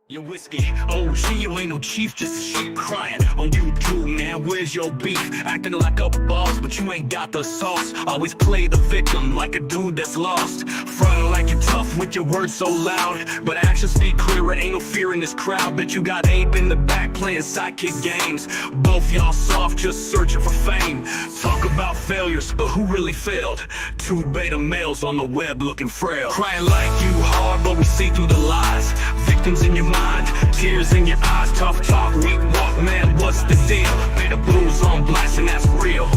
Your whiskey, OG, you ain't no chief, just a sheep crying on YouTube, man, where's your beef? Acting like a boss, but you ain't got the sauce. Always play the victim like a dude that's lost. Frontin' like you're tough with your words so loud, but actions speak clearer, ain't no fear in this crowd. Bet you got Abe in the back playing sidekick games. Both y'all soft, just searching for fame. Talk about failures, but who really failed? Two beta males on the web looking frail. Crying like you hard, but we see through the lies. Victims in your mind, tears in your eyes, tough talk, weak walk, man, what's the deal? Beta blues on blast and that's real.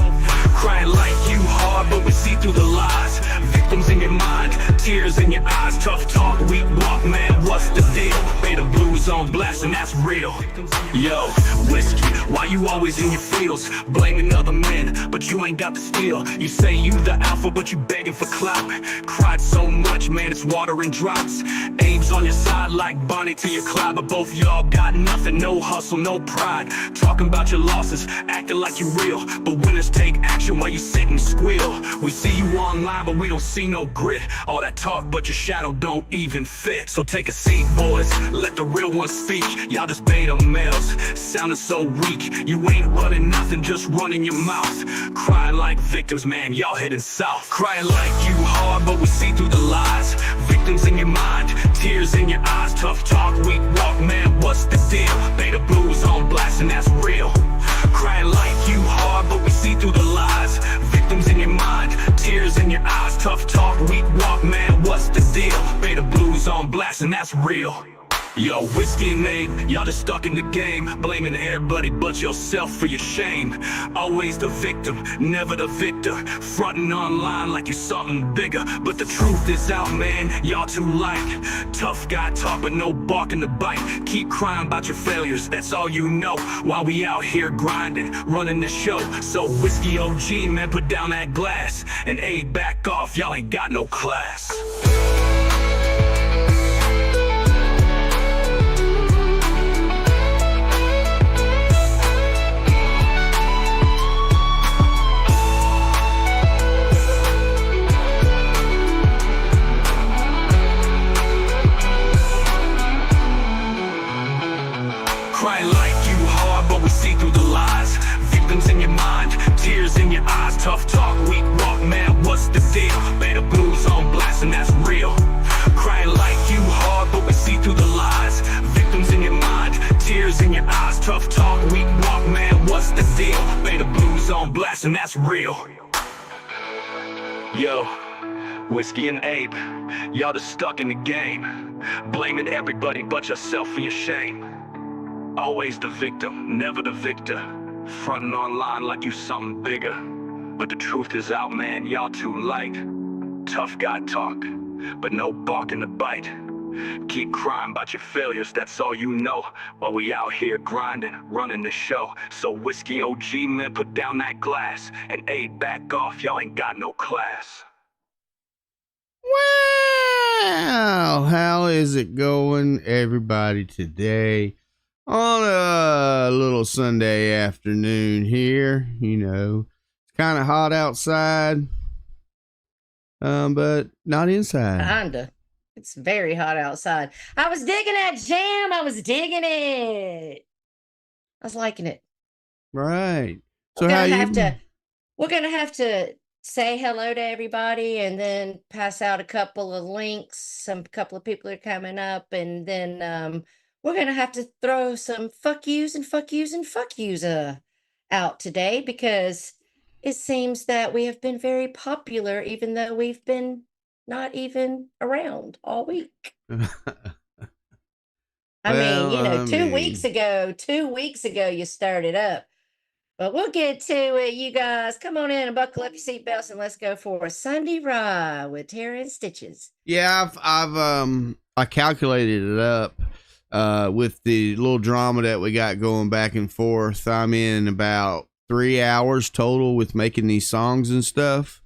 Crying like you hard, but we see through the lies. Victims in your mind, tears in your eyes, tough talk, weak walk, man, what's the deal? Beta blues on blast and that's real. Yo, whiskey, why you always in your feels? Blaming other men, but you ain't got the steel. You say you the alpha, but you begging for clout. Cried so much, man, it's water and drops. Abe's on your side like Bonnie to your Clyde, but both y'all got nothing, no hustle, no pride. Talking about your losses, acting like you real, but winners take action while you sit and squeal. We see you online, but we don't see no grit. All that talk, but your shadow don't even fit. So take a seat, boys, let the real ones speak. Y'all just beta males, sounding so weak. You ain't running nothing, just running your mouth. Crying like victims, man, y'all heading south. Crying like you hard, but we see through the lies. Victims in your mind, tears in your eyes, tough talk, weak walk, man, what's the deal? Beta blues on blast and that's real. Crying like you hard, but we see through the lies. Victims in your mind, tears in your eyes, tough talk, weak walk, man, what's the deal? Beta blues on blast and that's real. Yo, whiskey and Abe, y'all just stuck in the game, blaming everybody but yourself for your shame. Always the victim, never the victor. Frontin' online like you're something bigger, but the truth is out, man, y'all too light. Tough guy talk, but no barking the bite. Keep crying about your failures, that's all you know. While we out here grinding, running the show. So whiskey OG, man, put down that glass. And Abe, back off, y'all ain't got no class. Crying like you hard, but we see through the lies. Victims in your mind, tears in your eyes, tough talk, weak walk, man, what's the deal? Beta blues on blast and that's real. Crying like you hard, but we see through the lies. Victims in your mind, tears in your eyes, tough talk, weak walk, man, what's the deal? Beta blues on blast and that's real. Yo, whiskey and Abe, y'all just stuck in the game, blaming everybody but yourself for your shame. Always the victim, never the victor. Frontin' online like you something bigger, but the truth is out, man, y'all too light. Tough guy talk, but no barking the bite. Keep crying about your failures, that's all you know. While we out here grinding, running the show. So whiskey OG, man, put down that glass. And Abe, back off, y'all ain't got no class. Wow, how is it going, everybody, today? On a little Sunday afternoon here, you know, it's kind of hot outside, but not inside. Kinda. It's very hot outside. I was digging that jam. I was digging it. I was liking it. Right. So we're gonna have to say hello to everybody and then pass out a couple of links. Couple of people are coming up, and then we're going to have to throw some fuck yous and fuck yous and fuck yous out today, because it seems that we have been very popular even though we've been not even around all week. I mean, you know, 2 weeks ago you started up. But we'll get to it, you guys. Come on in and buckle up your seatbelts and let's go for a Sunday ride with Tara and Stitches. Yeah, I calculated it up. With the little drama that we got going back and forth, I'm in about 3 hours total with making these songs and stuff.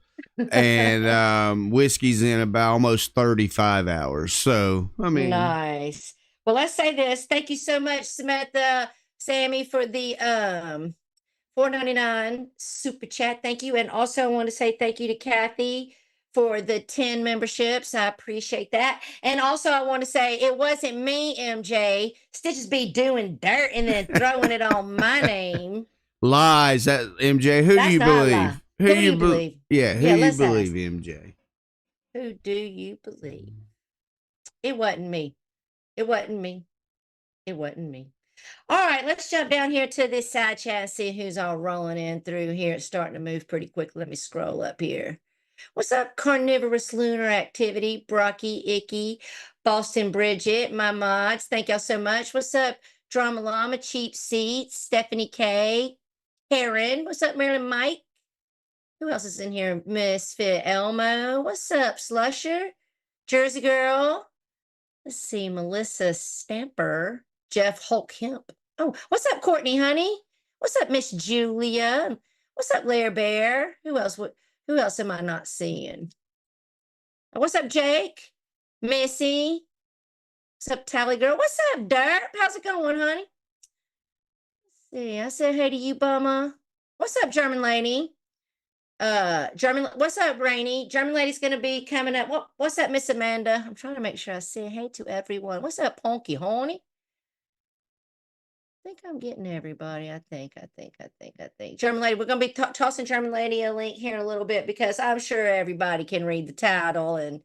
And whiskey's in about almost 35 hours. So, I mean. Nice. Well, let's say this. Thank you so much, Sammy, for the $4.99 super chat. Thank you. And also I want to say thank you to Kathy for the 10 memberships. I appreciate that. And also, I want to say it wasn't me, MJ. Stitches be doing dirt and then throwing it on my name. Lies. That MJ. Who do That's you not a believe? lie. Who do you believe? Yeah, who Yeah, do you let's believe, ask. MJ? Who do you believe? It wasn't me. It wasn't me. It wasn't me. All right, let's jump down here to this side chat and see who's all rolling in through here. It's starting to move pretty quick. Let me scroll up here. What's up, Carnivorous Lunar Activity, Brocky, Icky, Boston Bridget, my mods? Thank y'all so much. What's up, Drama Llama, Cheap Seats, Stephanie K, Karen? What's up, Marilyn Mike? Who else is in here? Misfit Elmo. What's up, Slusher? Jersey Girl. Let's see, Melissa Stamper, Jeff Hulk Hemp. Oh, what's up, Courtney Honey? What's up, Miss Julia? What's up, Lair Bear? Who else? Who else am I not seeing? What's up, Jake? Missy? What's up, Tally Girl? What's up, Derp? How's it going, honey? Let's see. I said hey to you, Bumma. What's up, German lady? What's up, Rainy? German lady's gonna be coming up. What's up, Miss Amanda? I'm trying to make sure I say hey to everyone. What's up, Ponky Honey? I think I'm getting everybody. I think. German lady, we're gonna be tossing German lady a link here in a little bit because I'm sure everybody can read the title, and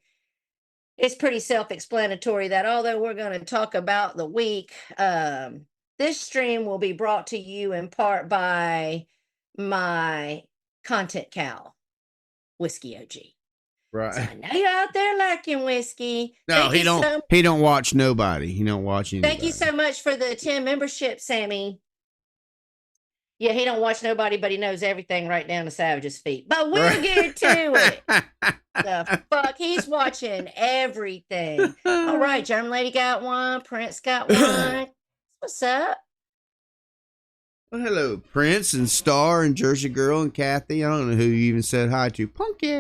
it's pretty self-explanatory that although we're going to talk about the week, this stream will be brought to you in part by my content cow, Whiskey OG. So Right. I know you're out there liking whiskey. No, he don't. He don't watch nobody. He don't watch anybody. Thank you so much for the 10 membership, Sammy. Yeah, he don't watch nobody, but he knows everything right down to Savage's feet. But we'll get to it. The fuck, he's watching everything. All right, German lady got one. Prince got one. What's up? Well, hello, Prince and Star and Jersey Girl and Kathy. I don't know who you even said hi to. Punky,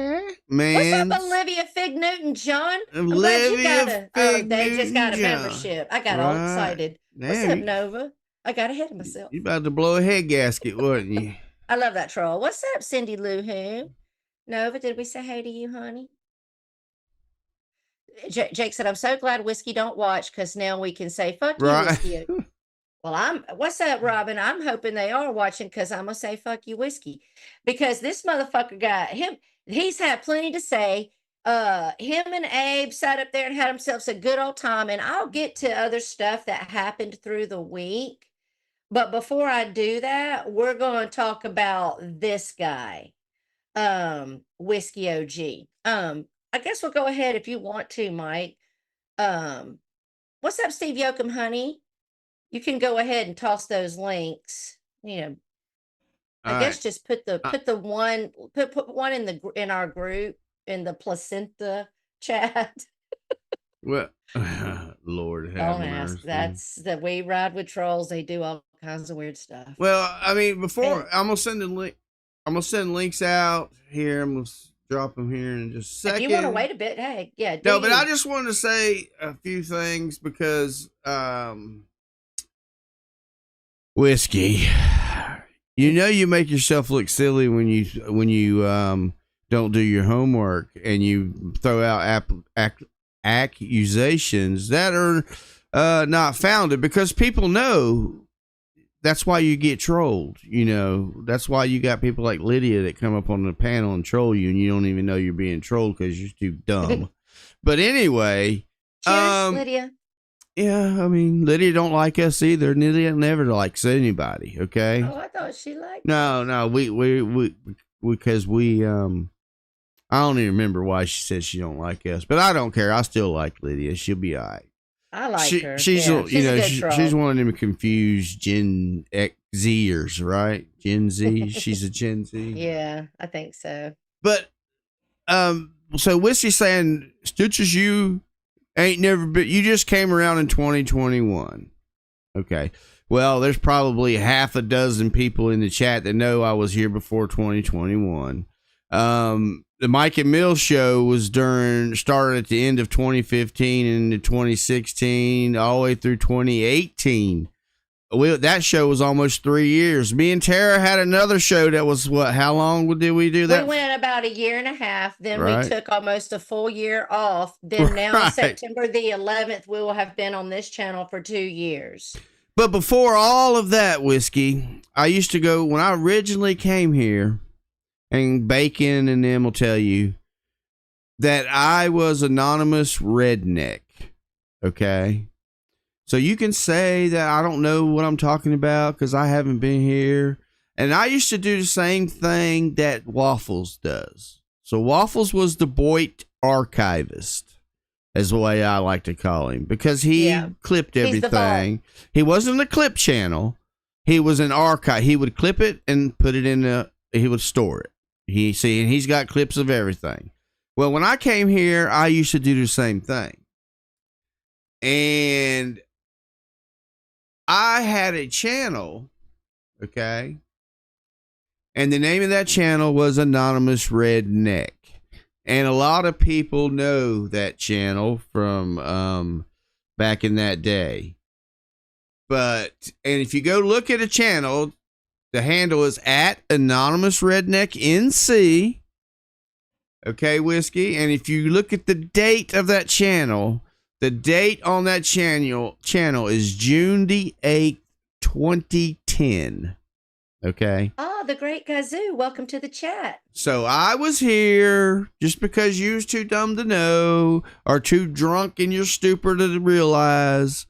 man. What's up, Olivia Fig Newton John? Olivia Fig they just got a Newton John. membership. I got all excited. What's up, Nova? I got ahead of myself. You about to blow a head gasket, wasn't you? I love that troll. What's up, Cindy Lou Who? Nova, did we say hey to you, honey? Jake said, I'm so glad Whiskey don't watch because now we can say fuck you, Whiskey. Well, what's up, Robin? I'm hoping they are watching because I'm gonna say fuck you, Whiskey, because this motherfucker got him. He's had plenty to say. Him and Abe sat up there and had themselves a good old time, and I'll get to other stuff that happened through the week. But before I do that, we're going to talk about this guy, Whiskey OG. I guess we'll go ahead if you want to, Mike. What's up, Steve Yoakum, honey? You can go ahead and toss those links. You know, I guess just put one in our group in the placenta chat. Well, Lord have mercy. That's the we ride with trolls. They do all kinds of weird stuff. Well, I mean, I'm gonna send the link. I'm gonna send links out here. I'm gonna drop them here in just a second. If you want to wait a bit, hey, yeah. No, but I just wanted to say a few things because Whiskey, you know, you make yourself look silly when you don't do your homework and you throw out accusations that are not founded, because people know that's why you get trolled. You know, that's why you got people like Lydia that come up on the panel and troll you, and you don't even know you're being trolled because you're too dumb. But anyway, cheers, Lydia. Yeah, I mean, Lydia don't like us either. Lydia never likes anybody. Okay. Oh, I thought she liked. No, we because we I don't even remember why she said she don't like us, but I don't care. I still like Lydia. She'll be all right. I like her. She's she's one of them confused Gen Zers, right? Gen Z. She's a Gen Z. Yeah, I think so. But so Whiskey saying Stitches, you ain't never been. You just came around in 2021. Okay. Well, there's probably half a dozen people in the chat that know I was here before 2021. The Mike and Mill show started at the end of 2015 into 2016, all the way through 2018. that show was almost 3 years. Me and Tara had another show that was what? How long did we do that? We went about a year and a half. Then Right. we took almost a full year off. Then now Right. September the 11th, we will have been on this channel for 2 years. But before all of that, Whiskey, I used to go when I originally came here, and Bacon and them will tell you that I was anonymous redneck. Okay. So you can say that I don't know what I'm talking about because I haven't been here. And I used to do the same thing that Waffles does. So Waffles was the Boyd archivist, is the way I like to call him, because he clipped everything. He wasn't a clip channel. He was an archive. He would clip it and put it he would store it. And he's got clips of everything. Well, when I came here, I used to do the same thing. And I had a channel, okay? And the name of that channel was Anonymous Redneck. And a lot of people know that channel from back in that day. And if you go look at a channel, the handle is at Anonymous Redneck NC. Okay, Whiskey? And if you look at the date of that channel, the date on that channel is June the 8th, 2010. Okay. Oh, the great Kazoo. Welcome to the chat. So I was here just because you was too dumb to know or too drunk in your stupor to realize.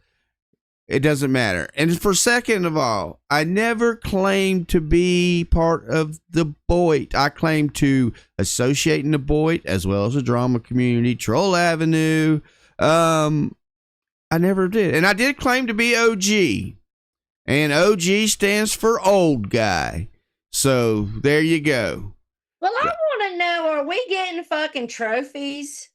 It doesn't matter. And for second of all, I never claimed to be part of the Boyd. I claimed to associate in the Boyd as well as the drama community, Troll Avenue. I never did. And I did claim to be OG. And OG stands for old guy. So there you go. Well, I want to know, are we getting fucking trophies?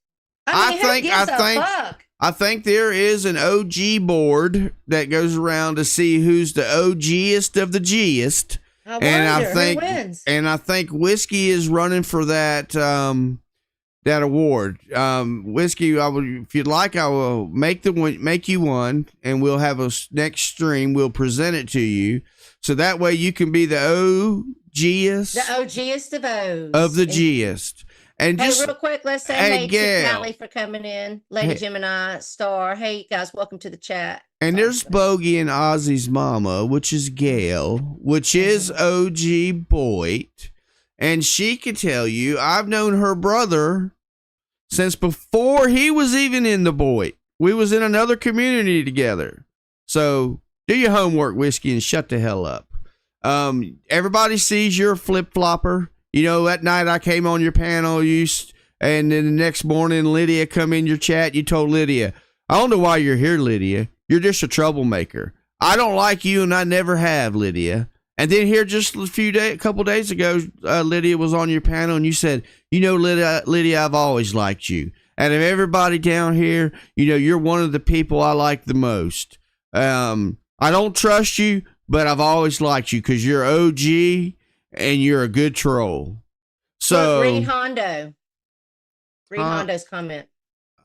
I mean, who gives a fuck? I think there is an OG board that goes around to see who's the OGest of the Gest. I wonder who wins. And I think Whiskey is running for that that award. Whiskey, if you'd like, I will make you one, and we'll have a next stream. We'll present it to you, so that way you can be the OGest, of the Gest. And hey, just real quick, let's say hey to Callie for coming in, Lady Gemini, Star. Hey guys, welcome to the chat. And there's Bogey and Ozzy's mama, which is Gail, which is OG Boyd. And she can tell you, I've known her brother since before he was even in the Boyd. We was in another community together. So do your homework, Whiskey, and shut the hell up. Everybody sees you're a flip-flopper. You know, that night I came on your panel, and then the next morning Lydia come in your chat. You told Lydia, I don't know why you're here, Lydia. You're just a troublemaker. I don't like you, and I never have, Lydia. And then here just a couple days ago, Lydia was on your panel, and you said, you know, Lydia, I've always liked you. Out of everybody down here, you know, you're one of the people I like the most. I don't trust you, but I've always liked you because you're OG and you're a good troll. So read Hondo's comment.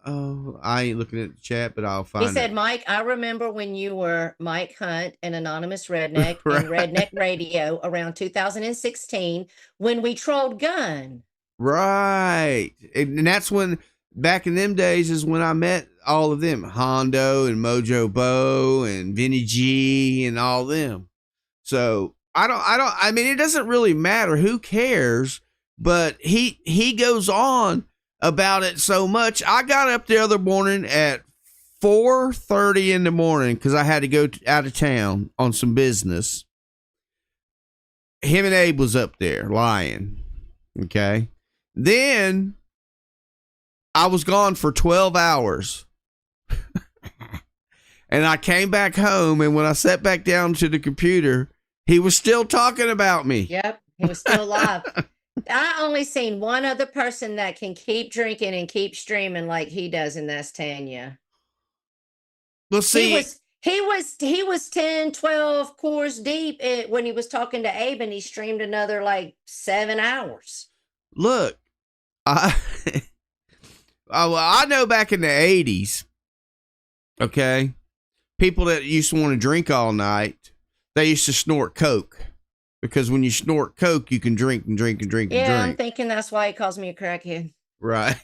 Oh, I ain't looking at the chat, but I'll find it. He said, Mike, I remember when you were Mike Hunt, an anonymous redneck, Right. in Redneck Radio around 2016 when we trolled Gun. Right. And that's when, back in them days, is when I met all of them. Hondo and Mojo Bo and Vinny G and all them. So I mean, it doesn't really matter. Who cares? But he goes on about it so much. I got up the other morning at 4:30 in the morning because I had to go out of town on some business. Him and Abe was up there lying. Okay. Then I was gone for 12 hours. And I came back home, and when I sat back down to the computer, he was still talking about me. Yep, he was still alive. I only seen one other person that can keep drinking and keep streaming like he does, and that's Tanya. Well, see, he was 10, 12 cores deep when he was talking to Abe, and he streamed another like 7 hours. Look, I know back in the 80s, okay, people that used to want to drink all night, they used to snort coke, because when you snort coke, you can drink and drink and drink and Yeah, I'm drink. thinking that's why he calls me a crackhead. Right.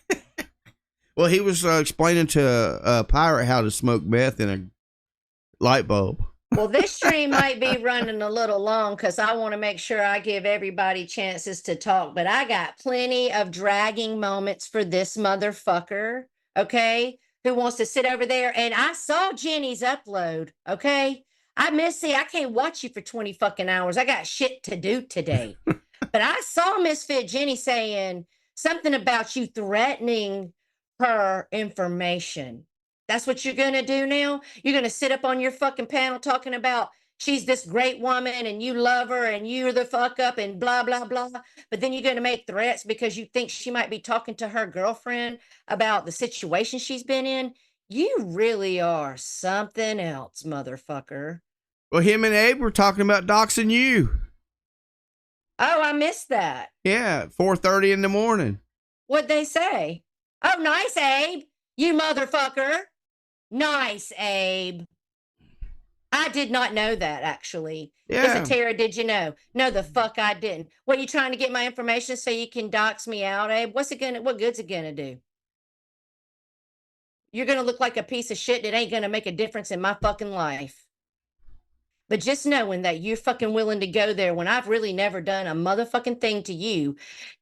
Well, he was explaining to a pirate how to smoke meth in a light bulb. Well, this stream might be running a little long because I want to make sure I give everybody chances to talk, but I got plenty of dragging moments for this motherfucker, okay, who wants to sit over there. And I saw Jenny's upload, okay? I can't watch you for 20 fucking hours. I got shit to do today. But I saw Misfit Jenny saying something about you threatening her information. That's what you're going to do now? You're going to sit up on your fucking panel talking about she's this great woman and you love her and you're the fuck up and blah, blah, blah. But then you're going to make threats because you think she might be talking to her girlfriend about the situation she's been in. You really are something else, motherfucker. Well, him and Abe were talking about doxing you. Oh, I missed that. Yeah, 4:30 in the morning. What'd they say? Oh, nice, Abe. You motherfucker. Nice, Abe. I did not know that, actually. Yeah. Tara, did you know? No, the fuck I didn't. What, you trying to get my information so you can dox me out, Abe? What good's it gonna do? You're gonna look like a piece of shit that ain't gonna make a difference in my fucking life. But just knowing that you're fucking willing to go there when I've really never done a motherfucking thing to you,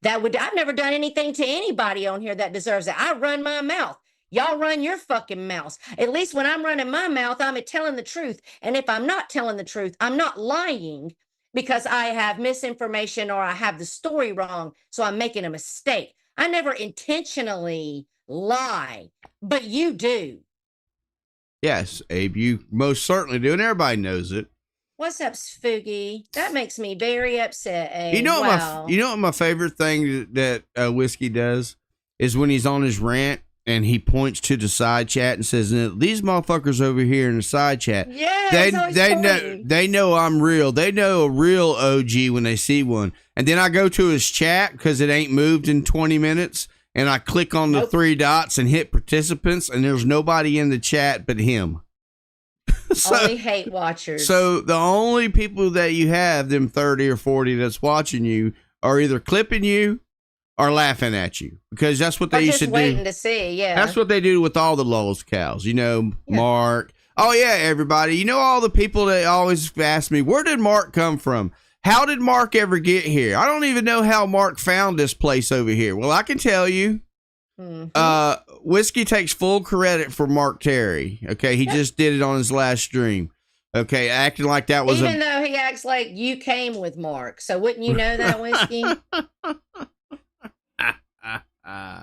I've never done anything to anybody on here that deserves it. I run my mouth. Y'all run your fucking mouths. At least when I'm running my mouth, I'm telling the truth. And if I'm not telling the truth, I'm not lying because I have misinformation or I have the story wrong. So I'm making a mistake. I never intentionally lie, but you do. Yes, Abe, you most certainly do, and everybody knows it. What's up, Spooky? That makes me very upset, Abe. You know, wow. what my favorite thing that Whiskey does is when he's on his rant and he points to the side chat and says, "These motherfuckers over here in the side chat, yeah, they know I'm real. They know a real OG when they see one." And then I go to his chat because it ain't moved in 20 minutes. And I click on the three dots and hit participants, and there's nobody in the chat but him. Only hate watchers. So the only people that you have, them 30 or 40 that's watching you, are either clipping you or laughing at you, because that's what they used to do. Waiting to see, yeah. That's what they do with all the Lulz cows. You know, yeah. Mark. Oh, yeah, everybody. You know, all the people that always ask me, where did Mark come from? How did Mark ever get here? I don't even know how Mark found this place over here. Well, I can tell you. Mm-hmm. Whiskey takes full credit for Mark Terry. Okay, he just did it on his last stream. Okay, acting like that was even though he acts like you came with Mark. So wouldn't you know that, Whiskey?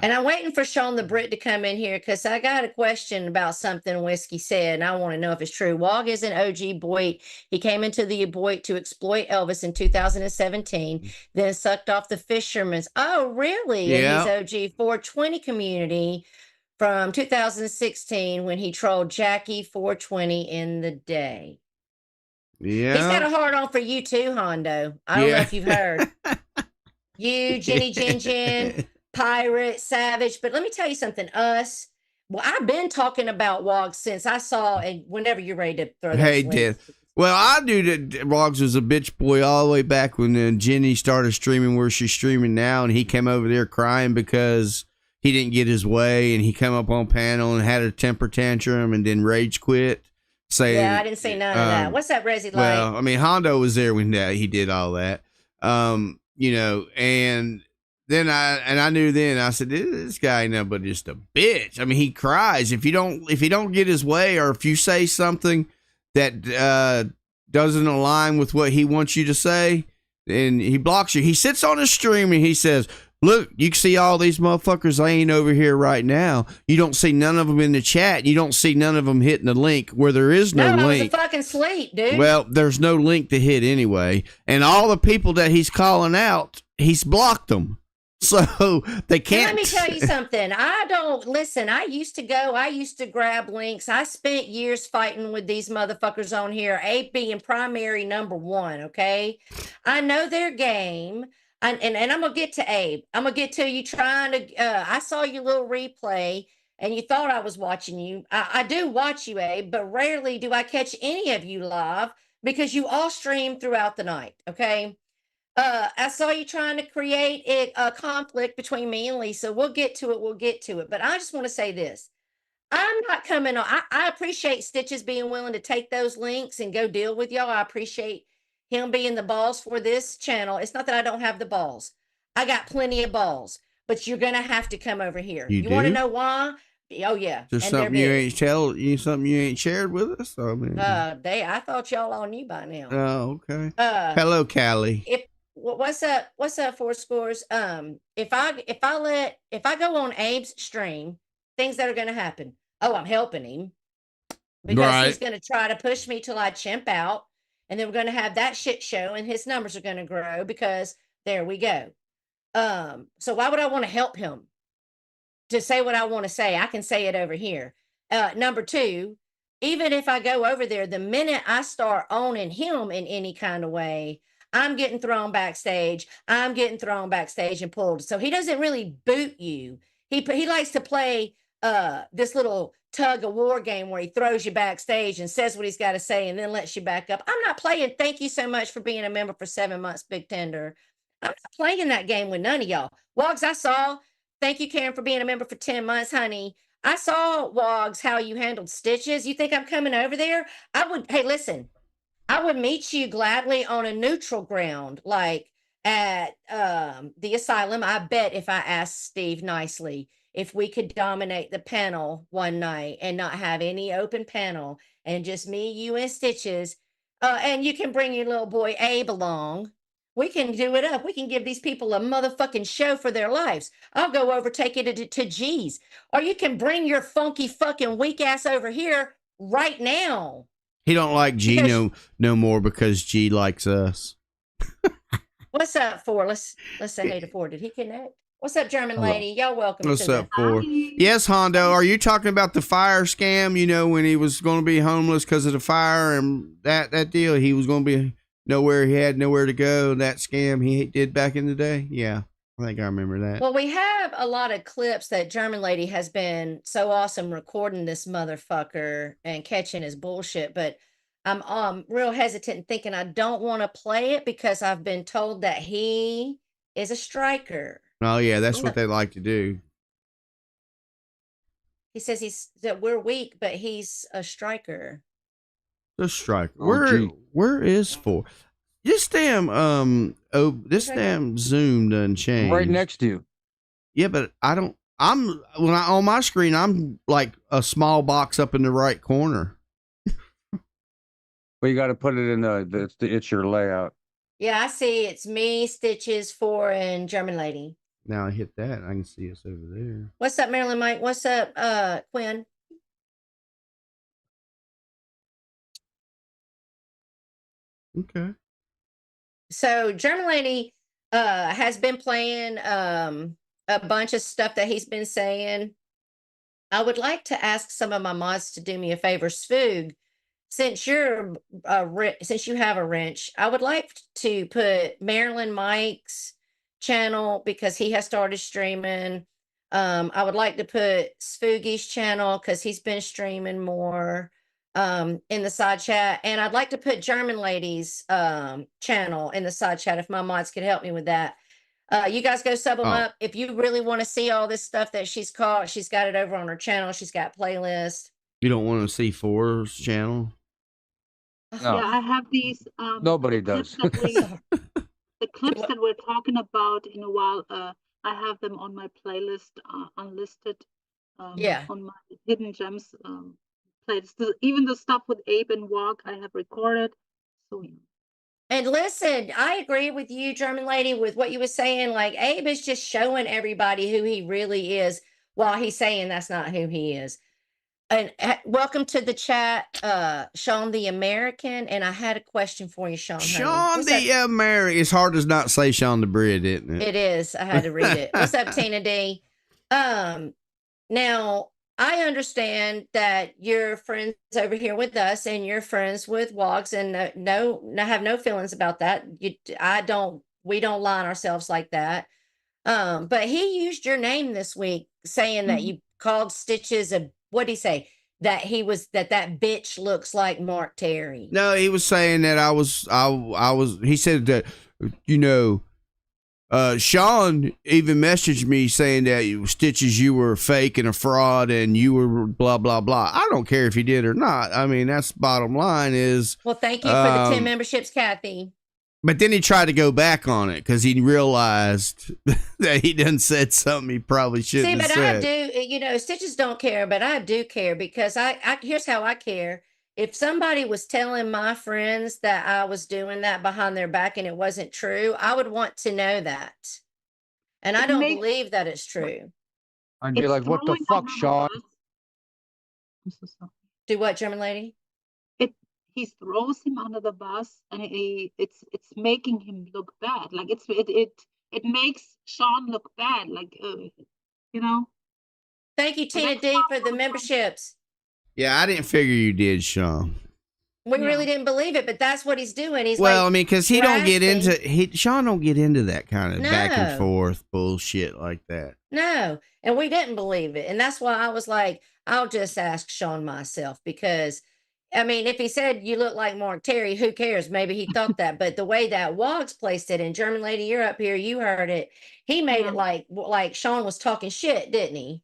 And I'm waiting for Sean the Brit to come in here because I got a question about something Whiskey said, and I want to know if it's true. Wog is an OG Boyd. He came into the Boyd to exploit Elvis in 2017, then sucked off the Fisherman's. Oh, really? Yeah. In his OG 420 community from 2016 when he trolled Jackie 420 in the day. Yeah. He's got a hard on for you too, Hondo. I don't know if you've heard. You, Jenny Jin, Pirate, Savage. But let me tell you something, well, I've been talking about Wog since I saw, and whenever you're ready to throw Hey, Dad. Well, I knew that Wogs was a bitch boy all the way back when Jenny started streaming where she's streaming now, and he came over there crying because he didn't get his way, and he come up on panel and had a temper tantrum and then rage quit. Saying, yeah, I didn't see none of that. What's that Resi like? Well, I mean, Hondo was there when he did all that. You know, and then I knew then, I said, this guy ain't nothing but just a bitch. I mean, he cries if you don't get his way, or if you say something that doesn't align with what he wants you to say, then he blocks you. He sits on his stream and he says, look, you can see all these motherfuckers laying over here right now. You don't see none of them in the chat. You don't see none of them hitting the link where there is no link. I was fucking asleep, dude. Well, there's no link to hit anyway. And all the people that he's calling out, he's blocked them. So they can't. And let me tell you something. I used to grab links. I spent years fighting with these motherfuckers on here, Abe being primary number one. Okay. I know their game. And I'm going to get to Abe. I'm going to get to you trying to, I saw your little replay and you thought I was watching you. I do watch you, Abe, but rarely do I catch any of you live because you all stream throughout the night. Okay. I saw you trying to create a conflict between me and Lisa. We'll get to it. We'll get to it. But I just want to say this. I'm not coming on. I appreciate Stitches being willing to take those links and go deal with y'all. I appreciate him being the balls for this channel. It's not that I don't have the balls. I got plenty of balls, but you're gonna have to come over here. You Want to do? know why? Oh yeah, Just and they're something you big. ain't something you ain't shared with us. I mean, I thought y'all all knew by now. oh, okay. Uh, Hello, Callie. if what's up? What's up, Four Scores? If I go on Abe's stream, things that are gonna happen. Oh, I'm helping him because he's Right. going to try to push me till I chimp out. And then we're going to have that shit show and his numbers are going to grow because there we go. So why would I want to help him to say what I want to say? I can say it over here. Number two, even if I go over there, the minute I start owning him in any kind of way, I'm getting thrown backstage. I'm getting thrown backstage and pulled. So he doesn't really boot you. He likes to play this little tug of war game where he throws you backstage and says what he's got to say and then lets you back up. I'm not playing. Thank you so much for being a member for 7 months, Big Tender. I'm not playing that game with none of y'all. Wogs, I saw. Thank you, Karen, for being a member for 10 months, honey. I saw, Wogs, how you handled Stitches. You think I'm coming over there? Hey, listen, I would meet you gladly on a neutral ground, like at the asylum. I bet if I asked Steve nicely if we could dominate the panel one night and not have any open panel and just me, you, and Stitches, and you can bring your little boy Abe along. We can do it up. We can give these people a motherfucking show for their lives. I'll go over, take it to G's. Or you can bring your funky fucking weak ass over here right now. He don't like G no more because G likes us. What's up, Four? Let's say hey to Four. Did he connect? What's up, German Hello. lady? Y'all welcome. What's to up, Four? Yes, Hondo. Are you talking about the fire scam? You know, when he was going to be homeless because of the fire and that deal, he was going to be nowhere. He had nowhere to go. That scam he did back in the day. Yeah, I think I remember that. Well, we have a lot of clips that German lady has been so awesome recording this motherfucker and catching his bullshit, but I'm real hesitant thinking I don't want to play it because I've been told that he is a striker. Oh yeah, that's what they like to do. He says that we're weak, but he's a striker. The striker. Where is Four? This damn damn Zoom done changed. Right next to you. Yeah, but I'm on my screen, I'm like a small box up in the right corner. Well, you got to put it in it's your layout. Yeah, I see. It's me, Stitches, Four, and German lady. Now I hit that, I can see us over there. What's up, Marilyn Mike? What's up, Quinn? Okay. So German lady has been playing a bunch of stuff that he's been saying. I would like to ask some of my mods to do me a favor. Sfoog, since you have a wrench, I would like to put Marilyn Mike's channel because he has started streaming. I would like to put Sfoogy's channel because he's been streaming more in the side chat. And I'd like to put German Lady's channel in the side chat if my mods could help me with that. You guys go sub them up. If you really want to see all this stuff that she's caught, she's got it over on her channel. She's got playlists. You don't want to see Four's channel? No. Yeah, I have these. Nobody does. The clips that we're talking about in a while, I have them on my playlist, unlisted. Yeah. On my hidden gems playlist. Even the stuff with Abe and Walk, I have recorded. So yeah. And listen, I agree with you, German lady, with what you were saying. Like Abe is just showing everybody who he really is while he's saying that's not who he is. And welcome to the chat, Sean the American. And I had a question for you, Sean. Sean the American. It's hard to not say Sean the Bread, isn't it? It is. I had to read it. What's up, Tina D? Now I understand that you're friends over here with us, and you're friends with Wogs, and I have no feelings about that. We don't lie on ourselves like that. But he used your name this week, saying that you called Stitches a, what'd he say? That that bitch looks like Mark Terry. No, he was saying that I was, he said that, you know, Sean even messaged me saying that Stitches, you were fake and a fraud and you were blah, blah, blah. I don't care if he did or not. I mean, that's bottom line is. Well, thank you for the 10 memberships, Kathy. But then he tried to go back on it because he realized that he done said something he probably shouldn't have said. I do, you know, Stitches don't care, but I do care because I here's how I care. If somebody was telling my friends that I was doing that behind their back and it wasn't true, I would want to know that. And I don't believe that it's true. I'd be like, what the fuck, Sean? I'm so sorry. Do what, German lady? He throws him under the bus, and it's making him look bad. Like it makes Sean look bad. Like you know. Thank you, Tina D, for the memberships. Yeah, I didn't figure you did, Sean. We really didn't believe it, but that's what he's doing. He's well, like, I mean, because he don't get into Sean don't get into that kind of back and forth bullshit like that. No, and we didn't believe it, and that's why I was like, I'll just ask Sean myself because. I mean, if he said you look like Mark Terry, who cares? Maybe he thought that. But the way that Wogs placed it, and German lady, you're up here, you heard it. He made it like Sean was talking shit, didn't he?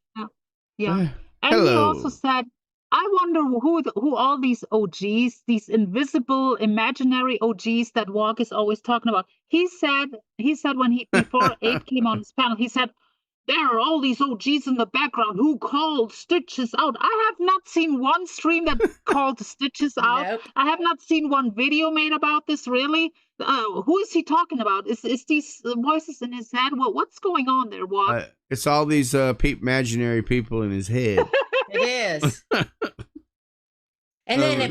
Yeah. And he also said, I wonder who all these OGs, these invisible, imaginary OGs that Wog is always talking about. He said when before Abe came on his panel, he said, there are all these OGs in the background who called Stitches out. I have not seen one stream that called Stitches out. Nope. I have not seen one video made about this, really. Who is he talking about? Is these voices in his head? What's going on there, Wog? It's all these imaginary people in his head. It is. And then if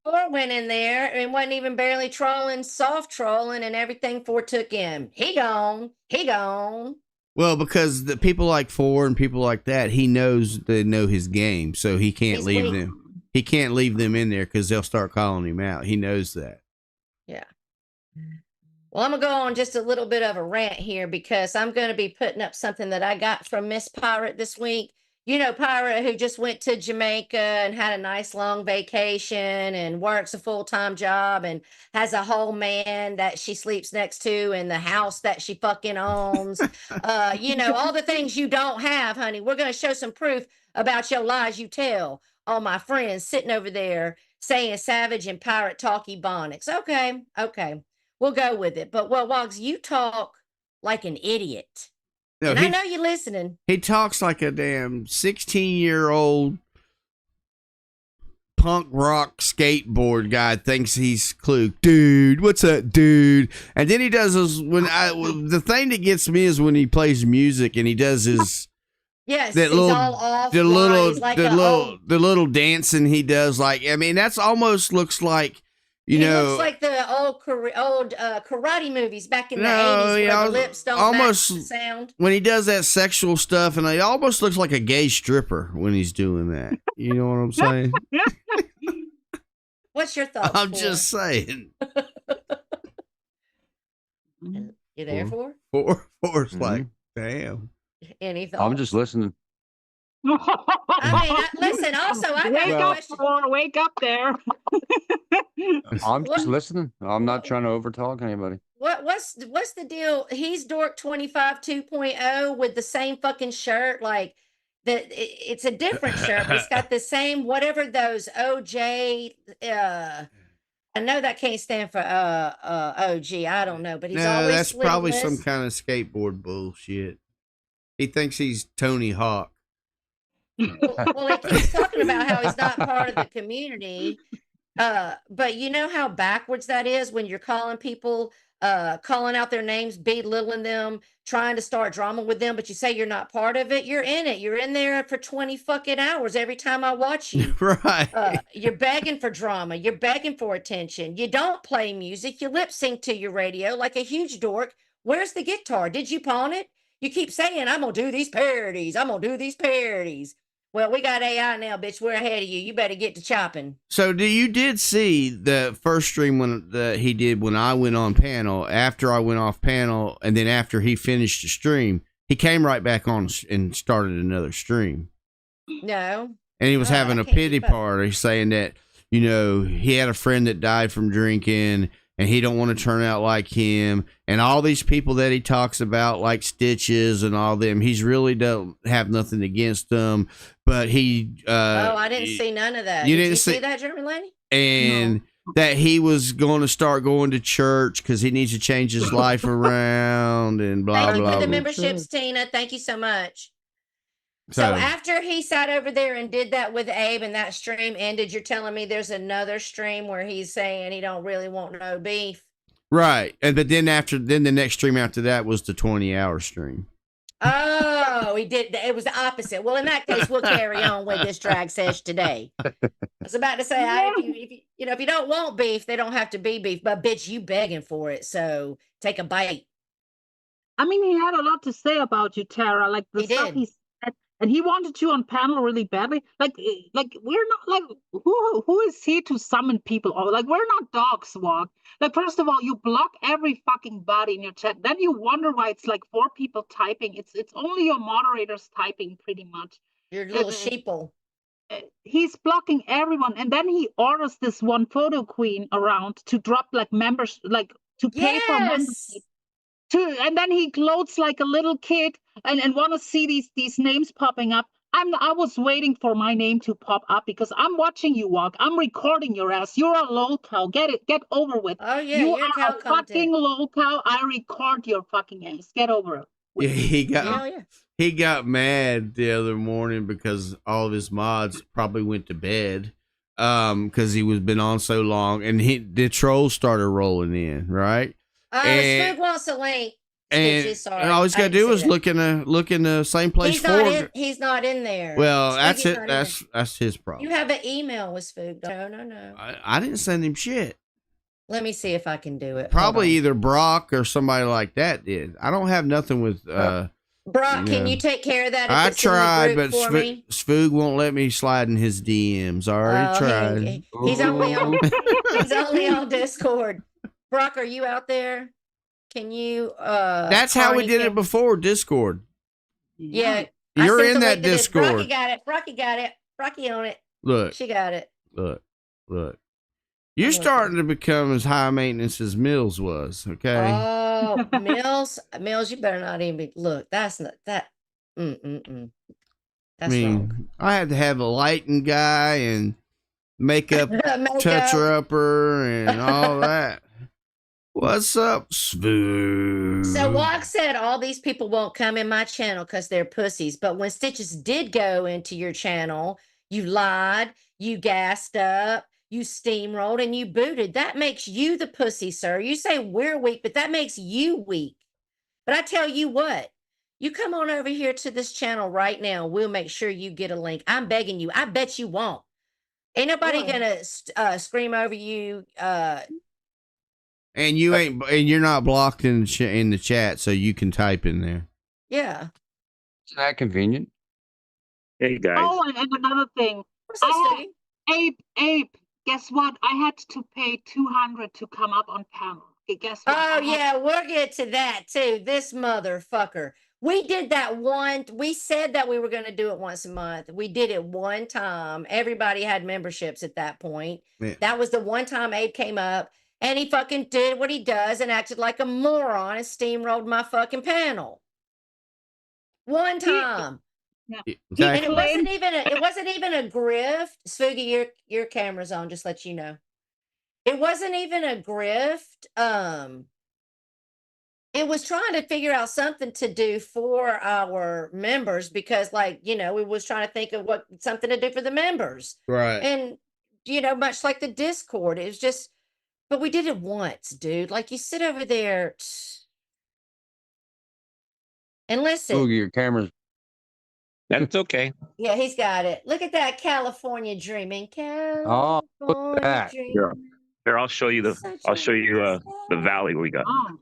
Four went in there and wasn't even barely trolling, soft trolling, and everything foretook him. He gone. He gone. Well, because the people like Four and people like that, he knows they know his game, so he can't leave them. He can't leave them in there because they'll start calling him out. He knows that. Yeah. Well, I'm going to go on just a little bit of a rant here because I'm going to be putting up something that I got from Miss Pirate this week. You know, Pirate, who just went to Jamaica and had a nice long vacation and works a full-time job and has a whole man that she sleeps next to in the house that she fucking owns. You know, all the things you don't have, honey. We're going to show some proof about your lies you tell. All my friends sitting over there saying savage and pirate talk ebonics. Okay. We'll go with it. But, well, Wogs, you talk like an idiot. No, and I know you're listening. He talks like a damn 16-year-old punk rock skateboard guy thinks he's Clue. Dude, what's up, dude? And then he does this the thing that gets me is when he plays music and he does his he's all off. The little dancing he does. Like, I mean, that's almost looks like. You know, looks like the old karate movies back in the 80s where the lips don't almost match the sound. When he does that sexual stuff, and it almost looks like a gay stripper when he's doing that. You know what I'm saying? What's your thoughts? I'm just saying. You there, Four? Four's like, damn. Any thoughts? I'm just listening. I mean, listen, also, I got a question. Wake up there. I'm just listening. I'm not trying to overtalk anybody. What's the deal? He's Dork 25 2.0 with the same fucking shirt. Like, it's a different shirt, but it's got the same, whatever those OJ, I know that can't stand for OG. I don't know, but he's always that's sleeveless. Probably some kind of skateboard bullshit. He thinks he's Tony Hawk. Well, he keeps talking about how he's not part of the community. But you know how backwards that is when you're calling people, calling out their names, belittling them, trying to start drama with them, but you say you're not part of it. You're in it. You're in there for 20 fucking hours every time I watch you. Right. You're begging for drama. You're begging for attention. You don't play music. You lip sync to your radio like a huge dork. Where's the guitar? Did you pawn it? You keep saying, I'm going to do these parodies. I'm going to do these parodies. Well, we got AI now, bitch. We're ahead of you. You better get to chopping. So, you did see the first stream he did when I went on panel, after I went off panel, and then after he finished the stream, he came right back on and started another stream. No. And he was Oh, I having a can't pity keep up. party saying that, you know, he had a friend that died from drinking and he don't want to turn out like him. And all these people that he talks about, like Stitches and all them, he's really don't have nothing against them. But he, Oh, I didn't see none of that. you Did didn't you see see- that, German lady? and that he was going to start going to church because he needs to change his life around and blah, Thank you blah, for the blah. memberships, Tina. Thank you so much. So So, after he sat over there and did that with Abe and that stream ended, you're telling me there's another stream where he's saying he don't really want no beef? right. And but then the next stream after that was the 20-hour stream. Oh, he did. It was the opposite. Well, in that case, we'll carry on with this drag sesh today. I was about to say, if you don't want beef, they don't have to be beef. But bitch, you begging for it, so take a bite. I mean, he had a lot to say about you, Tara. Like the He stuff did. he said, and he wanted you on panel really badly. Like we're not like who is he to summon people? Or like we're not dogs, Walk. Like first of all, you block every fucking body in your chat. Then you wonder why it's like 4 people typing. It's only your moderators typing, pretty much. Your little sheeple. He's blocking everyone, and then he orders this one photo queen around to drop like members, like to pay for membership. And then he gloats like a little kid and want to see these names popping up. I was waiting for my name to pop up because I'm watching you, Walk. I'm recording your ass. You're a lol cow. Get over with. Oh yeah, You you're are cow a fucking content. lol cow. I record your fucking ass. Get over it. Yeah, he got mad the other morning because all of his mods probably went to bed because he was been on so long, and the trolls started rolling in, right? Spook wants a link. And all he's got to do is look in the same place. He's not in there. Well, Spooky's that's it. That's his problem. You have an email with Spook. No. I didn't send him shit. Let me see if I can do it. Probably either Brock or somebody like that did. I don't have nothing with Brock, can you take care of that? I tried, but Spoog won't let me slide in his DMs. I already tried. He's only on Discord. Brock, are you out there? Can you That's how we did it before, Discord. Yeah. You're in that Discord. Brocky got it. Brocky on it. Look. She got it. Look. You're starting to become as high maintenance as Mills was, okay? Oh, Mills, you better not even be. Look, that's not that. That's wrong. I had to have a lighting guy and makeup toucher-upper and all that. What's up, Spoo? So Walk said all these people won't come in my channel because they're pussies. But when Stitches did go into your channel, you lied, you gassed up, you steamrolled, and you booted. That makes you the pussy, sir. You say we're weak, but that makes you weak. But I tell you what, you come on over here to this channel right now. We'll make sure you get a link. I'm begging you. I bet you won't. Ain't nobody gonna scream over you. And you're not blocked in the chat, so you can type in there. Yeah. Isn't that convenient? Hey guys. Oh, and another thing. Abe, guess what? I had to pay 200 to come up on panel. Okay, guess what? Oh yeah, we'll get to that too. This motherfucker. We did that one. We said that we were going to do it once a month. We did it one time. Everybody had memberships at that point. Yeah. That was the one time Abe came up and he fucking did what he does and acted like a moron and steamrolled my fucking panel. One time. Yeah. Exactly. And it wasn't even a grift. Swoogie, your camera's on, just let you know. It wasn't even a grift. It was trying to figure out something to do for our members because, we was trying to think of something to do for the members. Right. And, much like the Discord, it was just, but we did it once, dude. Like, you sit over there and listen. Ooh, your camera's. That's okay. Yeah, he's got it. Look at that California dreaming. Oh, look at that. Here, I'll show you the valley we got. Oh.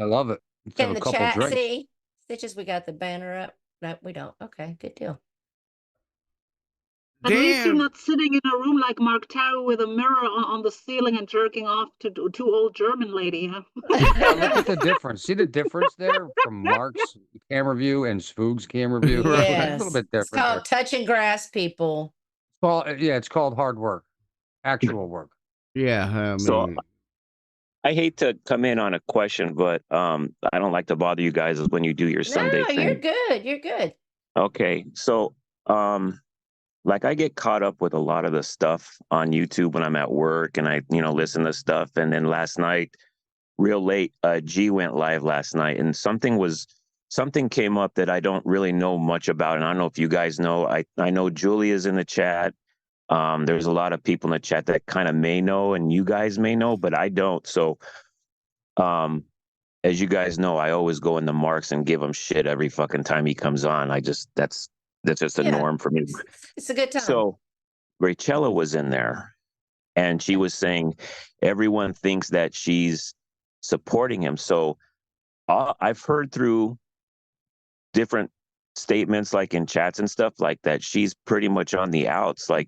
I love it. Let's Can have the a couple chat drinks. see? Stitches, we got the banner up. No, we don't. Okay, good deal. At least you're Damn. not sitting in a room like Mark Terry with a mirror on the ceiling and jerking off to old German lady. Huh? Yeah, look at the difference. See the difference there from Mark's camera view and Spoog's camera view? Right. It's a little Yes. bit It's different there. called touching grass, people. Well, yeah, it's called hard work, actual work. Yeah, I mean, So I hate to come in on a question, but I don't like to bother you guys when you do your Sunday No, you're thing. good. You're good. Okay, so like I get caught up with a lot of the stuff on YouTube when I'm at work, and I listen to stuff. And then last night, real late, G went live last night, and something came up that I don't really know much about, and I don't know if you guys know. I know Julia's in the chat. There's a lot of people in the chat that kind of may know, and you guys may know, but I don't. So, as you guys know, I always go into Marks and give him shit every fucking time he comes on. That's just a Yeah. norm for me. It's a good time. So Rachella was in there, and she was saying everyone thinks that she's supporting him. So I've heard through different statements, like in chats and stuff like that, she's pretty much on the outs. Like,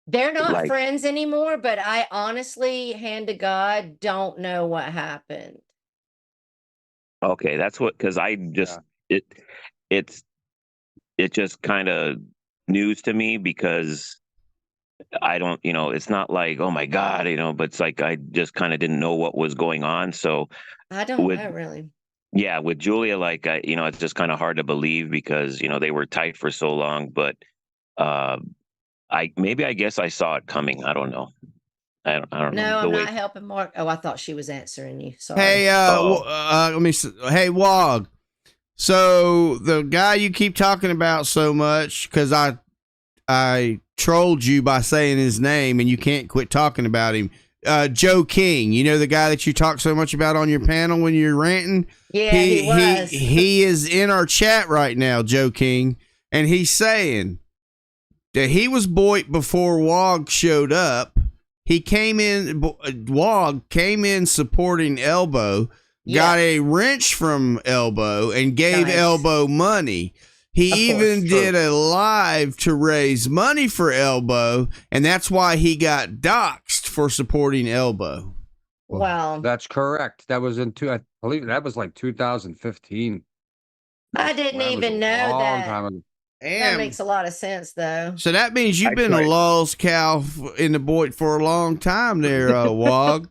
They're not like, friends anymore, but I honestly, hand to God, don't know what happened. okay, that's what, because I just it just kind of news to me, because I don't, it's not like, oh my God, but it's like I just kind of didn't know what was going on. So I don't with know really. yeah, with Julia, like it's just kind of hard to believe, because they were tight for so long. But I guess I saw it coming. I don't know. I don't know No, the I'm way. not helping Mark. Oh, I thought she was answering you. Sorry. hey, let me. Hey, Wog. So the guy you keep talking about so much, because I trolled you by saying his name, and you can't quit talking about him. Joe King, you know, the guy that you talk so much about on your panel when you're ranting. Yeah, he was. He is in our chat right now, Joe King, and he's saying that he was Boyd before Wog showed up. He came in, Wog came in supporting Elbow, got a wrench from Elbow, and gave Elbow money. He even did a live to raise money for Elbow, and that's why he got doxxed for supporting Elbow. Wow. That's correct. That was I believe that was like 2015. I didn't even know that. That makes a lot of sense, though. So that means you've been a lost cow in the Boyd for a long time there, Wog.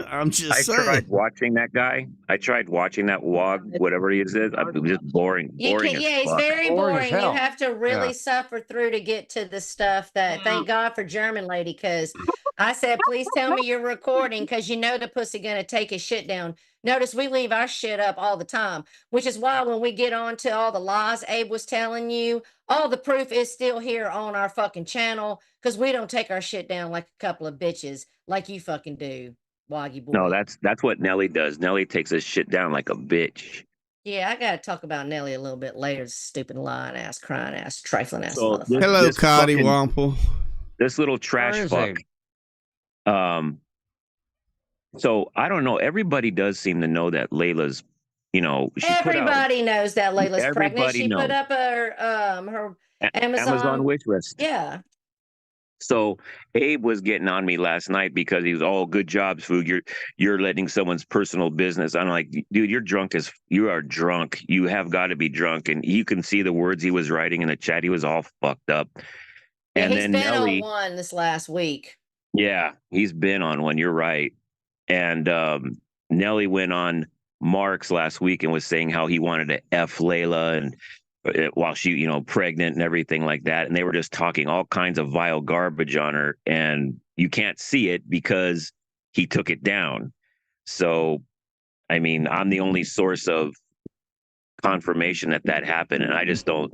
I'm just saying. I tried watching that guy. I tried watching that Wog, whatever he is. It was just boring. Boring as He's fuck. very boring. You have to really Yeah. suffer through to get to the stuff that, thank God for German lady, because I said, please tell me you're recording, because you know the pussy gonna take his shit down. Notice we leave our shit up all the time, which is why when we get on to all the lies Abe was telling you, all the proof is still here on our fucking channel, because we don't take our shit down like a couple of bitches like you fucking do, Woggy boy. No, that's what Nelly does. Nelly takes his shit down like a bitch. Yeah, I gotta talk about Nelly a little bit later. Stupid lying ass, crying ass, trifling ass So motherfucker. Hello, Cotty Wample. This little trash fuck. So I don't know. Everybody does seem to know that Layla's, Everybody knows that Layla's pregnant. She put up her Amazon wish list. Yeah. So Abe was getting on me last night because he was, oh, good job, Foog. You're letting someone's personal business. I'm like, dude, you are drunk. You have got to be drunk. And you can see the words he was writing in the chat. He was all fucked up. Yeah, and he's then been Nelly, on one this last week. Yeah, he's been on one. You're right. And Nelly went on Mark's last week and was saying how he wanted to F Layla and while she, pregnant and everything like that. And they were just talking all kinds of vile garbage on her. And you can't see it because he took it down. So, I mean, I'm the only source of confirmation that happened. And I just don't,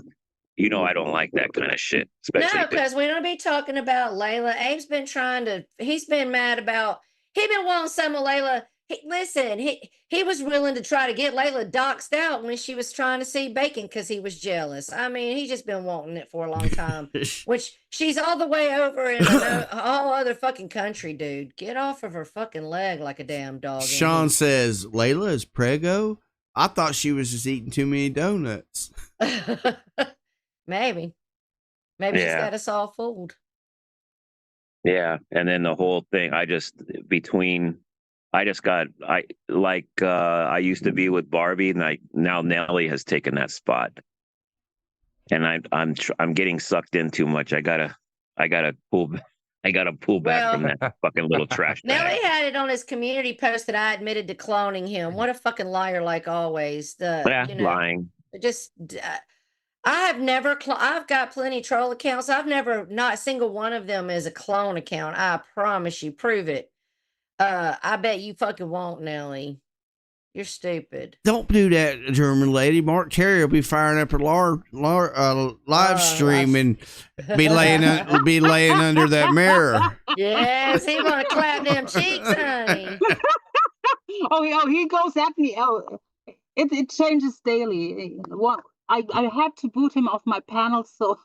I don't like that kind of shit. Especially No, because we don't be talking about Layla. Abe's been he's been mad about, he been wanting some of Layla. He was willing to try to get Layla doxed out when she was trying to see Bacon because he was jealous. I mean, he just been wanting it for a long time, which she's all the way over in a whole other fucking country, dude. Get off of her fucking leg like a damn dog. Sean says, Layla is prego? I thought she was just eating too many donuts. Maybe she's Yeah. got us all fooled. Yeah, and then the whole thing, I just got I used to be with Barbie, and now Nelly has taken that spot, and I'm getting sucked in too much. I gotta pull back from Well, that fucking little trash Nelly bag. had it on his community post that I admitted to cloning him. What a fucking liar, like always. Yeah, lying. Just I have never. I've got plenty of troll accounts. I've never, not a single one of them is a clone account. I promise you. Prove it. I bet you fucking won't, Nelly. You're stupid. Don't do that, German lady. Mark Terry will be firing up a live stream and be laying under that mirror. Yes, he want to clap them cheeks, honey. Oh, he goes at me. Oh, it changes daily. What? I had to boot him off my panel, so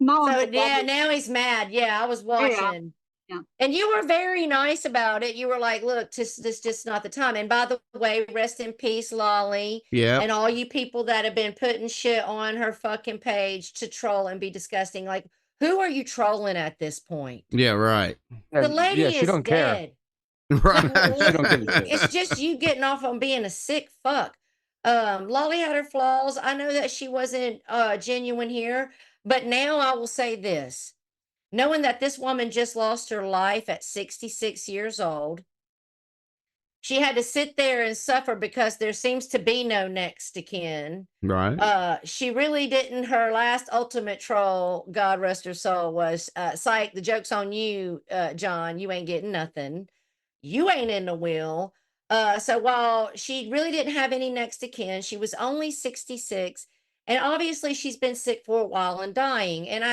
now. So yeah, now he's mad. Yeah, I was watching. Yeah. And you were very nice about it. You were like, look, this just not the time. And by the way, rest in peace, Lolly. Yeah. And all you people that have been putting shit on her fucking page to troll and be disgusting. Like, who are you trolling at this point? Yeah, right. The lady she is don't dead. Right. She don't give a shit. It's just you getting off on being a sick fuck. Lolly had her flaws. I know that she wasn't genuine here, but now I will say this. Knowing that this woman just lost her life at 66 years old, she had to sit there and suffer because there seems to be no next of kin. Right. She really didn't. Her last ultimate troll, God rest her soul, was psych, the joke's on you, John. You ain't getting nothing. You ain't in the will. So while she really didn't have any next of kin, she was only 66. And obviously she's been sick for a while and dying. And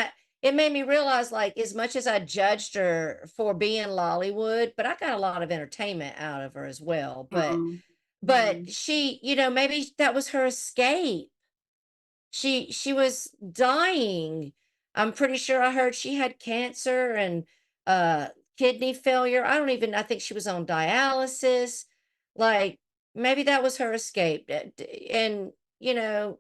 it made me realize, like, as much as I judged her for being Lollywood, but I got a lot of entertainment out of her as well. But she, maybe that was her escape. She was dying. I'm pretty sure I heard she had cancer and kidney failure. I think she was on dialysis. Like, maybe that was her escape. And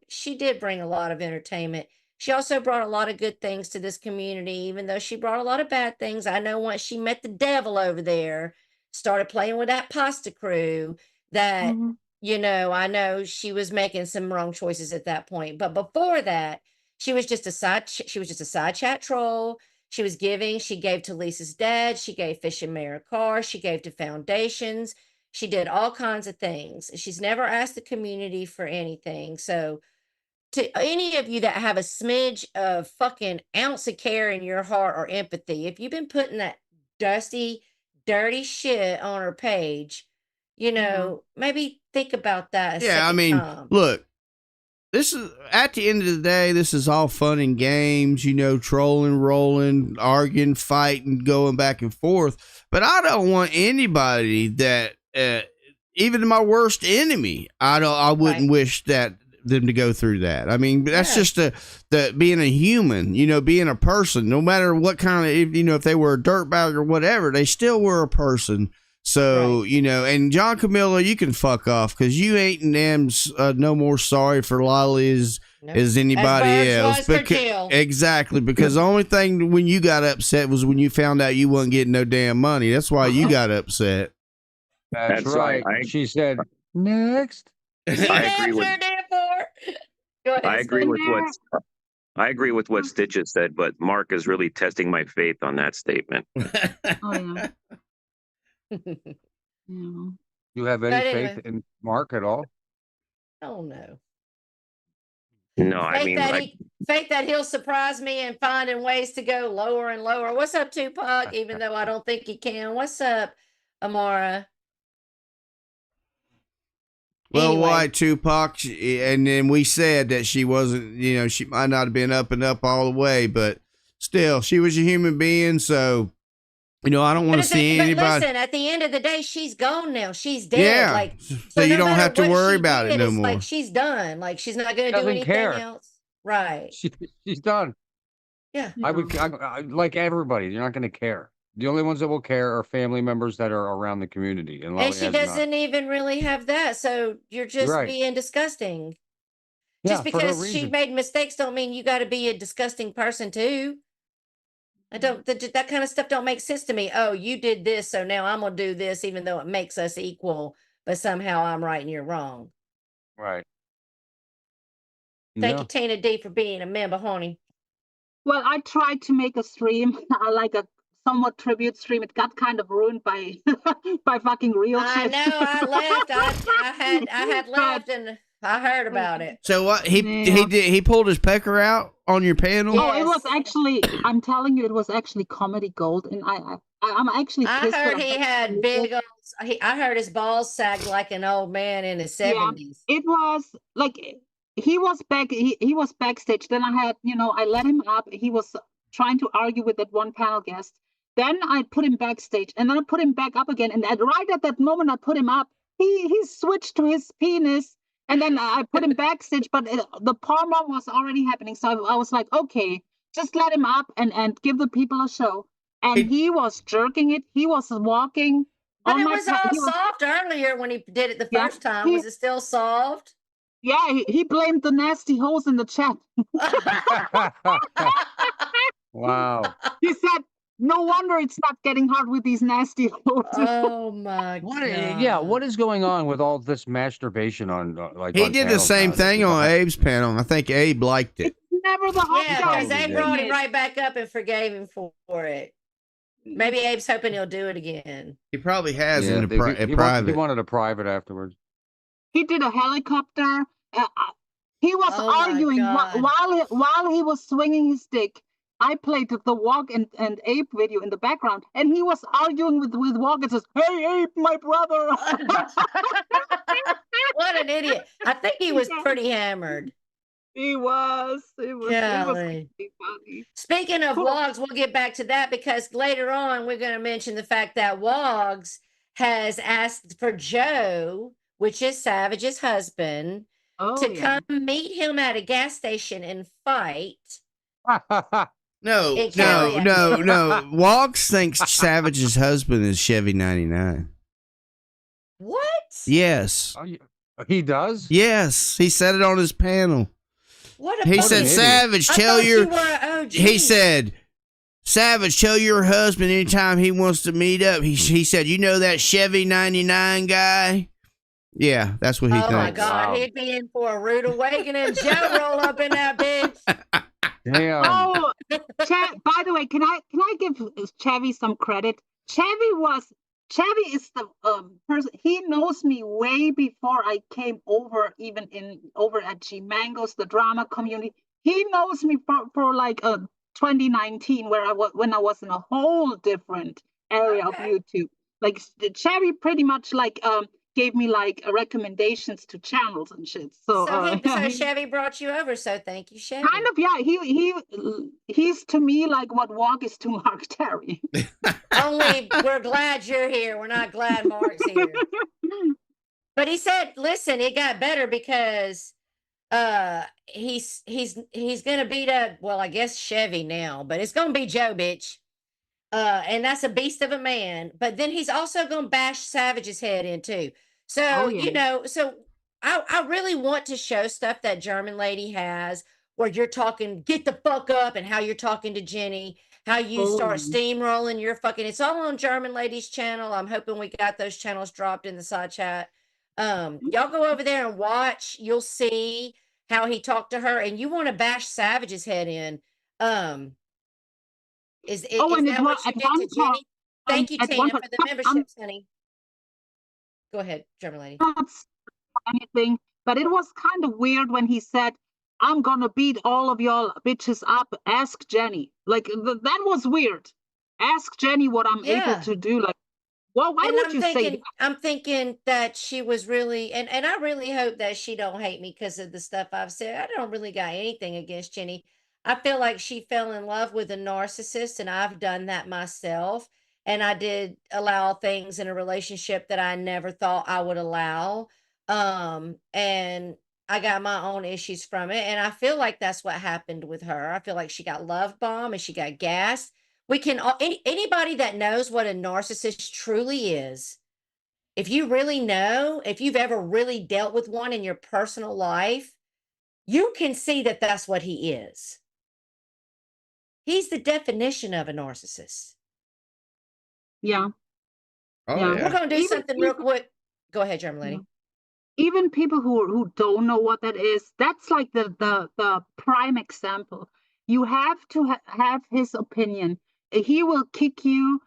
she did bring a lot of entertainment. She also brought a lot of good things to this community, even though she brought a lot of bad things. I know once she met the devil over there, started playing with that pasta crew, that, I know she was making some wrong choices at that point. But before that, she was just a side chat troll. She gave to Lisa's dad. She gave Fish and Mayor a car. She gave to foundations. She did all kinds of things. She's never asked the community for anything. So, to any of you that have a smidge of fucking ounce of care in your heart or empathy, if you've been putting that dusty, dirty shit on her page, maybe think about that. Yeah, I mean, look, this is, at the end of the day, this is all fun and games, trolling, rolling, arguing, fighting, going back and forth. But I don't want anybody that, even my worst enemy, I wouldn't wish that them to go through that. I mean, that's just the being a human, being a person, no matter what kind of, if they were a dirtbag or whatever, they still were a person. So, and John Camilla, you can fuck off, because you ain't no more sorry for Lolly as anybody else. Exactly, because the only thing when you got upset was when you found out you wasn't getting no damn money. That's why you got upset. That's right. She said, next. I agree with what Stitches said, but Mark is really testing my faith on that statement. Oh, yeah. You have any faith in Mark at all? Oh no. No, I mean, faith that he'll surprise me and finding ways to go lower and lower. What's up, Tupac? Even though I don't think he can. What's up, Amara? Well, why Tupac? And then we said that she wasn't, she might not have been up and up all the way, but still, she was a human being. So, I don't want to see anybody. But listen, at the end of the day, she's gone now. She's dead. Yeah. Like, so you don't have to worry about it no more. Like, she's done. Like, she's not going to do anything else. Right. She's done. Yeah. I like everybody. You're not going to care. The only ones that will care are family members that are around the community. And she doesn't even really have that. So you're just being disgusting. Just Yeah, for no because she reason. made mistakes don't mean you got to be a disgusting person too. I don't that kind of stuff don't make sense to me. Oh, you did this, so now I'm gonna do this, even though it makes us equal, but somehow I'm right and you're wrong. Right. Thank Yeah. you, Tina D, for being a member, honey. Well, I tried to make a stream, like a somewhat tribute stream. It got kind of ruined by by fucking real I shit. know I left. I had But left and I heard about it. So what yeah. he pulled his pecker out on your panel? Oh, it was Yes. actually, I'm telling you, it was actually comedy gold, and I'm actually I pissed that heard he had big old, I heard his balls sagged like an old man in his Yeah, 70s. it was like he was backstage. Then I had, I let him up. He was trying to argue with that one panel guest. Then I put him backstage, and then I put him back up again. And right at that moment I put him up, he switched to his penis, and then I put him backstage. But the palmer was already happening, so I was like, okay, just let him up and give the people a show. And he was jerking it. He was walking But on it my. was all soft earlier when he did it the Yeah, first time. he- Was it still soft? Yeah, he blamed the nasty holes in the chat. Wow. He said, "No wonder it's not getting hard with these nasty holes." Oh my Yeah, what God. is going on with all this masturbation on like He on did the panels same nowadays? thing It's a on hot- Abe's panel. I think Abe liked it. It's never the hot Yeah, guy because they did. brought him doing it. right back up and forgave him for it. Maybe Abe's hoping he'll do it again. He probably has Yeah, in he private. wanted a private afterwards. He did a helicopter. He was Oh my arguing God. while he was swinging his dick. I played the Walk and Abe video in the background, and he was arguing with Walk and says, "Hey, Abe, my brother." What an idiot. I think he was pretty hammered. He was. It was Golly. pretty funny. Speaking of Cool. Wogs, we'll get back to that because later on we're going to mention the fact that Wogs has asked for Joe, which is Savage's husband, Oh, to yeah. come meet him at a gas station and fight. No, In no, Cali, no, actually. no. Walks thinks Savage's husband is Chevy 99. What? Yes. Oh, he does? Yes. He said it on his panel. What a He fucking said, idiot. Savage, I tell thought your. you were an OG. He said, Savage, tell your husband anytime he wants to meet up. He said, you know that Chevy 99 guy? Yeah, that's what he Oh thinks. my God, Wow. he'd be in for a rude awakening. Joe roll up in that bitch. Damn. Oh, by the way, can I give Chevy some credit? Chevy is the person. He knows me way before I came over, even over at G Mango's, the drama community. He knows me for like 2019, when I was in a whole different area of YouTube. Like Chevy pretty much like gave me like recommendations to channels and shit. So So Chevy brought you over. So thank you, Chevy. kind of, yeah. He's to me like what Walk is to Mark Terry. Only we're glad you're here. We're not glad Mark's here. But he said, listen, it got better because he's gonna beat up, well, I guess Chevy now, but it's gonna be Joe, bitch. And that's a beast of a man. But then he's also gonna bash Savage's head in too. So, Oh, yeah. so I really want to show stuff that German lady has where you're talking, get the fuck up, and how you're talking to Jenny, how you start steamrolling your fucking, it's all on German lady's channel. I'm hoping we got those channels dropped in the side chat. Y'all go over there and watch. You'll see how he talked to her, and you want to bash Savage's head in. Is that what you did to Jenny? Thank you, Tina, for the memberships, honey. Go ahead, German lady. Not anything, but it was kind of weird when he said, "I'm gonna beat all of y'all bitches up. Ask Jenny." Like that was weird. Ask Jenny what I'm able to do. Like, well, why would you say that? I'm thinking that she was really, and I really hope that she don't hate me because of the stuff I've said. I don't really got anything against Jenny. I feel like she fell in love with a narcissist, and I've done that myself. And I did allow things in a relationship that I never thought I would allow. And I got my own issues from it. And I feel like that's what happened with her. I feel like she got love bombed and she got gassed. We can anybody that knows what a narcissist truly is, if you really know, if you've ever really dealt with one in your personal life, you can see that that's what he is. He's the definition of a narcissist. Yeah. Oh Yeah. yeah. We're going to do Even something real people- quick. Go ahead, German Yeah. lady. Even people who don't know what that is, that's like the prime example. You have to have his opinion. He will kick you.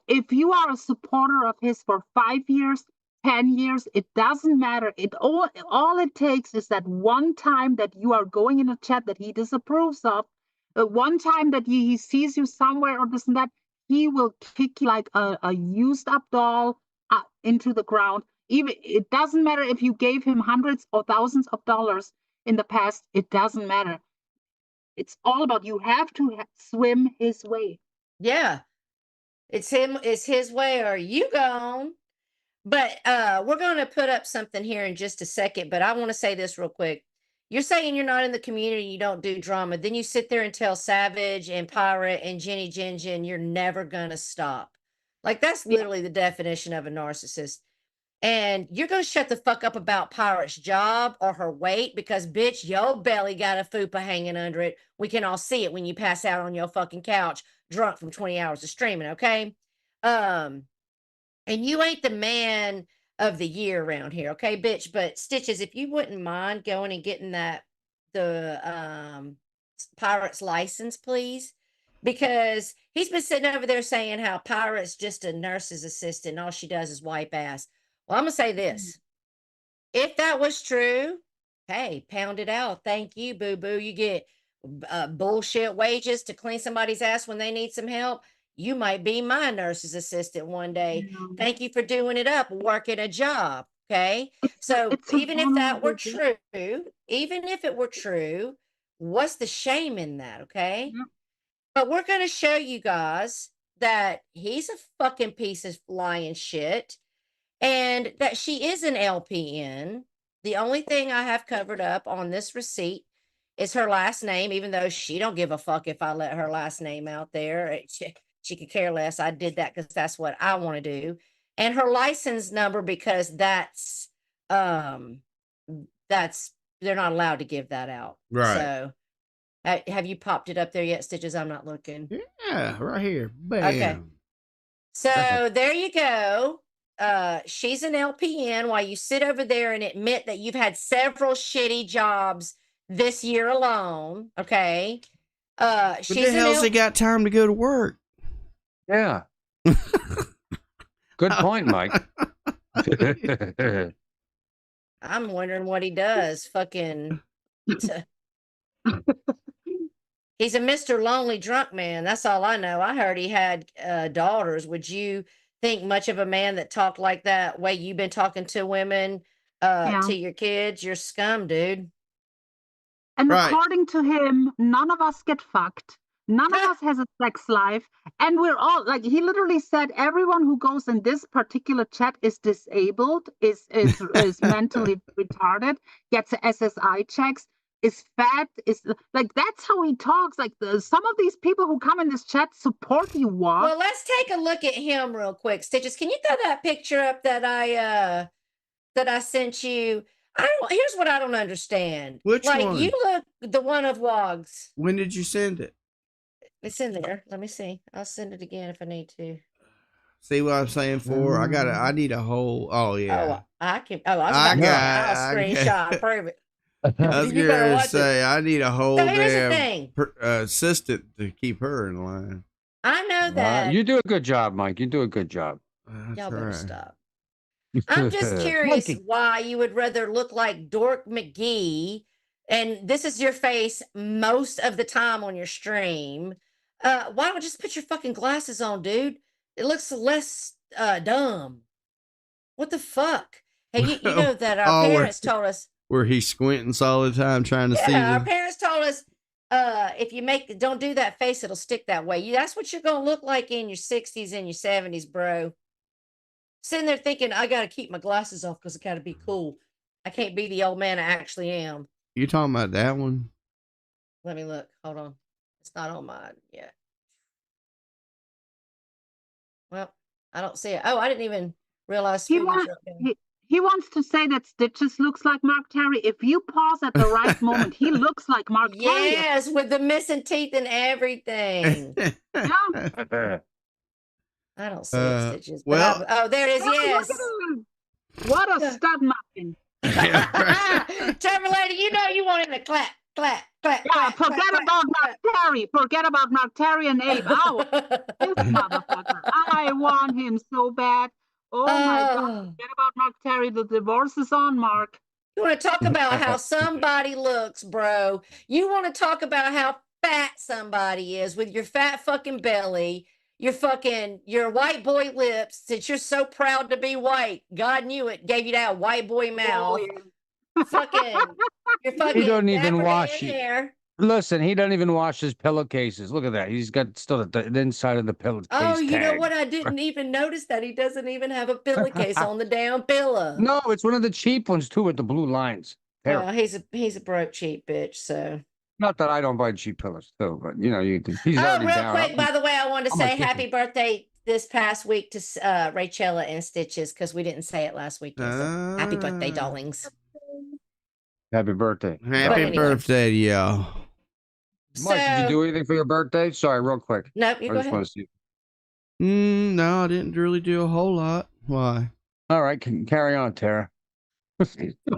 If you are a supporter of his for 5 years, 10 years, it doesn't matter. All it takes is that one time that you are going in a chat that he disapproves of, one time that he sees you somewhere or this and that, he will kick you like a used up doll into the ground. Even it doesn't matter if you gave him hundreds or thousands of dollars in the past. It doesn't matter. It's all about you have to swim his way. Yeah. It's him, it's his way, or you gone. But we're going to put up something here in just a second, but I want to say this real quick. You're saying you're not in the community, you don't do drama. Then you sit there and tell Savage and Pirate and Jenny Gin you're never going to stop. Like, that's literally the definition of a narcissist. And you're going to shut the fuck up about Pirate's job or her weight because, bitch, your belly got a fupa hanging under it. We can all see it when you pass out on your fucking couch drunk from 20 hours of streaming, okay? And you ain't the man of the year around here, okay, bitch? But Stitches, if you wouldn't mind going and getting the Pirate's license, please. Because he's been sitting over there saying how Pirate's just a nurse's assistant and all she does is wipe ass. Well, I'm going to say this. If that was true, hey, pound it out. Thank you, boo-boo. You get bullshit wages to clean somebody's ass when they need some help. You might be my nurse's assistant one day. Thank you for doing it up, working a job. Okay. So even if that were true, even if it were true, what's the shame in that? Okay. Yep. But we're going to show you guys that he's a fucking piece of lying shit and that she is an LPN. The only thing I have covered up on this receipt is her last name, even though she don't give a fuck if I let her last name out there. She could care less. I did that because that's what I want to do. And her license number, because they're not allowed to give that out. Right. So have you popped it up there yet, Stitches? I'm not looking. Yeah, right here. Bam. Okay. So there you go. She's an LPN while you sit over there and admit that you've had several shitty jobs this year alone. Okay. What She's the hell's he got time to go to work? Yeah. Good point, Mike. I'm wondering what he does. Fucking. He's a Mr. Lonely Drunk Man. That's all I know. I heard he had daughters. Would you think much of a man that talked like that way you've been talking to women to your kids? You're scum, dude. And Right. according to him, none of us get fucked. None of us has a sex life. And we're all like, he literally said everyone who goes in this particular chat is disabled, is mentally retarded, gets SSI checks, is fat, is like, that's how he talks. Like some of these people who come in this chat support you, Walk. Well, let's take a look at him real quick. Stitches, can you throw that picture up that I sent you? Here's what I don't understand. Which like one? You look the one of Wogs. When did you send it? It's in there. Let me see. I'll send it again if I need to. See what I'm saying for? I need a whole. Oh yeah. Oh, I can. Oh, I was about to say, I'll screenshot. Prove it. I was You better gonna watch say I need a whole So here's the damn thing. assistant to keep her in line. I know that. You do a good job, Mike. You do a good job. That's Y'all better right. stop. I'm just curious why you would rather look like Dork McGee, and this is your face most of the time on your stream. Why don't you just put your fucking glasses on, dude? It looks less dumb. What the fuck? Hey, you know that our parents told us. Where he's squinting all the time trying to see. Our parents told us, if you don't do that face, it'll stick that way. That's what you're gonna look like in your 60s and your 70s, bro. Sitting there thinking, I gotta keep my glasses off because I gotta be cool. I can't be the old man I actually am. You talking about that one? Let me look. Hold on. It's not on mine yet. Well, I don't see it. Oh, I didn't even realize. He he wants to say that Stitches looks like Mark Terry. If you pause at the right moment, he looks like Mark Terry. Yes, with the missing teeth and everything. Yeah. I don't see it, Stitches. But well- oh, there it is. Oh, Yes. look at him. What a stud muffin. Trevor Lady, you know you want him to clap, clap, clap. Yeah, clap, forget clap, about clap, Mark Terry. Forget about Mark Terry and Abe. Oh, this motherfucker. I want him so bad. Oh my God. Oh. Forget about Mark Terry. The divorce is on, Mark. You want to talk about how somebody looks, bro. You want to talk about how fat somebody is with your fat fucking belly, your white boy lips that you're so proud to be white. God knew it, gave you that white boy mouth. Oh, Fucking, your fucking He don't even dapper wash Dan it. hair. Listen, he doesn't even wash his pillowcases. Look at that. He's got still the inside of the pillowcase. Oh, you know tag. what? I didn't even notice that he doesn't even have a pillowcase on the damn pillow. No, it's one of the cheap ones too with the blue lines. Terrible. Well, he's a broke cheap bitch. So. Not that I don't buy cheap pillows too, but you know, he's Oh, already real down. quick, by the way, I wanted to I'm say like thinking- happy birthday this past week to Rachella and Stitches because we didn't say it last week. So happy birthday, darlings. Happy birthday. Happy anyway. birthday to y'all. Mike, did you So- do anything for your birthday? Sorry, real quick. Nope, you I go just ahead. want to see. No, I didn't really do a whole lot. Why? All right, carry on, Tara.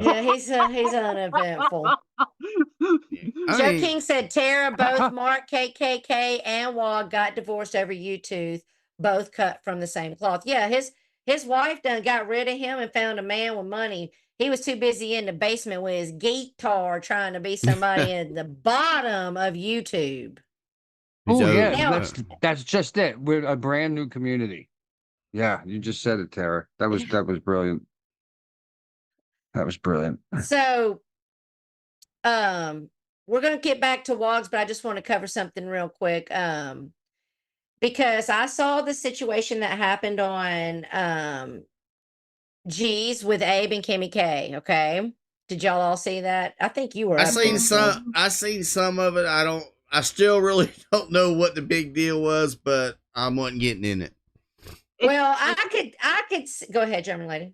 Yeah, he's uneventful. I Joe mean- King said Tara, both Mark KKK and Wog got divorced over YouTube, both cut from the same cloth. Yeah, his wife done got rid of him and found a man with money. He was too busy in the basement with his guitar trying to be somebody at the bottom of YouTube. He's Oh yeah, Now- that's just it. We're a brand new community. Yeah, you just said it, Tara. That was brilliant. That was brilliant. So, we're gonna get back to Wogs, but I just want to cover something real quick. Because I saw the situation that happened on G's with Abe and Kimmy K. Okay, did y'all all see that? I think you were. I up seen there. some. I seen some of it. I still really don't know what the big deal was, but I wasn't getting in it. Well, I could go ahead, German lady.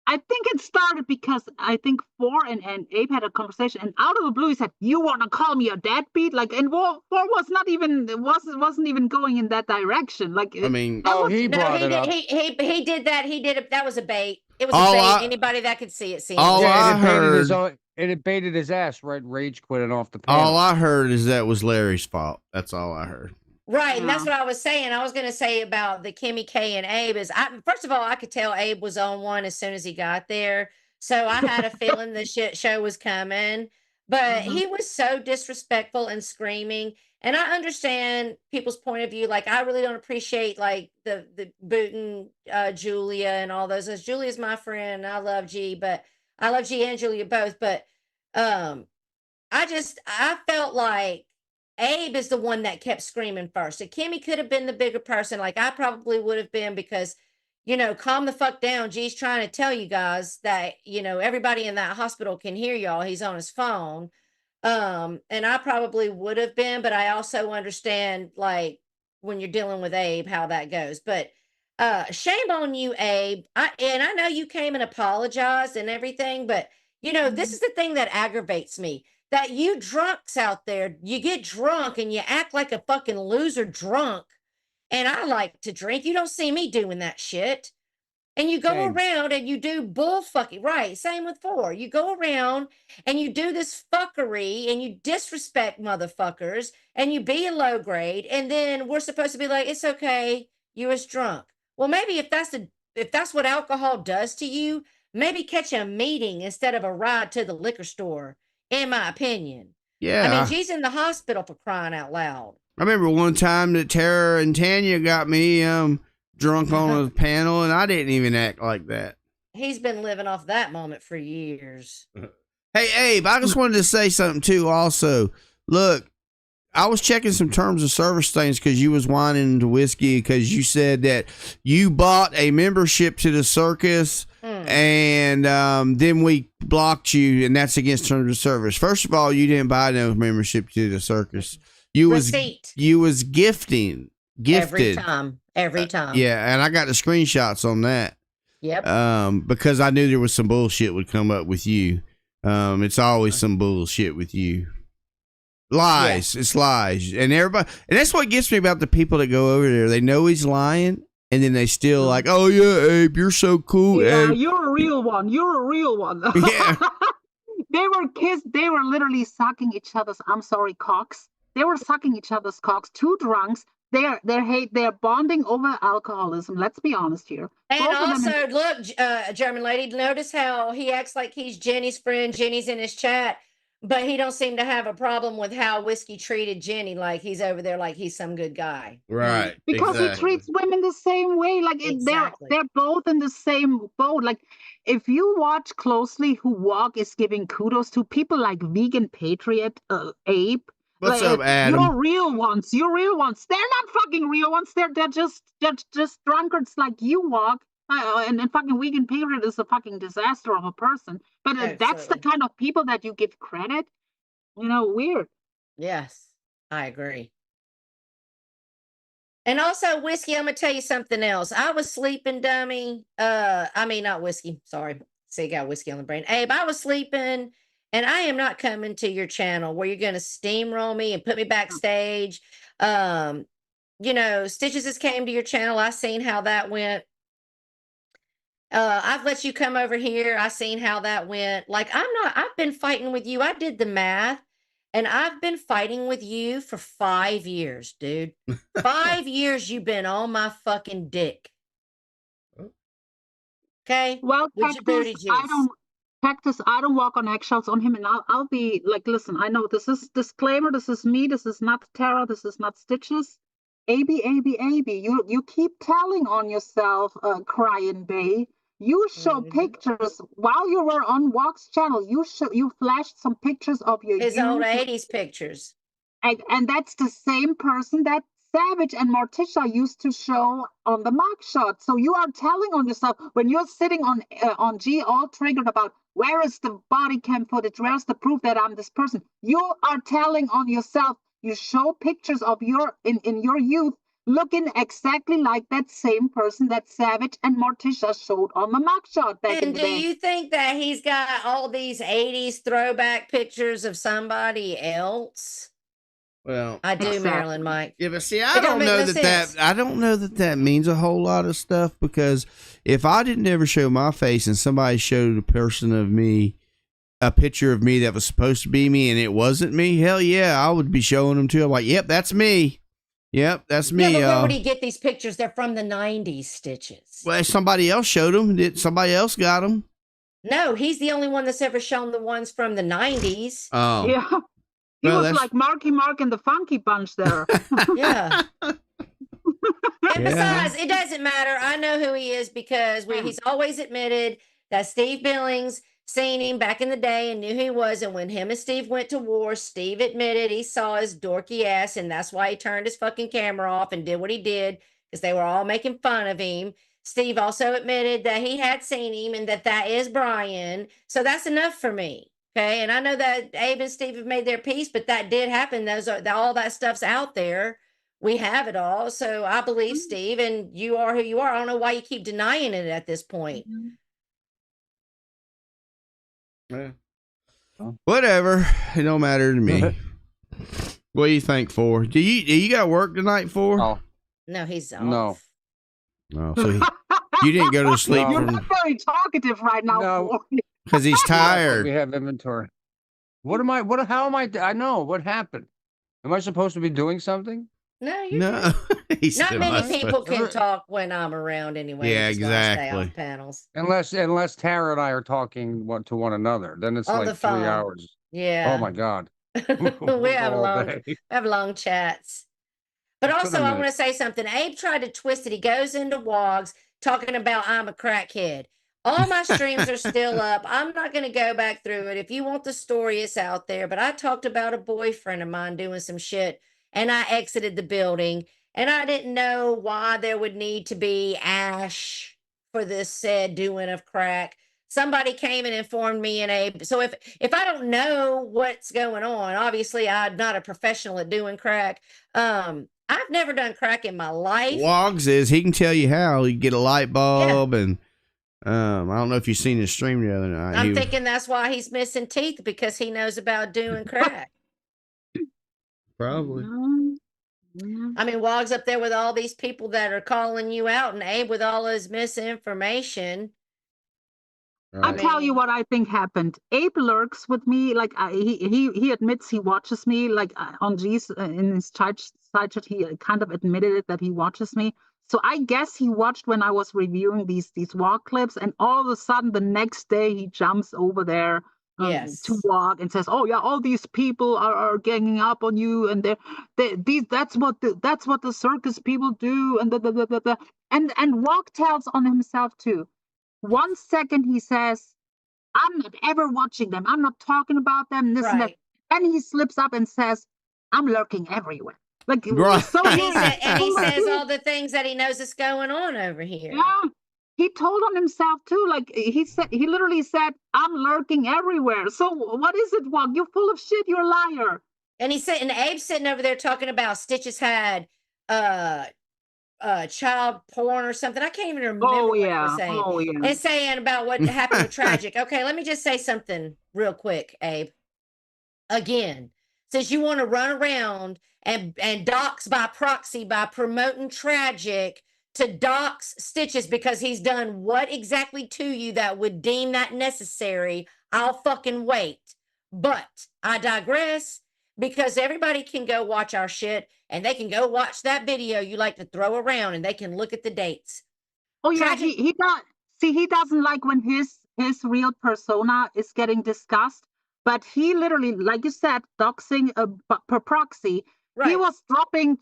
I think it started because I think Four and Abe had a conversation, and out of the blue he said, "You want to call me a deadbeat?" Like, and Four was not even wasn't even going in that direction. Like, I mean, that Oh, was- he No, brought he it did. up. He did that. He did it. That was a bait. It was All a bait. I- Anybody that could see it, all it. I and it baited his heard- it baited his ass, right? Rage quitting off the panel. all I heard is that was Larry's fault. That's all I heard. Right, and that's Yeah. what I was saying. I was going to say about the Kimmy K and Abe is, first of all, I could tell Abe was on one as soon as he got there, so I had a feeling the shit show was coming. But he was so disrespectful and screaming, and I understand people's point of view. Like, I really don't appreciate like the booting Julia and all those. As Julia's my friend, I love G, but I love G and Julia both. But I felt like Abe is the one that kept screaming first. So Kimmy could have been the bigger person, like I probably would have been, because, calm the fuck down. G's trying to tell you guys that, everybody in that hospital can hear y'all. He's on his phone. And I probably would have been, but I also understand, like, when you're dealing with Abe, how that goes. But shame on you, Abe. I know you came and apologized and everything, but this is the thing that aggravates me. That you drunks out there, you get drunk and you act like a fucking loser drunk. And I like to drink. You don't see me doing that shit. And you go Same. around and you do bull fucking, right? Same with Four. You go around and you do this fuckery and you disrespect motherfuckers and you be a low grade. And then we're supposed to be like, it's okay, you was drunk. Well, maybe if that's what alcohol does to you, maybe catch a meeting instead of a ride to the liquor store. In my opinion. Yeah. I mean, she's in the hospital, for crying out loud. I remember one time that Tara and Tanya got me drunk on a panel, and I didn't even act like that. He's been living off that moment for years. Hey, Abe, I just wanted to say something too. Also, look, I was checking some terms of service things because you was whining to whiskey because you said that you bought a membership to the circus. And then we blocked you, and that's against terms of service. First of all, you didn't buy no membership to the circus. You Receipt. was gifted Every time. Yeah, and I got the screenshots on that. Yep. Because I knew there was some bullshit would come up with you. It's always some bullshit with you. Lies. It's lies. And everybody, and that's what gets me about the people that go over there. They know he's lying, and then they still like, oh yeah, Abe, you're so cool. Yeah, Abe. you're a real one. You're a real one. Yeah. They were kissed. They were literally sucking each other's. I'm sorry, cocks. They were sucking each other's cocks. Two drunks. They're bonding over alcoholism. Let's be honest here. And Both of them also, look, German lady, notice how he acts like he's Jenny's friend. Jenny's in his chat, but he don't seem to have a problem with how Whiskey treated Jenny. Like he's over there, like he's some good guy. Right. because he treats women the same way. Like Exactly. they're both in the same boat. Like if you watch closely, who Walk is giving kudos to people like Vegan Patriot, Abe. What's like, up, Adam? You're real ones. You're real ones. They're not fucking real ones. They're just drunkards like you, Walk. And fucking Vegan Patriot is a fucking disaster of a person. But that's the Absolutely. kind of people that you give credit. Weird. Yes, I agree. And also, Whiskey, I'm gonna tell you something else. I was sleeping, dummy. I mean, not Whiskey. Sorry, see, got Whiskey on the brain. Abe, I was sleeping, and I am not coming to your channel where you're gonna steamroll me and put me backstage. Stitches just came to your channel. I seen how that went. I've let you come over here. I seen how that went. Like, I've been fighting with you. I did the math, and I've been fighting with you for 5 years, dude. 5 years you've been on my fucking dick. Okay? Well, With your booty Cactus, I don't walk on eggshells on him, and I'll be like, listen, I know this is disclaimer, this is me, this is not Tara, this is not Stitches. AB, you keep telling on yourself, crying bay. You show pictures while you were on Walk's channel. You flashed some pictures of his old 80s pictures. And that's the same person that Savage and Morticia used to show on the mugshot. So you are telling on yourself when you're sitting on G all triggered about where is the body cam footage, where's the proof that I'm this person. You are telling on yourself. You show pictures of in your youth looking exactly like that same person that Savage and Morticia showed on the mugshot back in And the do day. you think that he's got all these 80s throwback pictures of somebody else? Well, I do, Exactly. Marilyn Mike. yeah, but see, It don't make no sense. I don't know that means a whole lot of stuff, because if I didn't ever show my face and somebody showed a person of me, a picture of me that was supposed to be me and it wasn't me, hell yeah, I would be showing them too. I'm like, yep, that's me. Yep, that's me. Yeah, but where would he get these pictures? They're from the 90s, Stitches. Well, somebody else showed them. Somebody else got them? No, he's the only one that's ever shown the ones from the 90s. Oh, Yeah. He Well, was that's- like Marky Mark and the Funky Bunch there. Yeah. And Yeah. besides, it doesn't matter. I know who he is because he's always admitted that Steve Billings seen him back in the day and knew who he was. And when him and Steve went to war, Steve admitted he saw his dorky ass, and that's why he turned his fucking camera off and did what he did, because they were all making fun of him. Steve also admitted that he had seen him and that is Brian. So that's enough for me. Okay. And I know that Abe and Steve have made their peace, but that did happen. All that stuff's out there. We have it all. So I believe Steve, and you are who you are. I don't know why you keep denying it at this point. Yeah. Whatever. It don't matter to me. What do you think for? Do you got work tonight for? Oh, No, he's off. No. No. So you didn't go to sleep You're not very talkative right now. No. because he's we tired. have inventory. How am I? I know what happened. Am I supposed to be doing something? No, you're No. He's not still many not people can supposed- talk when I'm around anyway. Yeah, That's why I stay exactly. off panels. Unless Tara and I are talking to one another, then it's On like the 3 phone. hours. Yeah. Oh my God. we have All long day. have long chats. But For the also, I minute. want to say something. Abe tried to twist it. He goes into Wogs talking about I'm a crackhead. All my streams are still up. I'm not going to go back through it. If you want the story, it's out there. But I talked about a boyfriend of mine doing some shit, and I exited the building. And I didn't know why there would need to be ash for this said doing of crack. Somebody came and informed me, and Abe. So if I don't know what's going on, obviously I'm not a professional at doing crack. I've never done crack in my life. Wogs is he can tell you how. You get a light bulb and I don't know if you've seen his stream the other night. I'm thinking that's why he's missing teeth, because he knows about doing crack. Probably. I mean, Wog's up there with all these people that are calling you out, and Abe with all his misinformation. I'll tell you what I think happened. Abe lurks with me. Like he admits he watches me. Like on G's in his side chat, he kind of admitted it that he watches me. So I guess he watched when I was reviewing these walk clips, and all of a sudden the next day he jumps over there to walk and says, "Oh yeah, all these people are ganging up on you, and that's what the circus people do." And Walk tells on himself too. 1 second he says, "I'm not ever watching them. I'm not talking about them." This and that. Then he slips up and says, "I'm lurking everywhere." Like so and he says all the things that he knows is going on over here. Yeah, he told on himself too. Like he literally said, "I'm lurking everywhere." So what is it, Wog? You're full of shit. You're a liar. And Abe's sitting over there talking about Stitches had child porn or something. I can't even remember what he was saying. And saying about what happened with Tragic. Okay, let me just say something real quick, Abe. Again, since you want to run around and dox by proxy by promoting Tragic to dox Stitches because he's done what exactly to you that would deem that necessary, I'll fucking wait. But I digress, because everybody can go watch our shit, and they can go watch that video you like to throw around, and they can look at the dates. Oh yeah, he does. See, he doesn't like when his real persona is getting discussed, but he literally, like you said, doxing per proxy. Right. He was dropping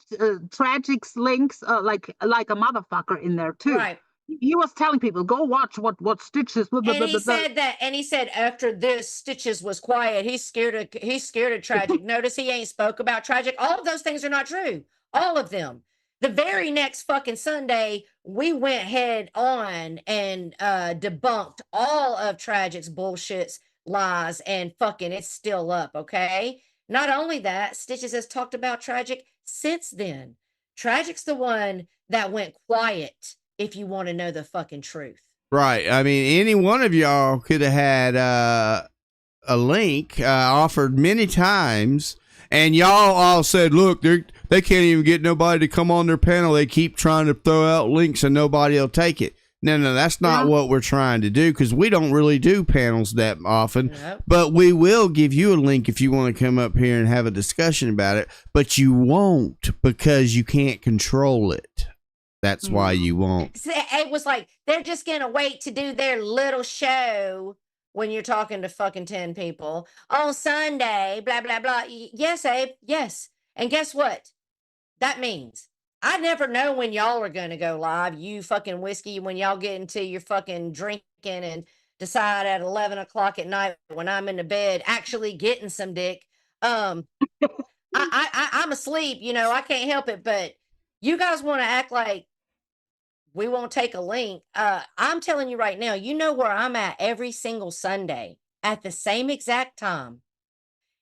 Tragic's links like a motherfucker in there too. Right. He was telling people, "Go watch what Stitches." And he said after this, Stitches was quiet. He's scared of Tragic. Notice he ain't spoke about Tragic. All of those things are not true. All of them. The very next fucking Sunday, we went head on and debunked all of Tragic's bullshits, lies, and fucking it's still up. Okay. Not only that, Stitches has talked about Tragic since then. Tragic's the one that went quiet, if you want to know the fucking truth. Right. I mean, any one of y'all could have had a link offered many times, and y'all all said, "Look, they can't even get nobody to come on their panel. They keep trying to throw out links and nobody will take it." No, that's not what we're trying to do, because we don't really do panels that often. Nope. But we will give you a link if you want to come up here and have a discussion about it. But you won't, because you can't control it. That's why you won't. It was like, they're just going to wait to do their little show when you're talking to fucking 10 people on Sunday, blah, blah, blah. Yes, Abe, yes. And guess what? That means I never know when y'all are going to go live, you fucking whiskey, when y'all get into your fucking drinking and decide at 11 o'clock at night when I'm in the bed actually getting some dick. I'm asleep, I can't help it, but you guys want to act like we won't take a link. I'm telling you right now, you know where I'm at every single Sunday at the same exact time.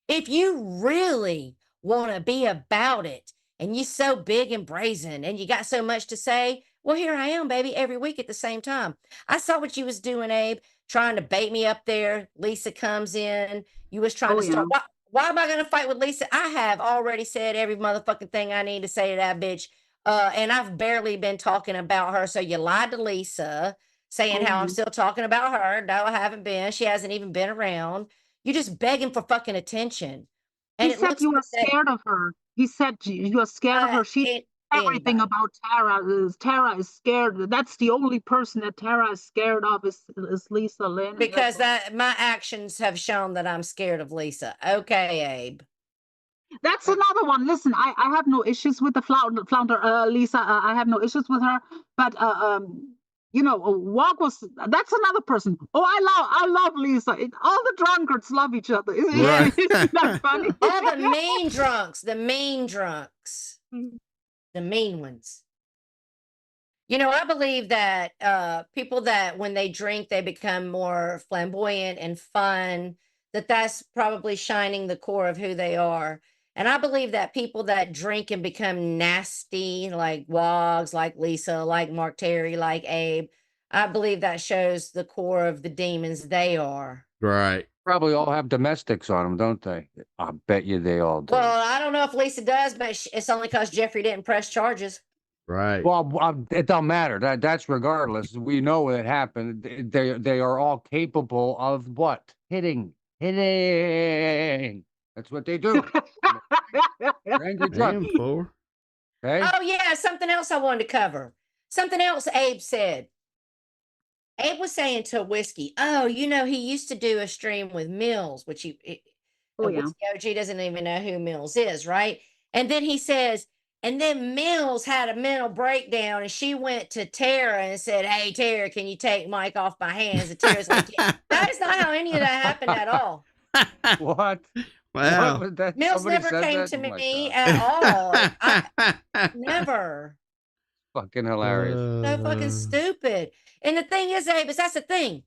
If you really want to be about it and you're so big and brazen and you got so much to say, well, here I am, baby, every week at the same time. I saw what you was doing, Abe, trying to bait me up there. Lisa comes in. You was trying to start. Why am I going to fight with Lisa? I have already said every motherfucking thing I need to say to that bitch. And I've barely been talking about her. So you lied to Lisa, saying how I'm still talking about her. No, I haven't been. She hasn't even been around. You're just begging for fucking attention. And he said you were scared of her. He said you were scared of her. She everything about Tara. Tara is scared. That's the only person that Tara is scared of is Lisa Lynn. Because my actions have shown that I'm scared of Lisa. Okay, Abe. That's another one. Listen, I have no issues with the flounder Lisa. I have no issues with her. But Walk was, that's another person. Oh, I love Lisa. All the drunkards love each other. Isn't that funny? All the mean drunks, the mean ones. I believe that people that when they drink, they become more flamboyant and fun, that's probably shining the core of who they are. And I believe that people that drink and become nasty, like Wogs, like Lisa, like Mark Terry, like Abe, I believe that shows the core of the demons they are. Right. Probably all have domestics on them, don't they? I bet you they all do. Well, I don't know if Lisa does, but it's only because Jeffrey didn't press charges. Right. Well, it don't matter. That's regardless. We know it happened. They are all capable of what? Hitting. That's what they do. They're angry Damn drunk. fool. Okay. Oh yeah, something else I wanted to cover. Something else Abe said. Abe was saying to Whiskey, "Oh, he used to do a stream with Mills, which Oh yeah. Whiskey OG doesn't even know who Mills is, right?" And then he says, and then Mills had a mental breakdown, and she went to Tara and said, "Hey, Tara, can you take Mike off my hands?" And Tara's like, "That is not how any of that happened at all." What? Wow. What was that? Mills Somebody never said came that? to Oh my me God. at all. Never. Fucking hilarious. So fucking stupid. And the thing is, Abe, that's the thing.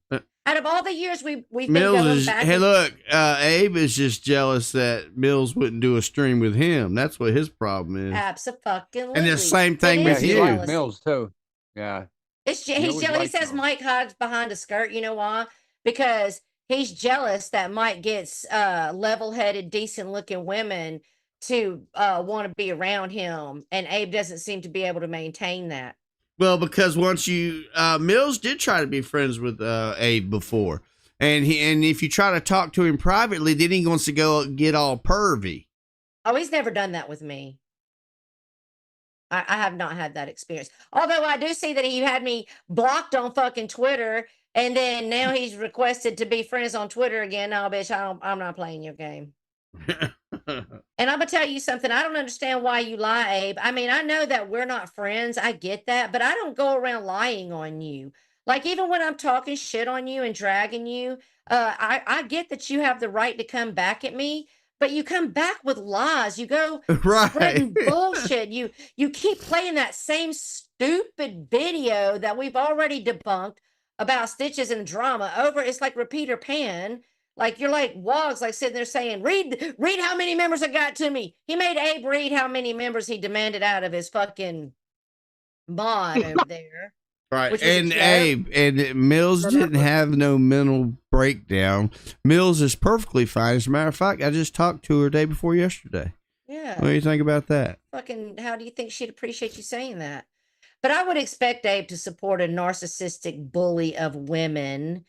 Out of all the years we've been Mills going is, back. hey, look, Abe is just jealous that Mills wouldn't do a stream with him. That's what his problem is. Absolutely. And the same thing It with is He you. likes jealousy. Mills too. Yeah. He's always jealous. He liked says Mills. Mike hides behind a skirt. You know why? Because he's jealous that Mike gets level-headed, decent-looking women to want to be around him, and Abe doesn't seem to be able to maintain that. Well, because once you Mills did try to be friends with Abe before, and if you try to talk to him privately, then he wants to go get all pervy. Oh, he's never done that with me. I have not had that experience. Although I do see that he had me blocked on fucking Twitter, and then now he's requested to be friends on Twitter again. No, bitch, I'm not playing your game. And I'm gonna tell you something. I don't understand why you lie, Abe. I mean, I know that we're not friends. I get that, but I don't go around lying on you. Like even when I'm talking shit on you and dragging you, I get that you have the right to come back at me, but you come back with lies. You go spreading Right. bullshit. You keep playing that same stupid video that we've already debunked about stitches and drama over. It's like repeater pan. Like you're like Wogs, like sitting there saying, read how many members I got to me. He made Abe read how many members he demanded out of his fucking mod over there. Right. Which was a And joke. Abe and Mills didn't have no mental breakdown. Mills is perfectly fine. As a matter of fact, I just talked to her day before yesterday. Yeah. What do you think about that? Fucking, how do you think she'd appreciate you saying that? But I would expect Abe to support a narcissistic bully of women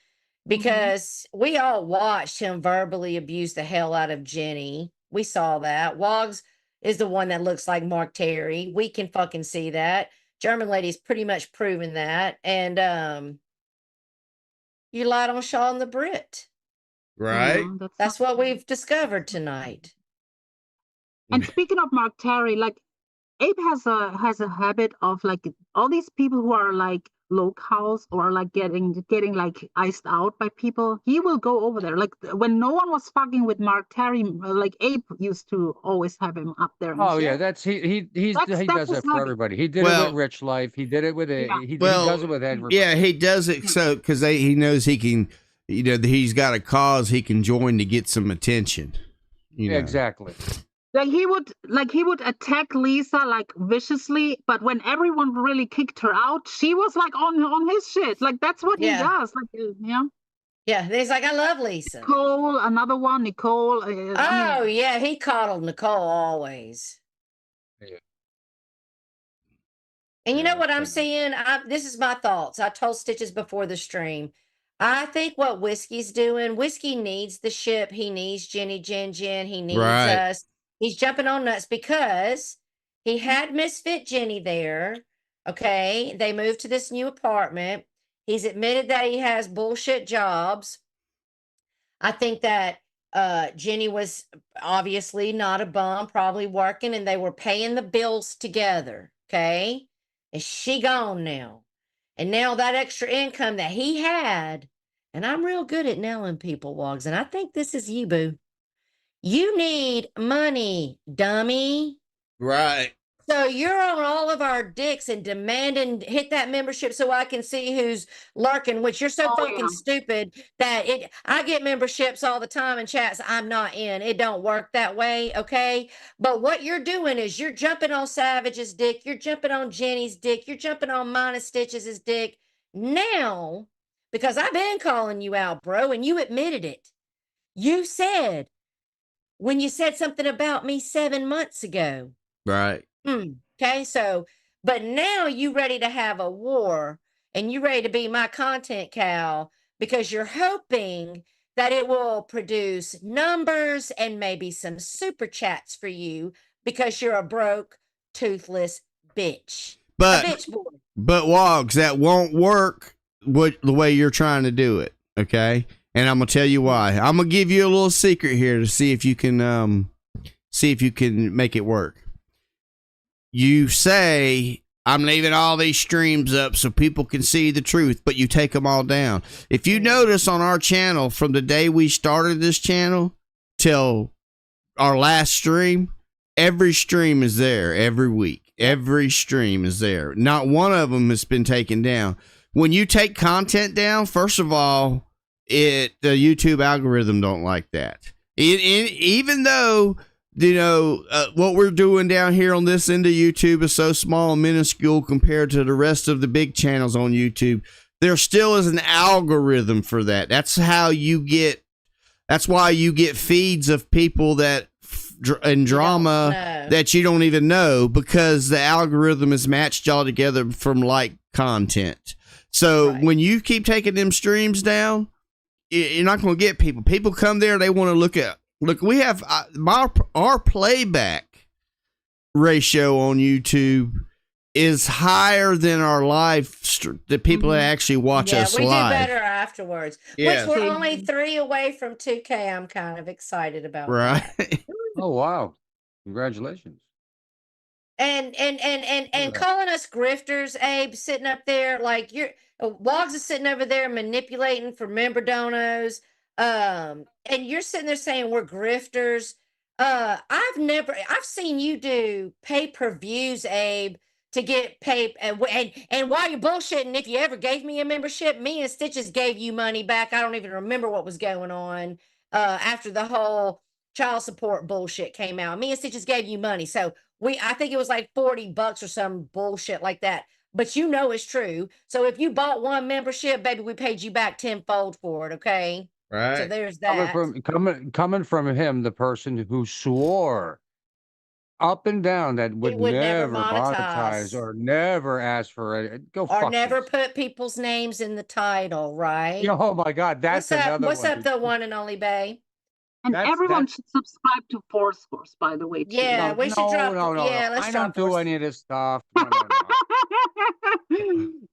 because we all watched him verbally abuse the hell out of Jenny. We saw that. Wogs is the one that looks like Mark Terry. We can fucking see that. German lady's pretty much proven that. And you lied on Shaw and the Brit. Right. Yeah, That's what we've discovered tonight. And speaking of Mark Terry, like Abe has a habit of like all these people who are like locals or like getting like iced out by people. He will go over there. Like when no one was fucking with Mark Terry, like Abe used to always have him up there. And Oh shit. yeah, that's he does his that for habit. everybody. He did it Well- with Rich Life. He did it with it. Yeah. He Well, does it with everybody. yeah, he does it so because he knows he can, he's got a cause he can join to get some attention. Yeah, exactly. Like he would attack Lisa like viciously, but when everyone really kicked her out, she was like on his shit. Like that's what Yeah. he does. Like Yeah, he's like, I love Lisa. Nicole, another one, Nicole. Oh, yeah, he coddled Nicole always. Yeah. And you Yeah, know what that's I'm kinda- saying? This is my thoughts. I told Stitches before the stream. I think what Whiskey's doing, Whiskey needs the ship. He needs Jenny, Jen. He needs Right. us. He's jumping on nuts because he had Misfit Jenny there. Okay. They moved to this new apartment. He's admitted that he has bullshit jobs. I think that Jenny was obviously not a bum, probably working, and they were paying the bills together. Okay. And she gone now. And now that extra income that he had, and I'm real good at nailing people, Wogs, and I think this is you, boo. You need money, dummy. Right. So you're on all of our dicks and demanding hit that membership so I can see who's lurking, which you're so Oh, fucking yeah. stupid that I get memberships all the time in chats I'm not in. It don't work that way, okay? But what you're doing is you're jumping on Savage's dick, you're jumping on Jenny's dick, you're jumping on Mina Stitches' dick. Now, because I've been calling you out, bro, and you admitted it. You said when you said something about me 7 months ago. Right. Okay, so, but now you ready to have a war and you ready to be my content cow because you're hoping that it will produce numbers and maybe some super chats for you because you're a broke, toothless bitch. But a bitch boy. But Wogs, that won't work the way you're trying to do it. Okay, and I'm gonna tell you why. I'm gonna give you a little secret here to see if you can make it work. You say, I'm leaving all these streams up so people can see the truth, but you take them all down. If you notice on our channel, from the day we started this channel till our last stream, every stream is there every week. Every stream is there. Not one of them has been taken down. When you take content down, first of all, the YouTube algorithm don't like that. Even though, you know, what we're doing down here on this end of YouTube is so small and minuscule compared to the rest of the big channels on YouTube, there still is an algorithm for that. That's why you get feeds of people that and drama that you don't even know, because the algorithm is matched y'all together from like content. So when you keep taking them streams down, you're not going to get people. People come there, they want to look, we have our playback ratio on YouTube is higher than our the people that actually watch us live. Yeah, we do better afterwards. Which we're only 3 away from 2K. I'm kind of excited about that. Oh wow. Congratulations. And calling us grifters, Abe, sitting up there like Wogs is sitting over there manipulating for member donos. And you're sitting there saying we're grifters. I've seen you do pay-per-views, Abe, to get paid. And while you're bullshitting, if you ever gave me a membership, me and Stitches gave you money back. I don't even remember what was going on after the whole child support bullshit came out. Me and Stitches gave you money. So I think it was like $40 or some bullshit like that. But you know it's true. So if you bought one membership, baby, we paid you back tenfold for it, okay? Right. So there's that. Coming from him, the person who swore up and down that would never monetize or never ask for it. Or never put people's names in the title, right? Oh my God, that's another What's up, the one and only Bay? And everyone should subscribe to Foursquare, by the way. Too. Yeah, we should drop. Yeah, let's I don't do any of this stuff. No.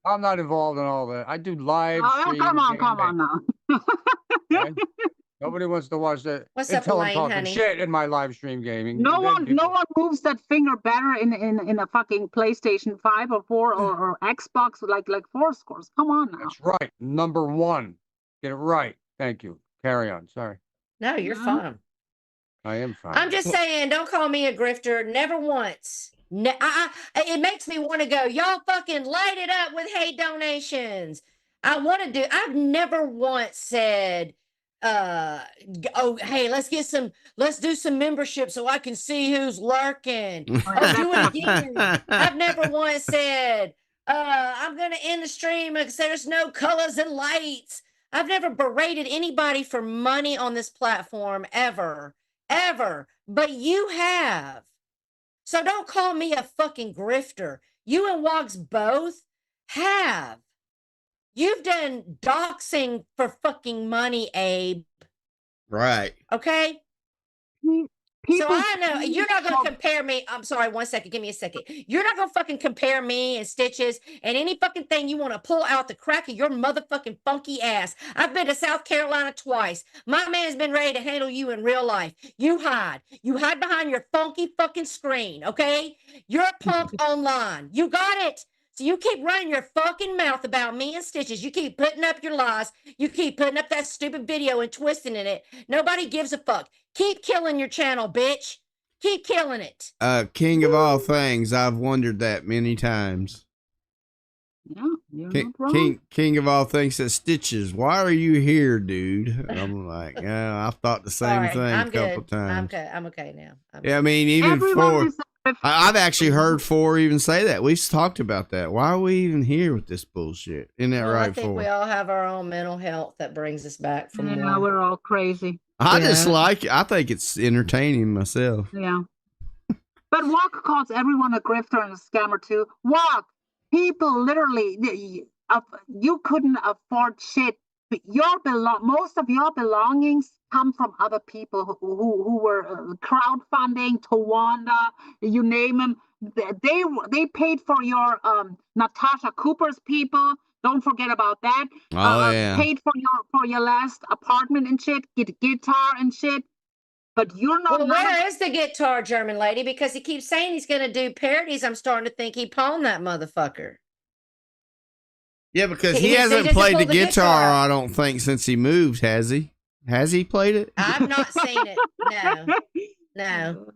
I'm not involved in all that. I do live streams. Come on now. Okay? Nobody wants to watch that. What's up, until I'm Elaine, talking honey? shit in my live stream gaming. No one moves that finger better in a fucking PlayStation 5 or 4 or Xbox like Foursquare. Come on now. That's right. Number one. Get it right. Thank you. Carry on. Sorry. No, you're fine. I am fine. I'm just saying, don't call me a grifter. Never once. It makes me want to go, y'all fucking light it up with hate donations. I've never once said, oh, hey, let's do some membership so I can see who's lurking. Oh, do it again. I've never once said, I'm going to end the stream because there's no colors and lights. I've never berated anybody for money on this platform ever, but you have. So don't call me a fucking grifter. You and Wogs both have. You've done doxing for fucking money, Abe. Right. Okay? So I know you're not going to compare me. I'm sorry, 1 second. Give me a second. You're not going to fucking compare me and Stitches and any fucking thing you want to pull out the crack of your motherfucking funky ass. I've been to South Carolina twice. My man's been ready to handle you in real life. You hide. You hide behind your funky fucking screen, okay? You're a punk online. You got it. So you keep running your fucking mouth about me and Stitches. You keep putting up your lies. You keep putting up that stupid video and twisting in it. Nobody gives a fuck. Keep killing your channel, bitch. Keep killing it. King of all things, I've wondered that many times. Yeah, you're not wrong. King of all things says, Stitches, why are you here, dude? I'm like, yeah, I've thought the same thing a couple times. I'm okay now. I mean, even Everyone I've actually heard Four even say that. We've talked about that. Why are we even here with this bullshit? Isn't that Well, right, I think Four? we all have our own mental health that brings us back from Yeah, war. we're all crazy. I just Yeah. like it. I think it's entertaining myself. Yeah. But Walk calls everyone a grifter and a scammer too. Walk, people literally, you couldn't afford shit. Most of your belongings come from other people who were crowdfunding, Tawanda, you name them. They paid for your Natasha Cooper's people. Don't forget about that. Oh yeah. Paid for your last apartment and shit, guitar and shit. But you're not. Well, where is the guitar, German lady? Because he keeps saying he's going to do parodies. I'm starting to think he pawned that motherfucker. Yeah, because He he hasn't doesn't played pull the the guitar, guitar. I don't think, since he moved, has he? Has he played it? I've not seen it. No.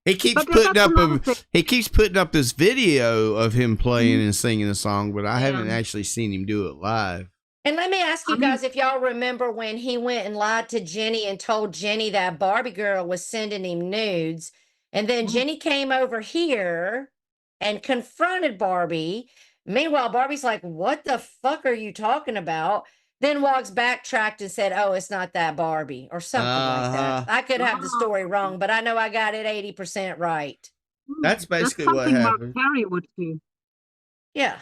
He keeps But that's putting up another thing. he keeps putting up this video of him playing and singing a song, but I haven't Yeah. actually seen him do it live. And let me ask you I mean- guys if y'all remember when he went and lied to Jenny and told Jenny that Barbie girl was sending him nudes. And then Jenny came over here and confronted Barbie. Meanwhile, Barbie's like, what the fuck are you talking about? Then Wogs backtracked and said, oh, it's not that Barbie or something like that. I could have the story wrong, but I know I got it 80% right. That's basically That's what something Mark happened. Perry would do. Yeah.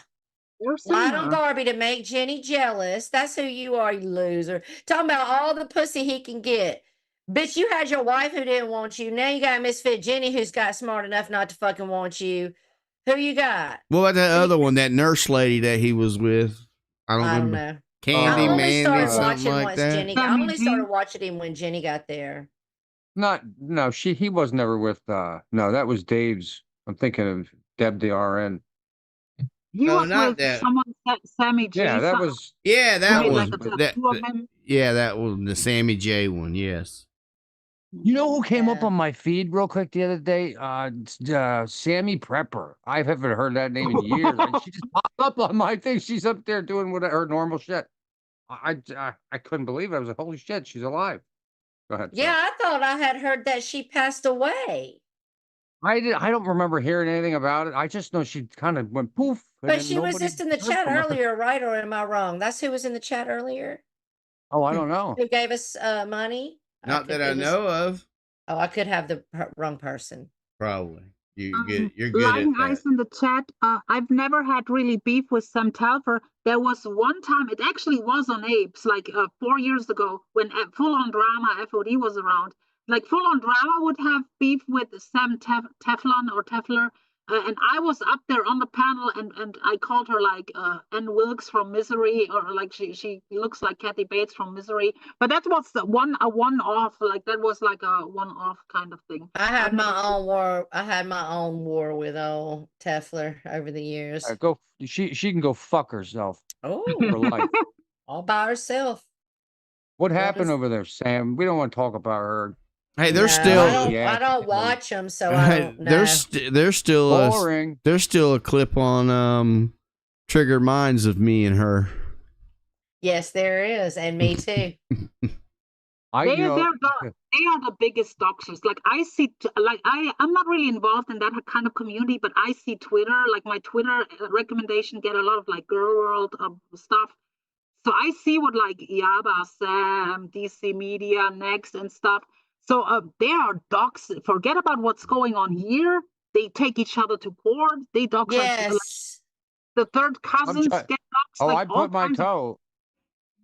You're Lied on similar. Barbie to make Jenny jealous. That's who you are, you loser. Talking about all the pussy he can get. Bitch, you had your wife who didn't want you. Now you got Misfit Jenny who's got smart enough not to fucking want you. Who you got? What about that other one, that nurse lady that he was with? I don't I don't remember. know. Candy I only Mandy, started something watching like once that. Jenny. I Sammy only G. started watching him when Jenny got there. He was never with no, that was Dave's. I'm thinking of Deb the RN. He No, was not with that. someone, Sammy G. Yeah, that was Yeah, that made one. like a But tattoo of him. yeah, that was the Sammy J one. Yes. You know who came up Yeah. on my feed real quick the other day? Sammy Prepper. I haven't heard that name in years. She just popped up on my thing. She's up there doing her normal shit. I couldn't believe it. I was like, holy shit, she's alive. Go ahead. Yeah, Sorry. I thought I had heard that she passed away. I don't remember hearing anything about it. I just know she kind of went poof. And But then she was nobody just in the heard chat from her. earlier, right? Or am I wrong? That's who was in the chat earlier? Oh, I don't know. Who gave us money? Not that I know of. Oh, I could have the wrong person. Probably. You're good at Lying that. Eyes in the chat. I've never had really beef with Sam Telfer. There was one time, it actually was on Abe's, like 4 years ago, when Full On Drama FOD was around. Like Full On Drama would have beef with Sam Teflon or Tefler. And I was up there on the panel, and I called her like Ann Wilkes from Misery, or like she looks like Kathy Bates from Misery. But that was a one-off, like that was like a one-off kind of thing. I had my own war. I had my own war with old Tefler over the years. She can go fuck herself for Oh, life. all by herself. What Well, happened this- over there, Sam? We don't want to talk about her. Hey, they're No, still. I don't watch them, so I don't know. There's still Boring. there's still a clip on Triggered Minds of me and her. Yes, there is, and me too. They are the biggest doxers. Like I see, I'm not really involved in that kind of community, but I see Twitter, like my Twitter recommendation get a lot of like girl world stuff. So I see what like Yaba, Sam, DC Media, Next, and stuff. So they are docs. Forget about what's going on here. They take each other to court. They dox Yes. the third cousins get doxed. Oh, like I put my kinds of- toe.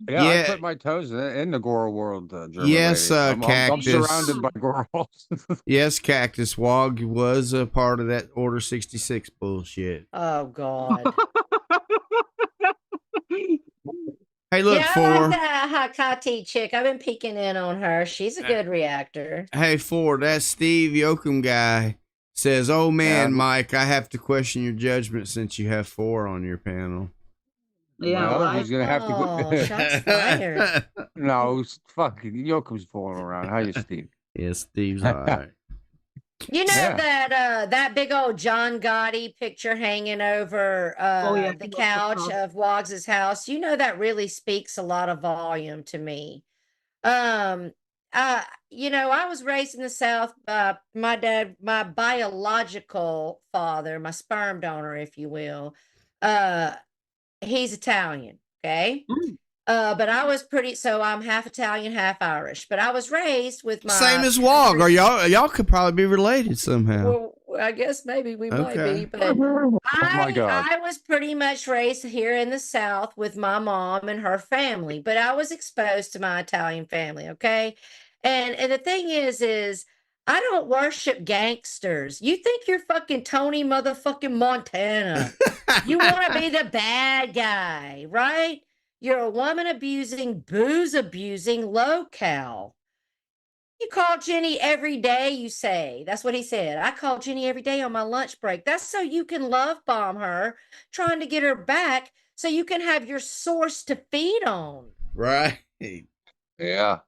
Yeah, I put my toes in the Goro world. German Yes, lady. I'm Cactus. surrounded by girls. Yes, Cactus Wog was a part of that Order 66 bullshit. Oh God. Hey, look, Yeah, I Four. like that Hakati chick. I've been peeking in on her. She's a good reactor. Hey, Four, that Steve Yoakum guy says, oh man, Yeah. Mike, I have to question your judgment since you have Four on your panel. Yeah, Well, right. he's gonna have to Oh, go. shots fired. No, fucking Yokum's falling around. How you, Steve? Yeah, Steve's all right. You know Yeah. that big old John Gotti picture hanging over the couch of Woggs's house. You know that really speaks a lot of volume to me. you know, I was raised in the South by my dad, my biological father, my sperm donor, if you will. Uh, he's Italian, okay? Mm. But I was pretty, so I'm half Italian, half Irish. But I was raised with Same my as Wog. Or y'all could probably be related somehow. well, I guess maybe we might be, Okay. but Oh my God. I was pretty much raised here in the South with my mom and her family, but I was exposed to my Italian family, okay? And the thing is I don't worship gangsters. You think you're fucking Tony motherfucking Montana. You want to be the bad guy, right? You're a woman abusing, booze abusing locale. You call Jenny every day, you say. That's what he said. I call Jenny every day on my lunch break. That's so you can love bomb her, trying to get her back so you can have your source to feed on. Right. Yeah.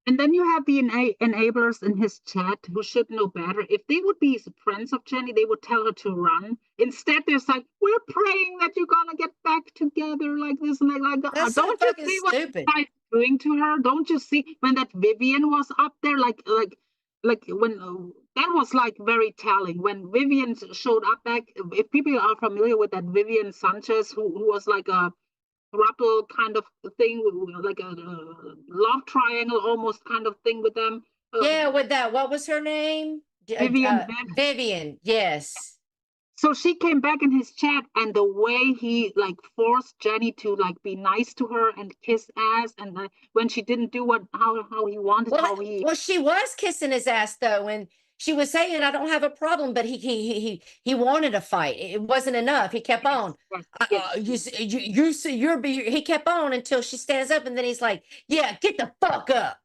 And then you have the enablers in his chat who should know better. If they would be friends of Jenny, they would tell her to run. Instead, they're like, we're praying that you're going to get back together like this and like that. That's so Don't you fucking see what stupid. guy's doing to her? Don't you see when that Vivian was up there? Like when that was like very telling. When Vivian showed up back, if people are familiar with that Vivian Sanchez, who was like a throuple kind of thing, like a love triangle almost kind of thing with them. Yeah, with that, what was her name? Vivian. Vivian, yes. So she came back in his chat, and the way he like forced Jenny to like be nice to her and kiss ass, and when she didn't do how he wanted, Well, she was kissing his ass though, and she was saying, "I don't have a problem," but he wanted a fight. It wasn't enough. He kept on. He kept on until she stands up, and then he's like, "Yeah, get the fuck up."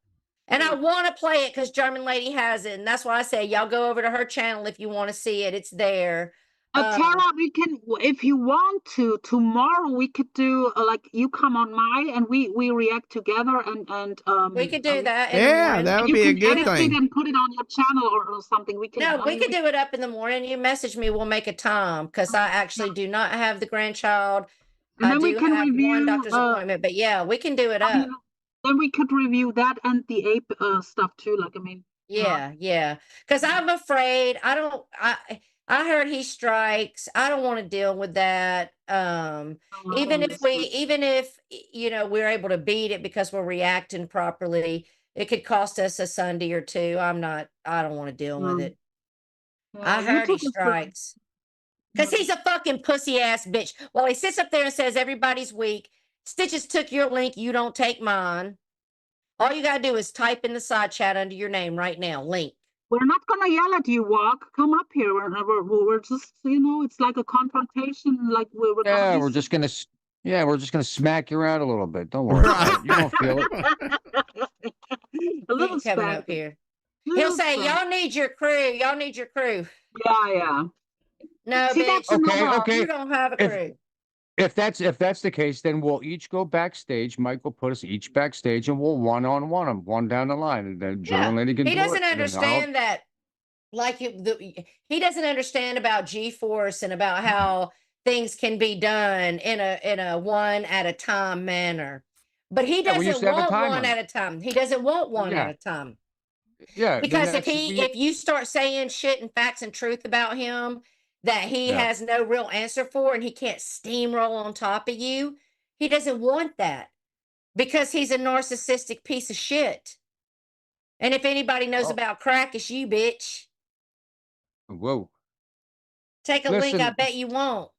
And I want to play it because German Lady has it, and that's why I say y'all go over to her channel if you want to see it. It's there. Tara, we can, if you want to, tomorrow we could do like you come on my and we react together and we could do that. Yeah, that would be a good thing. And put it on your channel or something. We can. No, we could do it up in the morning. You message me, we'll make a time because I actually do not have the grandchild. And then I we do can have review one doctor's appointment, but yeah, we can do it up. Then we could review that and the ape stuff too. Like, I mean, yeah. Because I'm afraid I heard he strikes. I don't want to deal with that. Even if you know we're able to beat it because we're reacting properly, it could cost us a Sunday or two. I don't want to deal with it. I heard he strikes. Because he's a fucking pussy ass bitch. Well, he sits up there and says everybody's weak. Stitches took your link, you don't take mine. All you gotta do is type in the side chat under your name right now, link. We're not gonna yell at you, Walk. Come up here. We're just, you know, it's like a confrontation. Like we're just gonna smack you around a little bit. Don't worry about it. You don't feel it. A little coming up here. He'll say, "Y'all need your crew. Y'all need your crew." Yeah. No, See, bitch. Okay. You don't have a crew. If that's the case, then we'll each go backstage. Mike will put us each backstage, and we'll one-on-one them, one down the line, and then German Lady can. He do doesn't it, understand that. Like he doesn't understand about G-force and about how things can be done in a one at a time manner. But he doesn't want one at a time. He doesn't want one at a time. Yeah. Because if you start saying shit and facts and truth about him that he has no real answer for and he can't steamroll on top of you, he doesn't want that because he's a narcissistic piece of shit. And if anybody knows about crack, it's you, bitch. Whoa. Take a link, I bet you won't.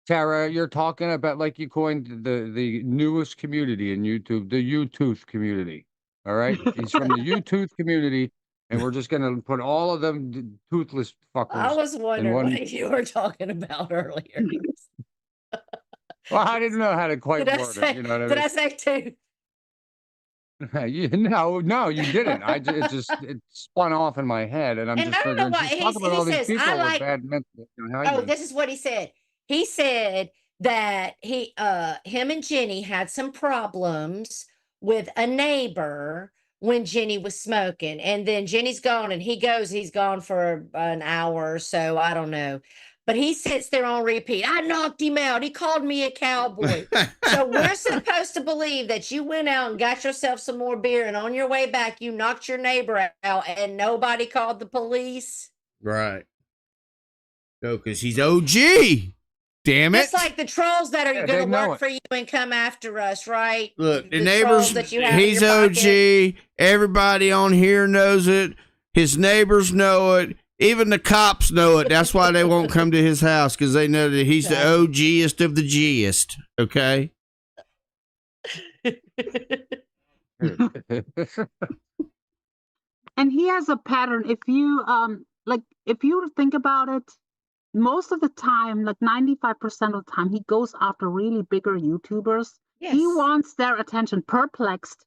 Tara, you're talking about like you coined the newest community in YouTube, the YouTube community. All right. He's from the YouTube community. And we're just going to put all of them toothless fuckers. I was wondering what you were talking about earlier. Well, I didn't know how to quite word it. You know what I mean? Did I say two? No, you didn't. It spun off in my head, and I'm just figuring. Talk about all these people with bad mental. This is what he said. He said that him and Jenny had some problems with a neighbor when Jenny was smoking, and then Jenny's gone and he's gone for an hour or so. I don't know. but he sits there on repeat. I knocked him out. He called me a cowboy. So we're supposed to believe that you went out and got yourself some more beer, and on your way back, you knocked your neighbor out, and nobody called the police. Right. No, because he's OG. Damn it. Just like the trolls that are Yeah, going they to know work it. for you and come after us, right? Look, the trolls neighbors, that you have in he's your OG. pocket. Everybody on here knows it. His neighbors know it. Even the cops know it. That's why they won't come to his house, because they know that he's the OGest of the Gest. Okay? And he has a pattern. If you if you think about it, most of the time, like 95% of the time, he goes after really bigger YouTubers. Yes. He wants their attention. Perplexed,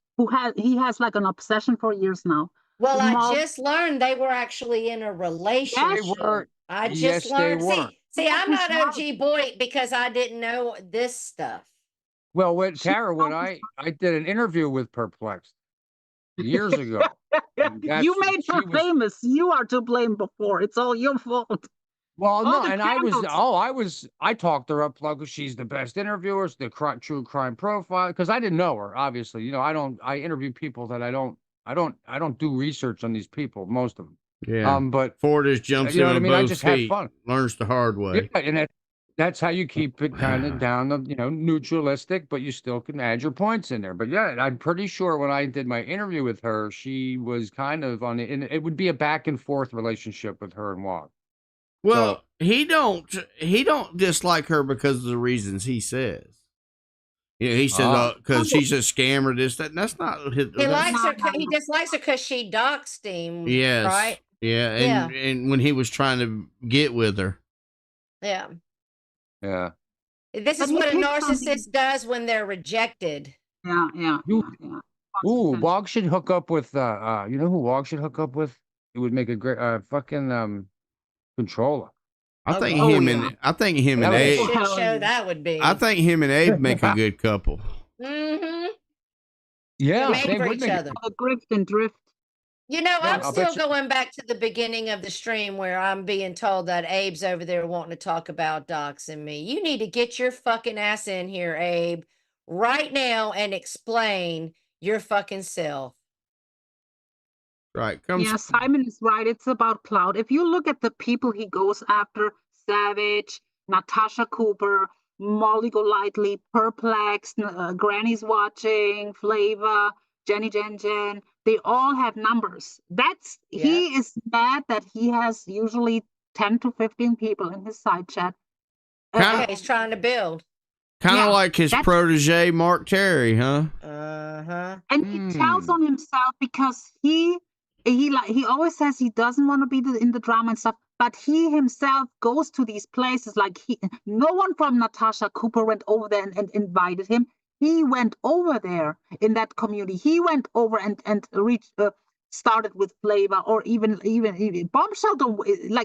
he has like an obsession for years now. Well, I Small- just learned they were actually in a relationship. were. I just Yes, they learned. were. See, I'm not Yes, OG boy because I didn't know this stuff. Well, Tara, when I did an interview with Perplexed years ago. and You made her famous. You are to blame before. It's all your fault. Well, All no, the and I talked her up like she's the best interviewer, the true crime profile, because I didn't know her, obviously. You know, I interview people that I don't do research on these people, most of them. Yeah. But Ford just jumps you know in what I with mean? I both just had feet. fun. Learns the hard way. Yeah, and that's how you keep it kind of down, neutralistic, but you still can add your points in there. But yeah, I'm pretty sure when I did my interview with her, she was kind of on it, and it would be a back and forth relationship with her and Wog. Well, he don't dislike her because of the reasons he says. You know, he says because she's a scammer. This that. And that's not his. He likes her. He dislikes her because she doxed him. Yes. Right. Yeah. And when he was trying to get with her. Yeah. Yeah. This is But what a he picked narcissist something- does when they're rejected. Yeah. Ooh, Wog should hook up with you know who Wog should hook up with? It would make a great fucking controller. I think oh, him yeah. and What a Abe. shit Hell show yeah. that would be. I think him and Abe make a good couple. Mm-hmm. Yeah, Made they for would each make it. other. The grift and drift. You know, Yeah, I'm I'll still bet you- going back to the beginning of the stream where I'm being told that Abe's over there wanting to talk about doxing me. You need to get your fucking ass in here, Abe, right now and explain your fucking self. Right. Yeah, Simon is right. It's about cloud. If you look at the people he goes after, Savage, Natasha Cooper, Molly Golightly, Perplexed, Granny's Watching, Flavor, Jenny Jen, they all have numbers. He is mad that he has usually 10 to 15 people in his side chat. Kinda- Okay, he's trying to build. Kind of Yeah, like his protege, Mark Terry, huh? Uh-huh. And he tells on himself because he always says he doesn't want to be in the drama and stuff, but he himself goes to these places. Like no one from Natasha Cooper went over there and invited him. He went over there in that community. He went over and reached started with Flavor, or even Bombshell.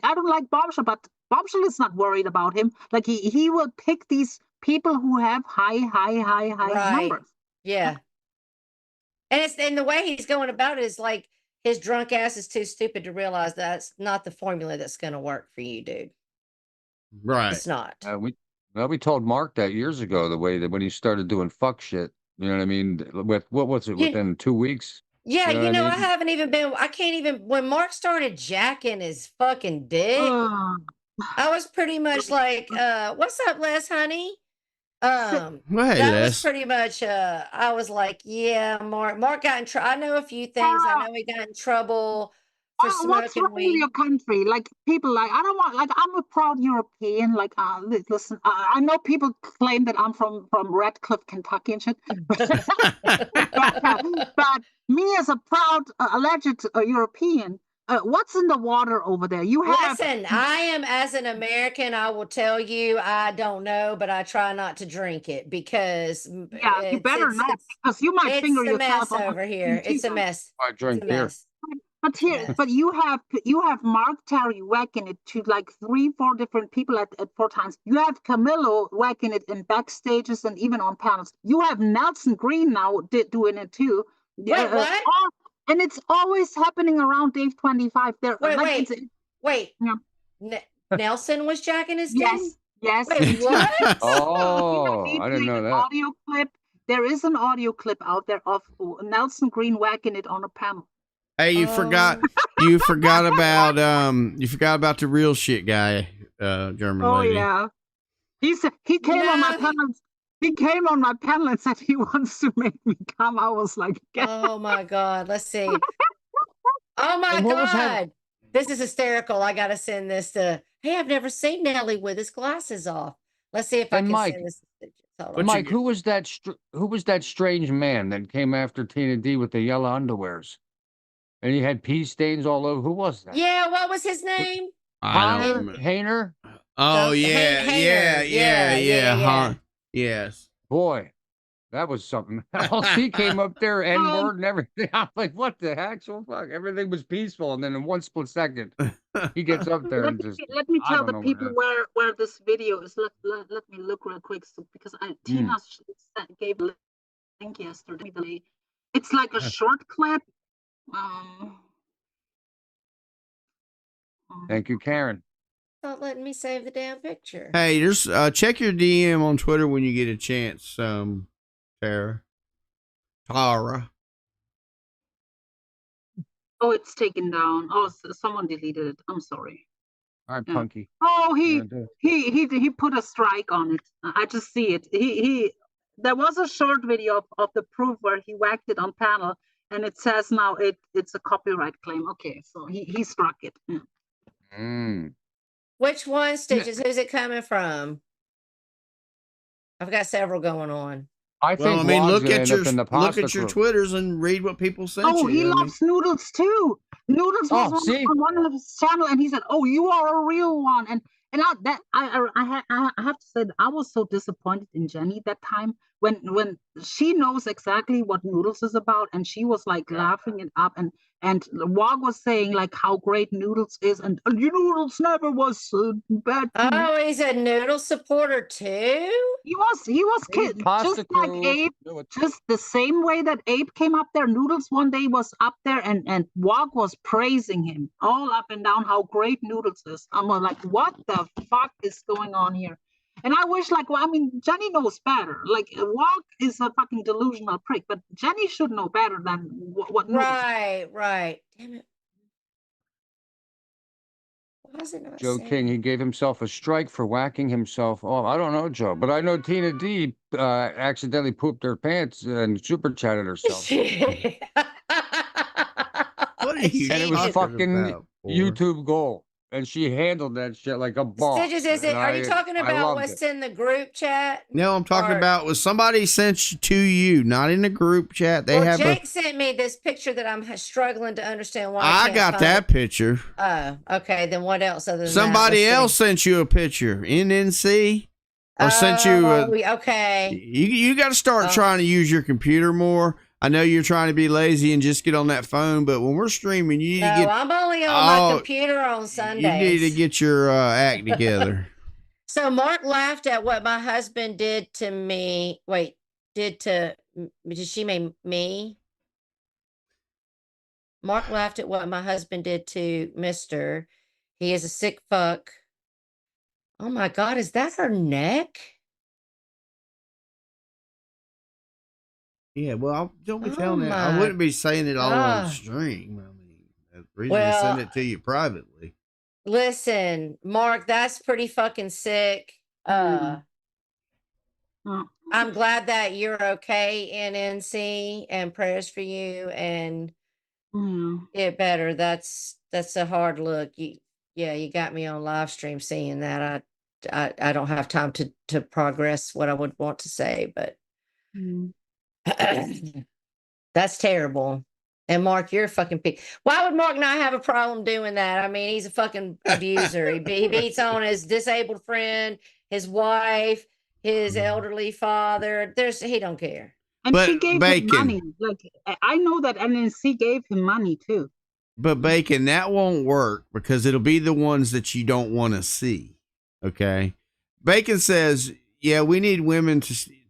I don't like Bombshell, but Bombshell is not worried about him. Like he will pick these people who have high Right. numbers. Yeah. And the way he's going about it is like his drunk ass is too stupid to realize that's not the formula that's going to work for you, dude. Right. It's not. We told Mark that years ago, the way that when he started doing fuck shit, you know what I mean? With what was it, within 2 weeks? Yeah, You know what I I mean? haven't even been, I can't even, when Mark started jacking his fucking dick, I was pretty much like, what's up, Les, honey? Well, hey, That Les. was pretty much, I was like, yeah, Mark got in trouble. I know a few things. I know he got in trouble for What's smoking wrong with weed. your country? Like people, like I don't want, like I'm a proud European. Like listen, I know people claim that I'm from Radcliffe, Kentucky and shit, but me as a proud alleged European, what's in the water over there? You have Listen, I am, as an American, I will tell you, I don't know, but I try not to drink it because yeah, you better not, because you might it's finger a yourself mess on over here. It's a mess. I drink It's a beer. mess. But here, but you have Mark Terry whacking it to like 3-4 different people at 4 times. You have Camilo whacking it in backstages and even on panels. You have Nelson Green now doing it too. Wait, what? And it's always happening around Dave 25. There, Wait, like, wait. Yeah. Nelson was jacking his dick? Yes, yes. Wait, what? Oh, He I didn't played know an that. audio clip. There is an audio clip out there of Nelson Green whacking it on a panel. Hey, you forgot about the real shit guy, German Oh lady. yeah. He said he came on my No. panel. He came on my panel and said he wants to make me come. I was like, Oh my God. Let's see. Oh my And what was that? God. This is hysterical. I gotta send this to hey, I've never seen Nelly with his glasses off. Let's see if I And can Mike, send this. Hold What on. you Mike, get- who was that? Who was that strange man that came after Tina D with the yellow underwears? And he had pee stains all over. Who was that? Yeah, what was his name? I don't Hainer? remember. Hainer? Oh Some- yeah, Hainer. yeah. Yeah. Huh? Yes. Boy, that was something else. He came up there, N-word and everything. I'm like, what the actual fuck? Everything was peaceful, and then in one split second, he gets up there and just. let me I tell don't the know what people happened. where this video is. Let me look real quick, because Tina gave a link yesterday. It's like a short clip. Thank you, Karen. Not letting me save the damn picture. Hey, just check your DM on Twitter when you get a chance, Tara. Oh, it's taken down. Oh, someone deleted it. I'm sorry. All right, Yeah. Punky. Oh, Yeah, he put a strike on it. I just see it. He there was a short video of the proof where he whacked it on panel, and it says now it's a copyright claim. Okay, so he struck it. Yeah. Mm. Which one, Stitches? Who's it coming from? I've got several going on. I Well, think I mean, Wog's look gonna at end your up in the pasta crew. Twitters and read what people sent Oh, you. he loves noodles too. Noodles was Oh, see? on one of his channel, and he said, "Oh, you are a real one." And I have to say that I was so disappointed in Jenny that time when she knows exactly what noodles is about, and she was like laughing it up, and Wog was saying like how great noodles is, and you noodles never was bad. Oh, he's a noodle supporter too? He was Maybe kid, pasta just like crew. Abe, just the same way that Abe came up there. Noodles one day was up there, and Wog was praising him all up and down how great Noodles is. I'm like, what the fuck is going on here? And I wish, like, well, I mean, Jenny knows better. Like, Wog is a fucking delusional prick, but Jenny should know better than what Noodles. Right. Damn it. Why is it not Joe saying? King, he gave himself a strike for whacking himself off. I don't know, Joe, but I know Tina D accidentally pooped her pants and super chatted herself. What are you And it was talking fucking about, boy? YouTube gold. And she handled that shit like a boss. Stitches, is it? and Are you talking I about loved what's it. in the group chat? No, I'm talking Or- about was somebody sent to you, not in the group chat. They well, have Jake sent me this picture that I'm struggling to understand why. I can't got find that it. picture. Oh, okay. Then what else other than Somebody that? else sent you a picture. NNC or sent you a. Okay. You got to start trying to use your computer more. I know you're trying to be lazy and just get on that phone, but when we're streaming, you need to get. I'm only on my computer on Sundays. You need to get your act together. So Mark laughed at what my husband did to me. Wait, did she mean me? Mark laughed at what my husband did to Mr. He is a sick fuck. Oh my God, is that her neck? Yeah, well, don't be Oh telling that. I my wouldn't be saying it all on God. stream. I mean, the reason to Well, send it to you privately. listen, Mark, that's pretty fucking sick. I'm glad that you're okay, NNC, and prayers for you and get better. That's a hard look. You got me on live stream seeing that. I don't have time to progress what I would want to say, but that's terrible. And Mark, you're a fucking pig. Why would Mark not have a problem doing that? I mean, he's a fucking abuser. He beats on his disabled friend, his wife, his elderly father. He don't care. And But she gave Bacon. him money. Like, I know that NNC gave him money too. But Bacon, that won't work because it'll be the ones that you don't want to see. Okay. Bacon says, yeah, we need women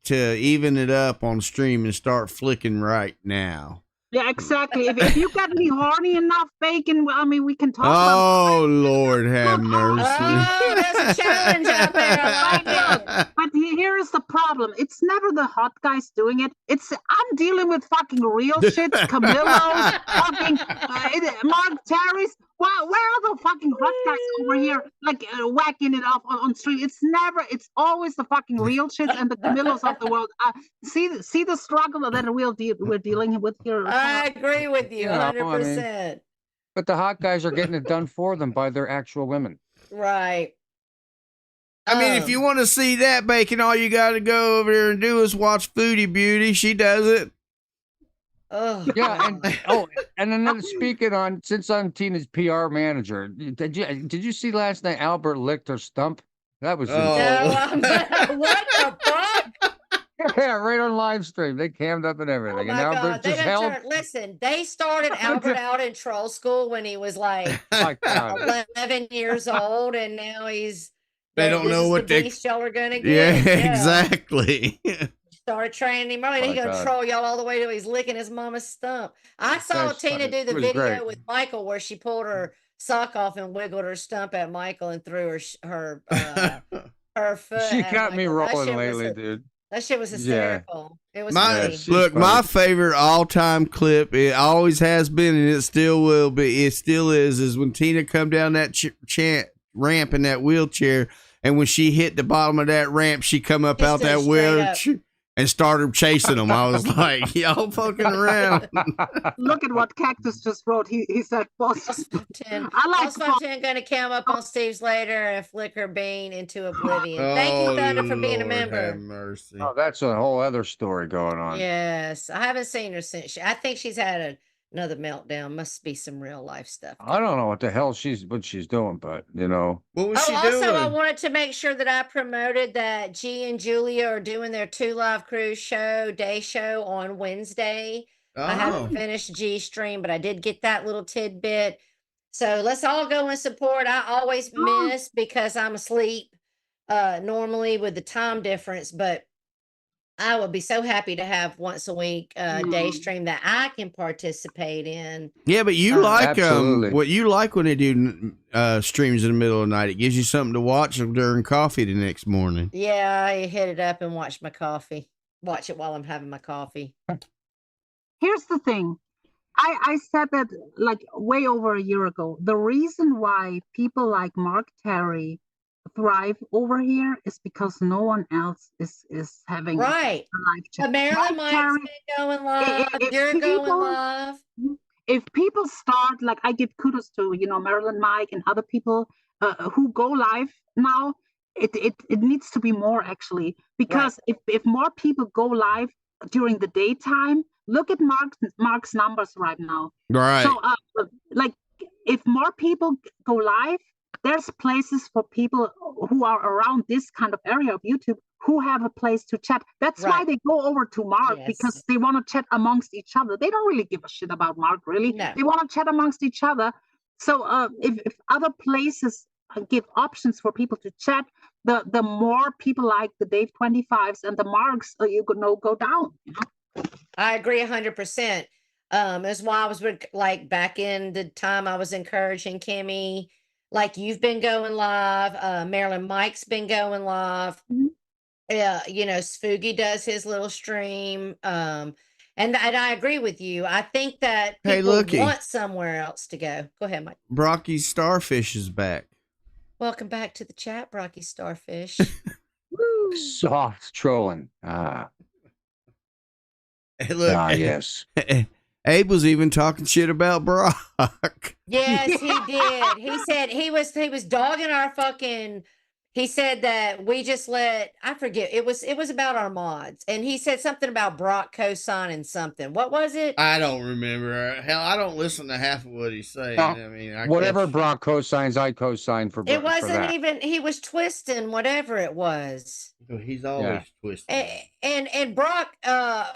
to even it up on stream and start flicking right now. Yeah, exactly. If you get me horny enough, Bacon, I mean, we can talk about. Oh Lord, have Look, mercy. Oh, there's a challenge out there. I like it. But here is the problem. It's never the hot guys doing it. I'm dealing with fucking real shits, Camillos, fucking Mark Terry's. Well, where are the fucking hot guys over here, like whacking it off on street? It's always the fucking real shits and the Camillos of the world. See the struggle that we're dealing with here. I agree with you, You know, I mean, 100%. But the hot guys are getting it done for them by their actual women. Right. I mean, if you want to see that, Bacon, all you got to go over there and do is watch Foodie Beauty. She does it. Oh, Yeah, and then speaking on, since I'm Tina's PR manager, did you see last night Albert licked her stump? That was no, what the fuck? yeah, right on live stream. They cammed up and everything. Oh and my Albert God. just held. Listen, they started Albert out in troll school when he was like My God. 11 years old, and now he's. They don't know what the they. beast y'all are gonna Yeah, get. exactly. Started training him early. He's gonna God. troll y'all all the way till he's licking his mama's stump. I saw That's Tina funny. do the It was video great. with Michael where she pulled her sock off and wiggled her stump at Michael and threw her foot. She at got me Michael. That rolling shit was lately, dude. That shit was hysterical. It was My funny. she's look, funny. my favorite all-time clip. It always has been, and it still will be. It still is when Tina come down that ramp in that wheelchair, and when she hit the bottom of that ramp, she come up She out stood that straight wheelchair and started chasing them. I was like, y'all fucking around. Look at what Cactus just wrote. He said, "Boss." Boss 10. I like Boss 10 gonna come up on Steve's later and flick her bean into oblivion. Thank Oh, you, Thunder, for being a Lord, member. have mercy. Oh, that's a whole other story going on. Yes, I haven't seen her since. I think she's had another meltdown. Must be some real life stuff. I don't know what the hell she's doing, but you know. What was she Also, doing? I wanted to make sure that I promoted that G and Julia are doing their 2 Live Cruise day show on Wednesday. I haven't finished G stream, but I did get that little tidbit. So let's all go and support. I always miss because I'm asleep normally with the time difference, but I would be so happy to have once a week day stream that I can participate in. Yeah, but you like Absolutely. what you like when they do streams in the middle of the night. It gives you something to watch during coffee the next morning. Yeah, I hit it up and watch my coffee. Watch it while I'm having my coffee. Here's the thing. I said that like way over a year ago. The reason why people like Mark Terry thrive over here is because no one else is having Right. a live chat. Marilyn Mike's Terry, been going live. if You're people- going live. If people start, like I give kudos to, Marilyn Mike and other people who go live now, it needs to be more actually, because if more people go live during the daytime, look at Mark's numbers right now. Right. So like if more people go live, there's places for people who are around this kind of area of YouTube who have a place to chat. That's why they go over to Mark, because they want to chat amongst each other. They don't really give a shit about Mark, really. No. They want to chat amongst each other. So if other places give options for people to chat, the more people like the Dave 25s and the Marks, go down. I agree 100%. That's why I was like back in the time I was encouraging Kimmy, like you've been going live. Marilyn Mike's been going live. Spooky does his little stream. And I agree with you. I think that people want somewhere else to go. Go ahead, Mike. Brocky Starfish is back. Welcome back to the chat, Brocky Starfish. Soft trolling. Hey, look, yes. Abe was even talking shit about Brock. Yes, he did. He said he was dogging our fucking. He said that we just I forget, it was about our mods. And he said something about Brock co-signing something. What was it? I don't remember. Hell, I don't listen to half of what he's saying. I mean, whatever Brock co-signs, I co-sign for It wasn't for that. even, he was twisting whatever it was. He's always twisting. And Brock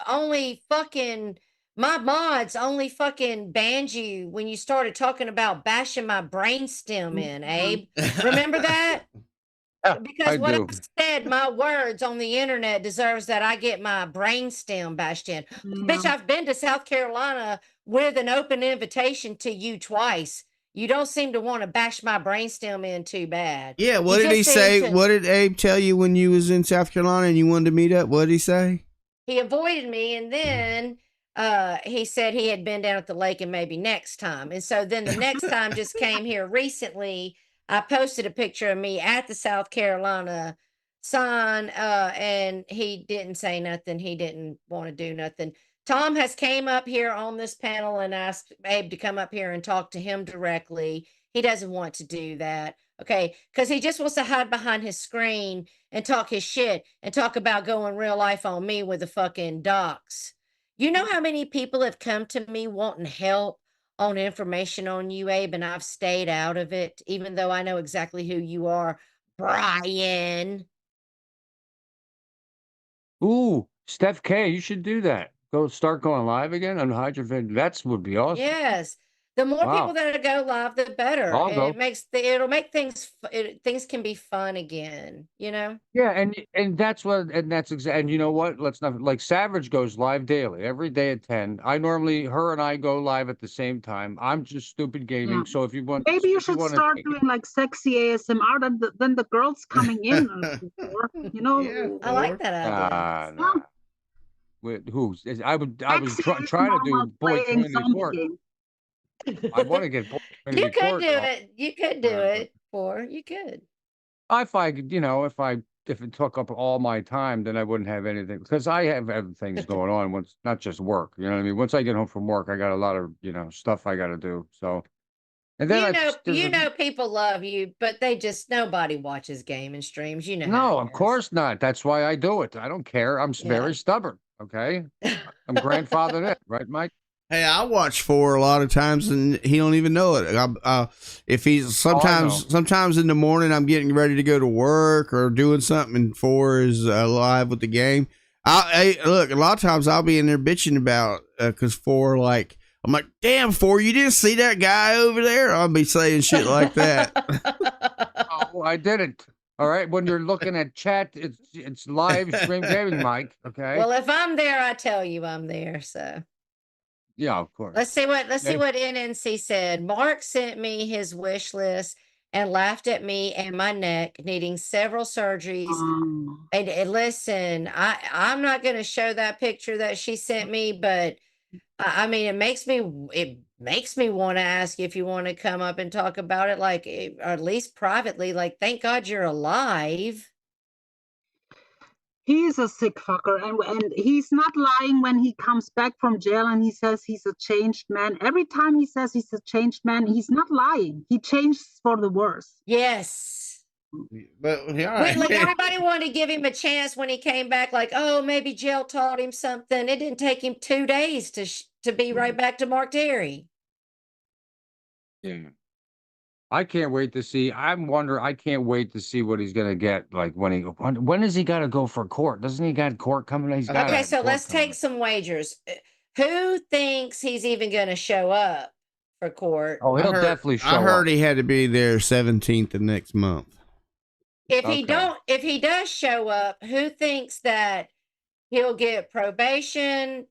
only fucking, my mods only fucking banned you when you started talking about bashing my brainstem in, Abe. Remember that? because I what do. I said, my words on the internet deserves that I get my brainstem bashed in. Bitch, Yeah. I've been to South Carolina with an open invitation to you twice. You don't seem to want to bash my brainstem in too bad. Yeah, what You did he just seem say? to- What did Abe tell you when you was in South Carolina and you wanted to meet up? What did he say? He avoided me, and then he said he had been down at the lake and maybe next time. And so then the next time just came here recently. I posted a picture of me at the South Carolina sign, and he didn't say nothing. He didn't want to do nothing. Tom has came up here on this panel and asked Abe to come up here and talk to him directly. He doesn't want to do that. Okay, because he just wants to hide behind his screen and talk his shit and talk about going real life on me with the fucking docs. You know how many people have come to me wanting help on information on you, Abe, and I've stayed out of it, even though I know exactly who you are, Brian. Ooh, Steph K, you should do that. Start going live again on Hydrovid. That's would be awesome. Yes. The more people Wow. that go live, the better. I'll And go. it makes it'll make things can be fun again, you know? Yeah, and that's what and that's exactly and you know what? Let's not like Savage goes live daily, every day at 10. I normally her and I go live at the same time. I'm just stupid Yeah. gaming. So if you want Maybe you if you should want to start take doing like sexy ASMR. Then the girls coming in before, you know. Yeah, I like or that idea. nah. With who? I was Sexy trying to ASMR do while Boyd playing Community zombie Court. game. I want to get Boyd You Community could Court do it. You could do but it, or you could. if I could, if it took up all my time, then I wouldn't have anything because I have other things going on. Once, not just work. You know what I mean? Once I get home from work, I got a lot of stuff I got to do. So, and then You know people love you, but they just nobody watches gaming streams. You know how no, it of is. course not. That's why I do it. I don't care. I'm Yeah. very stubborn. Okay, I'm grandfathered in, right, Mike? Hey, I watch four a lot of times, and he don't even know it. If he's sometimes in the morning, I'm getting ready to go to work or doing something, and four is live with the game. Look, a lot of times I'll be in there bitching about because four like I'm like, damn, four, you didn't see that guy over there. I'll be saying shit like that. Oh, I didn't. All right, when you're looking at chat, it's live stream gaming, Mike. Okay. Well, if I'm there, I tell you I'm there. So. Yeah, of course. Let's see what NNC said. Mark sent me his wish list and laughed at me and my neck, needing several surgeries. And listen, I'm not going to show that picture that she sent me, but I mean, it makes me want to ask if you want to come up and talk about it, like, or at least privately. Like, thank God you're alive. He's a sick fucker, and he's not lying when he comes back from jail and he says he's a changed man. Every time he says he's a changed man, he's not lying. He changes for the worse. Yes. But Like everybody wanted to give him a chance when he came back. Like, oh, maybe jail taught him something. It didn't take him 2 days to be right back to Mark Terry. Yeah. I can't wait to see. I can't wait to see what he's gonna get. Like when is he gotta go for court? Doesn't he got court coming? He's got Okay, so let's take some wagers. Who thinks he's even going to show up for court? Oh, he'll definitely show up. I heard he had to be there 17th of next month. If he does show up, who thinks that he'll get probation,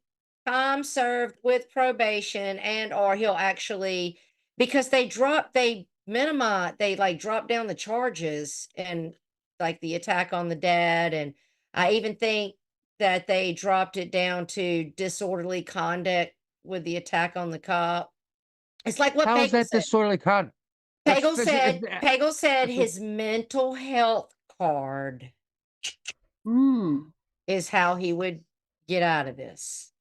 time served with probation, and or he'll actually, because they drop down the charges and like the attack on the dad, and I even think that they dropped it down to disorderly conduct with the attack on the cop. It's like what How is that disorderly conduct? Pagel said his mental health card is how he would get out of this.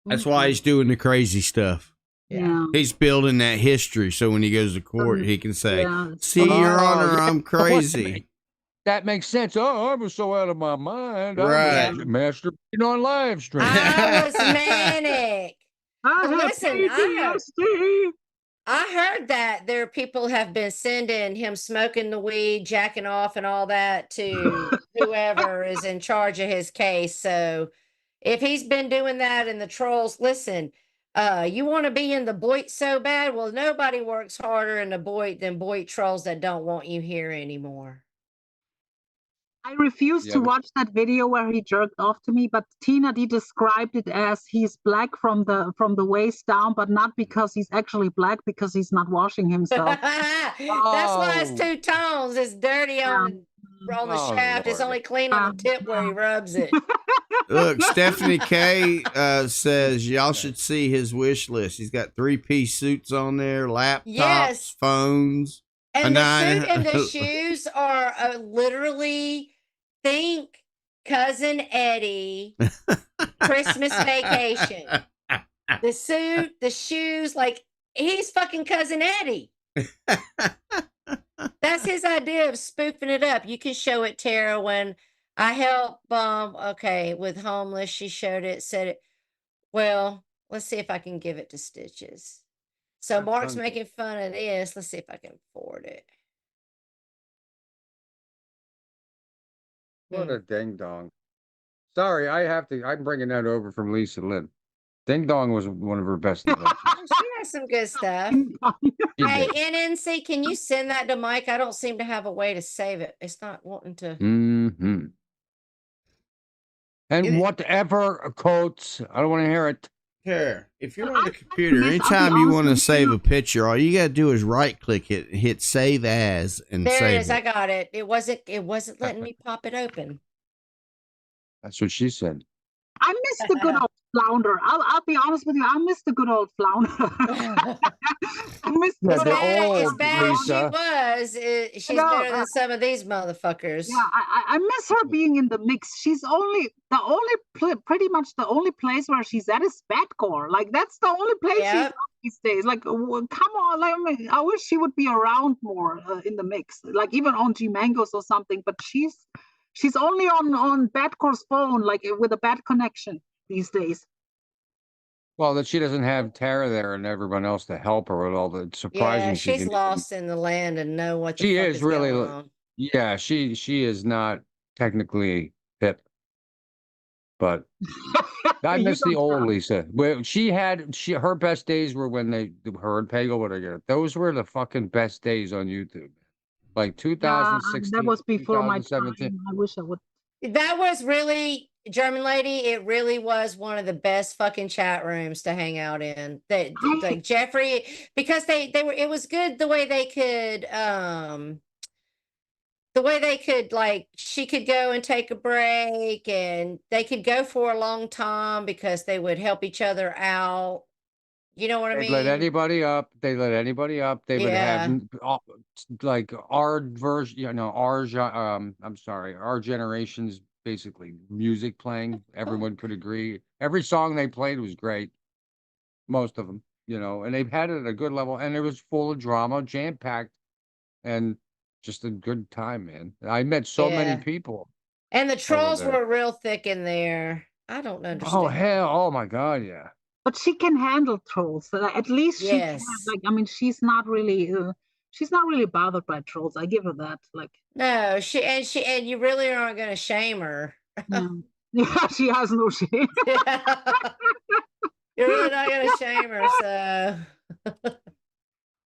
That's why he's doing the crazy stuff. Yeah. He's building that history so when he goes to court, he can say, see, Oh, Your Honor, yeah. I'm crazy. That makes sense. Oh, I was so out of my mind. Right. I was masturbating on live stream. I was manic. Listen, I heard that there are people have been sending him smoking the weed, jacking off, and all that to whoever is in charge of his case. So if he's been doing that and the trolls, listen, you want to be in the Boyd so bad? Well, nobody works harder in the Boyd than Boyd trolls that don't want you here anymore. I refuse Yeah, to but- watch that video where he jerked off to me, but Tina D described it as he's black from the waist down, but not because he's actually black, because he's not washing himself. That's why it's Oh. two tones. It's dirty on the Oh, shaft. It's Lord. only clean on the tip where he rubs it. Look, Stephanie K says y'all should see his wish list. He's got 3-piece suits on there, laptops, Yes. phones. And the suit and the shoes are literally think Cousin Eddie Christmas vacation. The suit, the shoes, like he's fucking Cousin Eddie. That's his idea of spoofing it up. You can show it, Tara, when I help with homeless. She showed it, said it. Well, let's see if I can give it to Stitches. So That's Mark's wonderful. making fun of this. Let's see if I can forward it. What a ding dong. Sorry, I'm bringing that over from Lisa Lynn. Ding dong was one of her best inventions. She has some good stuff. She Hey, did. NNC, can you send that to Mike? I don't seem to have a way to save it. It's not wanting to. Mm-hmm. And whatever quotes, I don't want to hear it. Here, if you're Well, on the I'll be computer, anytime you honest want to with save you. a picture, all you got to do is right click it, hit save as, and There it save is. I got it. It wasn't letting me pop it open. That's what she said. I miss the good old flounder. I'll be honest with you. I miss the good old flounder. I miss the Yeah, good they're old As old, bad as she Lisa. was, she's know, better than some of these motherfuckers. Yeah, I miss her being in the mix. She's pretty much the only place where she's at is Fatcore. Like that's the only place she's Yep. at these days. Like, come on, like, I wish she would be around more in the mix, like even on G Mangos or something. But she's only on Fatcore's phone, like with a bad connection these days. Well, that she doesn't have Tara there and everyone else to help her with all the surprising Yeah, she she's can do. lost in the land and know what the She fuck is is really, going on. yeah, she is not technically hip, but I You miss the don't old tell. Lisa. Well, her best days were when her and Pagel would get. Those were the fucking best days on YouTube. Like Yeah, that 2016, was before my 2017. time. I wish I would. That was really German lady. It really was one of the best fucking chat rooms to hang out in. That like Jeffrey, because they were. It was good the way they could like she could go and take a break and they could go for a long time because they would help each other out. You know what I They'd let mean? anybody up. They let anybody up. They would have Yeah. like our version, I'm sorry, our generation's basically music playing. Everyone could agree. Every song they played was great. Most of them, and they've had it at a good level, and it was full of drama, jam packed, and just a good time, man. I met so many Yeah. people And the over trolls there. were real thick in there. I don't Oh understand. hell! Oh my God! Yeah. But she can handle trolls. So at least she can. Yes. Like, I mean, she's not really bothered by trolls. I give her that. Like, No, and you really aren't going to shame her. yeah, yeah, she has no shame. You're really not going to shame her, so.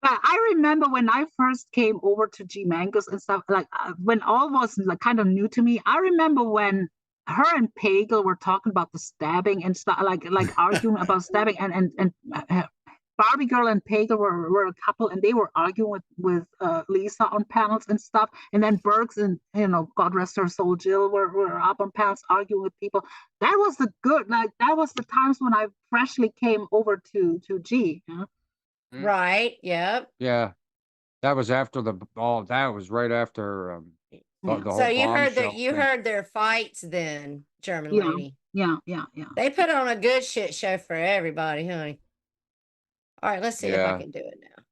But I remember when I first came over to G Mangos and stuff, like when all was like kind of new to me. I remember when her and Pagel were talking about the stabbing and stuff, like arguing about stabbing, and Barbie Girl and Pagel were a couple, and they were arguing with Lisa on panels and stuff. And then Bergs and God rest her soul, Jill were up on panels arguing with people. That was that was the times when I freshly came over to G. You know? Right. Yep. Yeah, that was after that was right after the whole So you heard bombshell heard their fights then, German Yeah. lady. Yeah. They put on a good shit show for everybody, honey. All right, let's see if I Yeah. can do it now.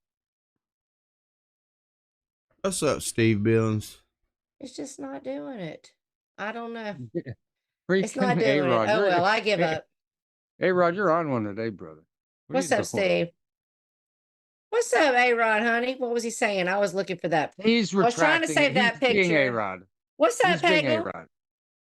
What's up, Steve Billings? It's just not doing it. I don't know. It's Freaking not doing it. A-Rod. Oh well, I give up. Hey, Rod, you're on one today, brother. What are What's you up, doing? Steve? What's up, A-Rod, honey? What was he saying? I was looking for that. He's I was trying to retracting. save that He's being picture. A-Rod. What's up, He's being Pagel? A-Rod.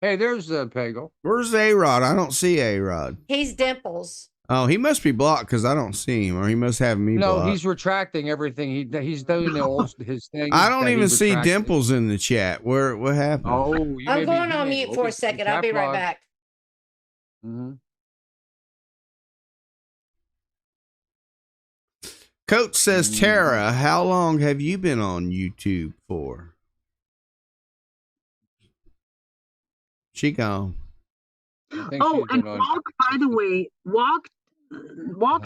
Hey, there's Pagel. Where's A-Rod? I don't see A-Rod. He's Dimples. Oh, he must be blocked because I don't see him, or he must have me No, blocked. he's retracting everything. He's doing the old his thing. I don't that he even see retracted. Dimples in the chat. What happened? Oh, you I'm going on mute for a second. I'll be right back. Mm-hmm. Coach says, Tara, how long have you been on YouTube for? She gone. Oh, and Walk, by the way, Walk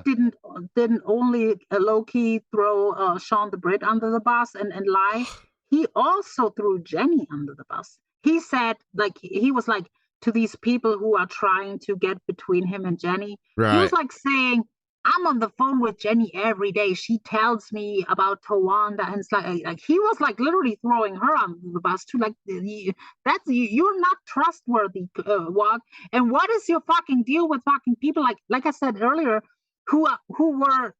didn't only low key throw Sean the Brit under the bus and lie. He also threw Jenny under the bus. He said, like, he was like, to these people who are trying to get between him and Jenny, Right. he was like saying, I'm on the phone with Jenny every day. She tells me about Tawanda, and it's like he was like literally throwing her under the bus too. Like, you're not trustworthy, Walk. And what is your fucking deal with fucking people like I said earlier, who were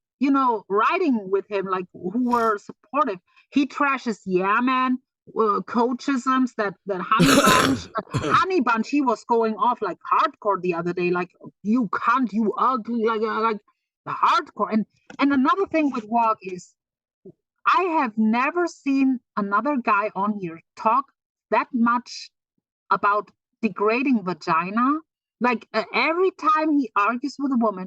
riding with him, like who were supportive? He trashes man. Coachisms that honey bunch, he was going off like hardcore the other day, like you can't, you ugly, like the hardcore. And another thing with Walk is I have never seen another guy on here talk that much about degrading vagina. Like every time he argues with a woman,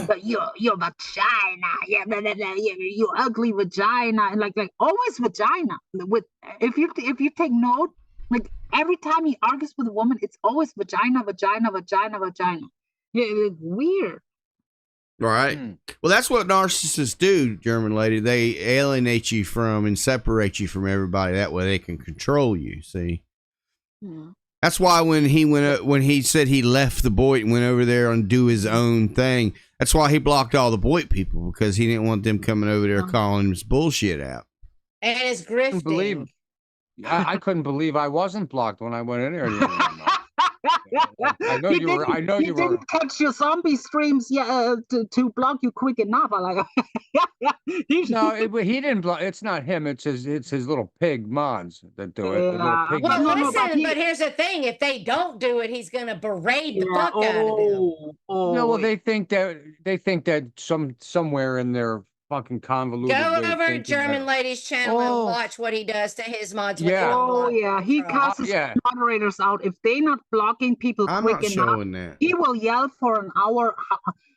but your vagina, yeah, blah, blah, blah, yeah, you ugly vagina, and like always vagina. With if you take note, like every time he argues with a woman, it's always vagina, vagina, vagina, vagina. Yeah, it's weird. Right. Well, that's what narcissists do, German lady. They alienate you from and separate you from everybody. That way they can control you. See? Yeah. That's why when he said he left the Boyd and went over there and do his own thing, that's why he blocked all the Boyd people, because he didn't want them coming over there calling him his bullshit out. And it's grifting. I couldn't believe I wasn't blocked when I went in there. I know you were. I know you were. Didn't catch your zombie streams to block you quick enough. I like. No, he didn't block. It's not him. It's his little pig mods that do it. Well, listen, but here's the thing: if they don't do it, he's gonna berate the fuck out of them. No, well, they think that somewhere in their fucking convoluted. Go over to German Lady's channel and watch what he does to his mods. Yeah. He cusses moderators out if they're not blocking people quick enough. He will yell for an hour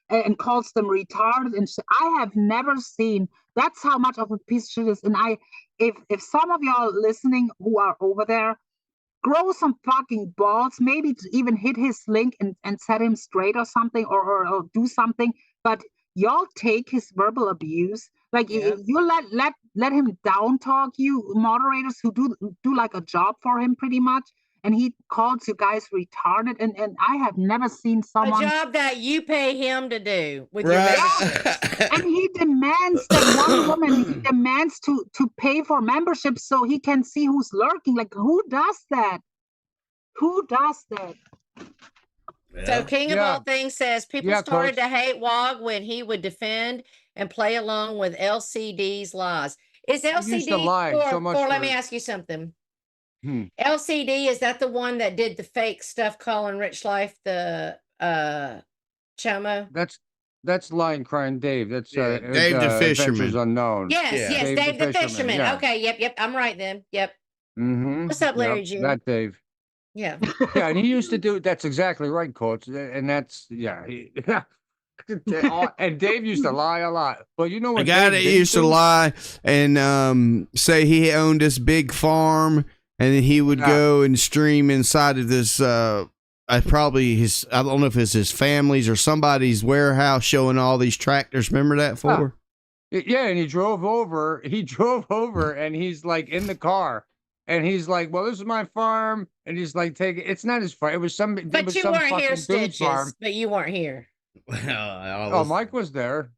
and calls them retarded. And I have never seen. That's how much of a piece of shit is. And if some of y'all listening who are over there, grow some fucking balls, maybe to even hit his link and set him straight or something, or do something. But y'all take his verbal abuse, like you let him down talk you moderators who do like a job for him pretty much, and he calls you guys retarded, and I have never seen someone a job that you pay him to do with your membership. And he demands that one woman, he demands to pay for membership so he can see who's lurking. Like, who does that? So King of All Things says people started to hate Wog when he would defend and play along with LCD's lies. Is LCD let me ask you something. LCD, is that the one that did the fake stuff calling Rich Life the Chomo? That's Lion Crying Dave. That's Dave the Fisherman. Unknown. Yes, Dave the Fisherman. Yeah. Okay, yep, I'm right then. Yep. What's up, Larry G? That Dave. Yeah. Yeah, and he used to do. That's exactly right, Coach. And that's and Dave used to lie a lot. But you know what? A guy that used to lie and say he owned this big farm, and then he would go and stream inside of this. Probably his. I don't know if it's his family's or somebody's warehouse, showing all these tractors. Remember that for? Yeah, and he drove over, and he's like in the car. And he's like, well, this is my farm. And he's like, it's not his farm. It was some, but you weren't here, Stitches. But you weren't here. Oh, Mike was there.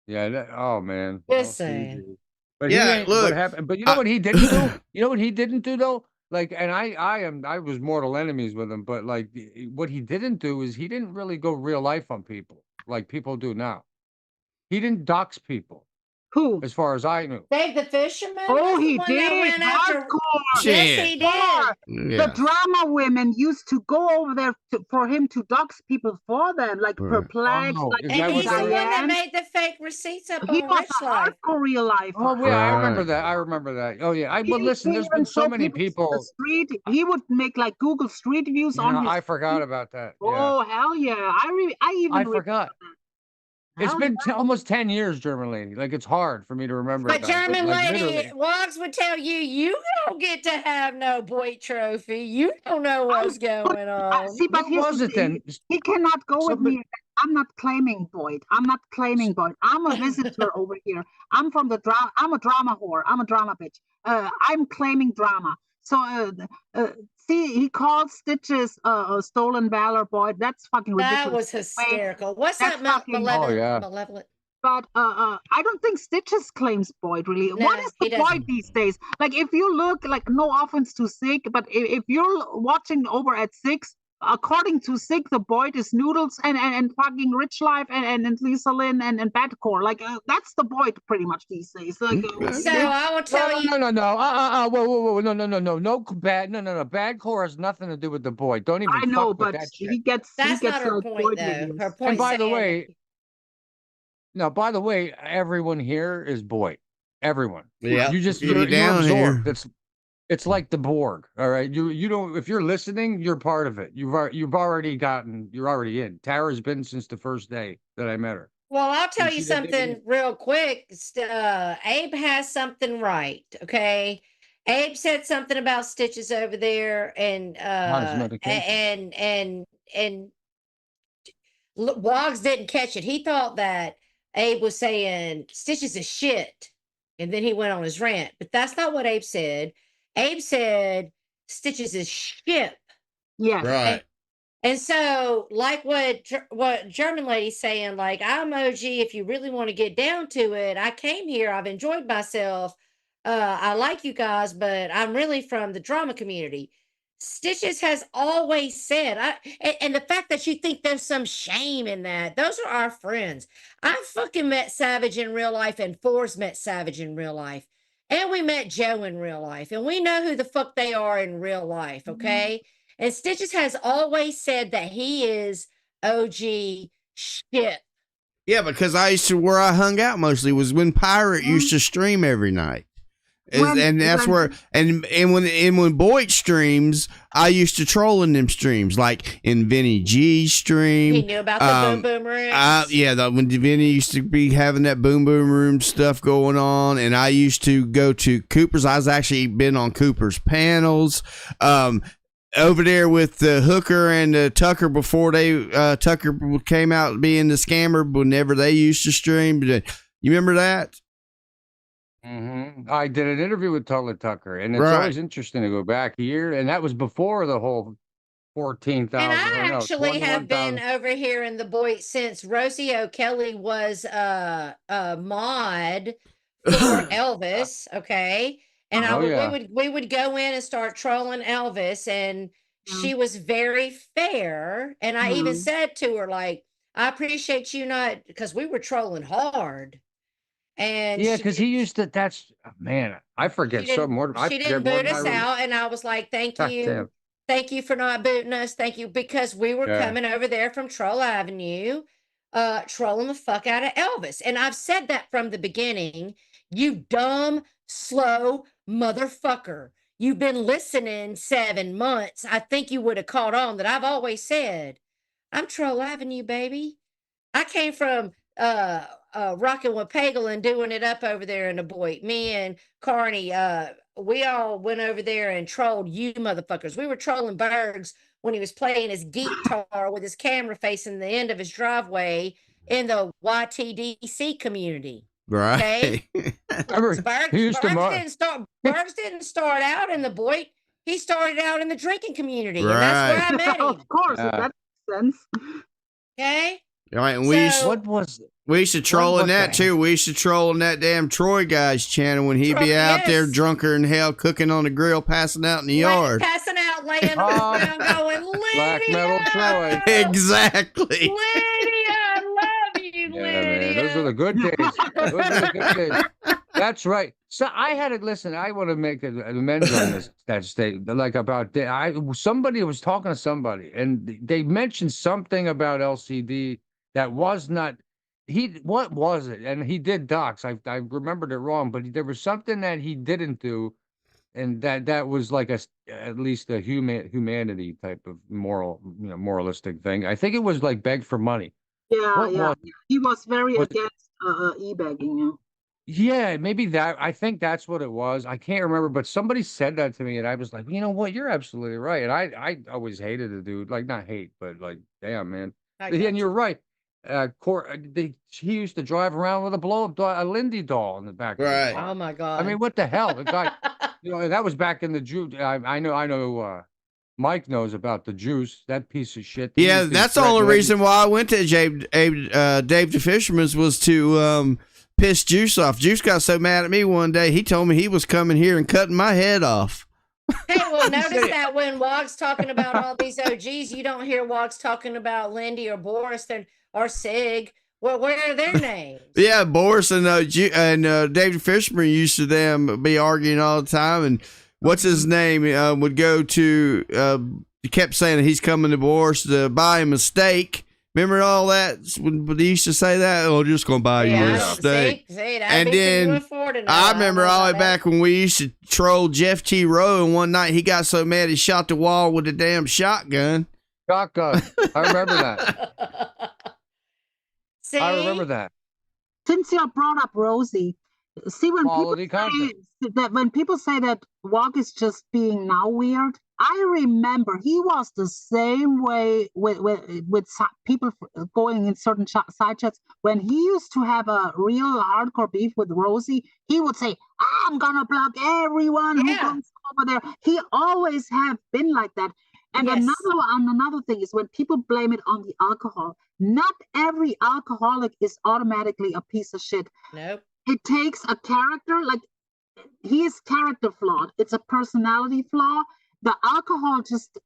Oh, man. Just saying. But look. What happened? But you know what he didn't do? You know what he didn't do, though? Like, and I was mortal enemies with him. But, like, what he didn't do is he didn't really go real life on people like people do now. He didn't dox people. Who? as far as I knew. Dave the Fisherman Oh, was the he one that did. went after. Hardcore. Yes, he did. Yeah. The drama women used to go over there for him to dox people for them, like Right. Perplexed, Oh, like is And that what he's they the were? one that Diane. made the fake receipts up He on was Rich a Life. hardcore real lifer. Oh, yeah, I remember Right. that. I remember that. Oh, yeah. He But used listen, to there's even been so show many the people. street. He would make like Google Street Views You on know, his I forgot street. about that. Yeah, Oh hell yeah! I even I remember forgot. that. It's Hell been almost 10 years, German lady. Like, it's hard for me to remember But it back, but German like lady literally. Wogs would tell you, you don't get to have no boy trophy. You don't know what's going on. See, but What here's was the it thing. then? He cannot go with Somebody, me. I'm not claiming Boyd. I'm not claiming Boyd. I'm a visitor over here. I'm from the drama. I'm a drama whore. I'm a drama bitch. I'm claiming drama. So, see, he called Stitches stolen valor, Boyd. That's fucking ridiculous. That was hysterical. What's That's that fucking. Oh, yeah. malevolent? But I don't think Stitches claims Boyd really. No, What is he the doesn't. point these days? Like, if you look, like, no offense to Sig, but if you're watching over at Six, according to Sig, the Boyd is Noodles and fucking Rich Life and Lisa Lynn and Badcore. Like, that's the Boyd pretty much these days. Like, So I will tell you. no. Whoa. No, bad core has nothing to do with the boy. Don't even I know, fuck with but that shit. he gets That's not her like point, Boyd though. reviews. Her point. And by the way, by the way, everyone here is Boyd. Everyone. Yeah. You're down absorbed. here. It's like the Borg. All right. You don't, if you're listening, you're part of it. You're already in. Tara's been since the first day that I met her. Well, I'll tell And you she didn't something even- real quick. Abe has something right. Okay. Abe said something about Stitches over there, and Not his medication. and Woggs didn't catch it. He thought that Abe was saying Stitches is shit, and then he went on his rant. But that's not what Abe said. Abe said Stitches is shit. Yes. Right. And so, like what German lady's saying, like, I'm OG. If you really want to get down to it, I came here. I've enjoyed myself. I like you guys, but I'm really from the drama community. Stitches has always said, and the fact that you think there's some shame in that, those are our friends. I fucking met Savage in real life, and Fours met Savage in real life. And we met Joe in real life, and we know who the fuck they are in real life, okay? And Stitches has always said that he is OG shit. Yeah, because where I hung out mostly was when Pirate used to stream every night. And that's where when Boyd streams, I used to troll in them streams, like in Vinny G's stream. He knew about the boom boom room. When Vinny used to be having that boom boom room stuff going on, and I used to go to Cooper's. I was actually been on Cooper's panels. Over there with the Hooker and Tucker before Tucker came out being the scammer. Whenever they used to stream, you remember that? Mm-hmm. I did an interview with Tucker, and it's Right. always interesting to go back here, and that was before the whole 14,000. And I actually have been over here in the Boyd since Rosie O'Kelly was a mod for Elvis, okay? And we would go in and start trolling Elvis, and she was very fair. And I even said to her, like, I appreciate you not, because we were trolling hard. And yeah, because he used to. That's man, I forget so more. She didn't boot us out, and I was like, "Thank you, thank you for not booting us. Thank you," because we were coming over there from Troll Avenue, trolling the fuck out of Elvis. And I've said that from the beginning. You dumb, slow motherfucker. You've been listening 7 months. I think you would have caught on that I've always said, I'm Troll Avenue, baby. I came from rocking with Pagel and doing it up over there in the Boyd. Me and Carney, we all went over there and trolled you motherfuckers. We were trolling Bergs when he was playing his guitar with his camera facing the end of his driveway in the YTDC community. Right. Okay. Bergs didn't start out in the Boyd. He started out in the drinking community. Right. And that's where I met him. Of course, that makes sense. Okay. Right, and we used to troll in that too. We used to troll in that damn Troy guy's channel when he'd be out there drunker than hell, cooking on the grill, passing out in the yard. Passing out, laying on the ground, going, Lydia! Black Metal Troy. Exactly. Lydia, I love you, Lydia. Man, those Those are the good days. Those are the good days. That's right. So I had to listen. I want to make an amends on this that statement, like about somebody was talking to somebody, and they mentioned something about LCD that was not. What was it? And he did docs. I remembered it wrong, but there was something that he didn't do, and that was like at least a humanity type of moralistic thing. I think it was like beg for money. Yeah, What yeah. was He was very was against e-begging. Yeah. Yeah, maybe that. I think that's what it was. I can't remember, but somebody said that to me, and I was like, you know what? You're absolutely right. And I always hated the dude, like not hate, but like, damn, man. I And got you're you. right. He used to drive around with a blow-up doll, a Lindy doll in the back of his Right. car. Oh my I God. mean, what the hell? The guy, and that was back in the juice. I know. Mike knows about the juice. That piece of shit. He Yeah, used to that's the threaten only every- reason why I went to Dave the Fisherman's was to piss Juice off. Juice got so mad at me one day, he told me he was coming here and cutting my head off. Hey, well, notice that when Wog's talking about all these OGs, you don't hear Wog's talking about Lindy or Boris or Sig. Well, where are their names? Yeah, Boris and David Fisherman used to them be arguing all the time. And what's his name would go to, he kept saying that he's coming to Boris to buy him a steak. Remember all that? When they used to say that? Oh, just going to buy you a steak. See, that'd And be then for you afford to know. I don't remember know all the about way back when we used to troll Jeff T. Rowe, and one night he got so mad he shot the wall with a damn shotgun. Shotgun. I remember that. that. See? I remember that. Since you brought up Rosie, see when Quality content. when people say that Wog is just being now weird, I remember he was the same way with people going in certain side chats. When he used to have a real hardcore beef with Rosie, he would say, "I'm gonna block everyone who goes over there." He always have been like that. And Yes. another thing is when people blame it on the alcohol. Not every alcoholic is automatically a piece of shit. Nope. It takes a character, like he is character flawed. It's a personality flaw. The alcohol just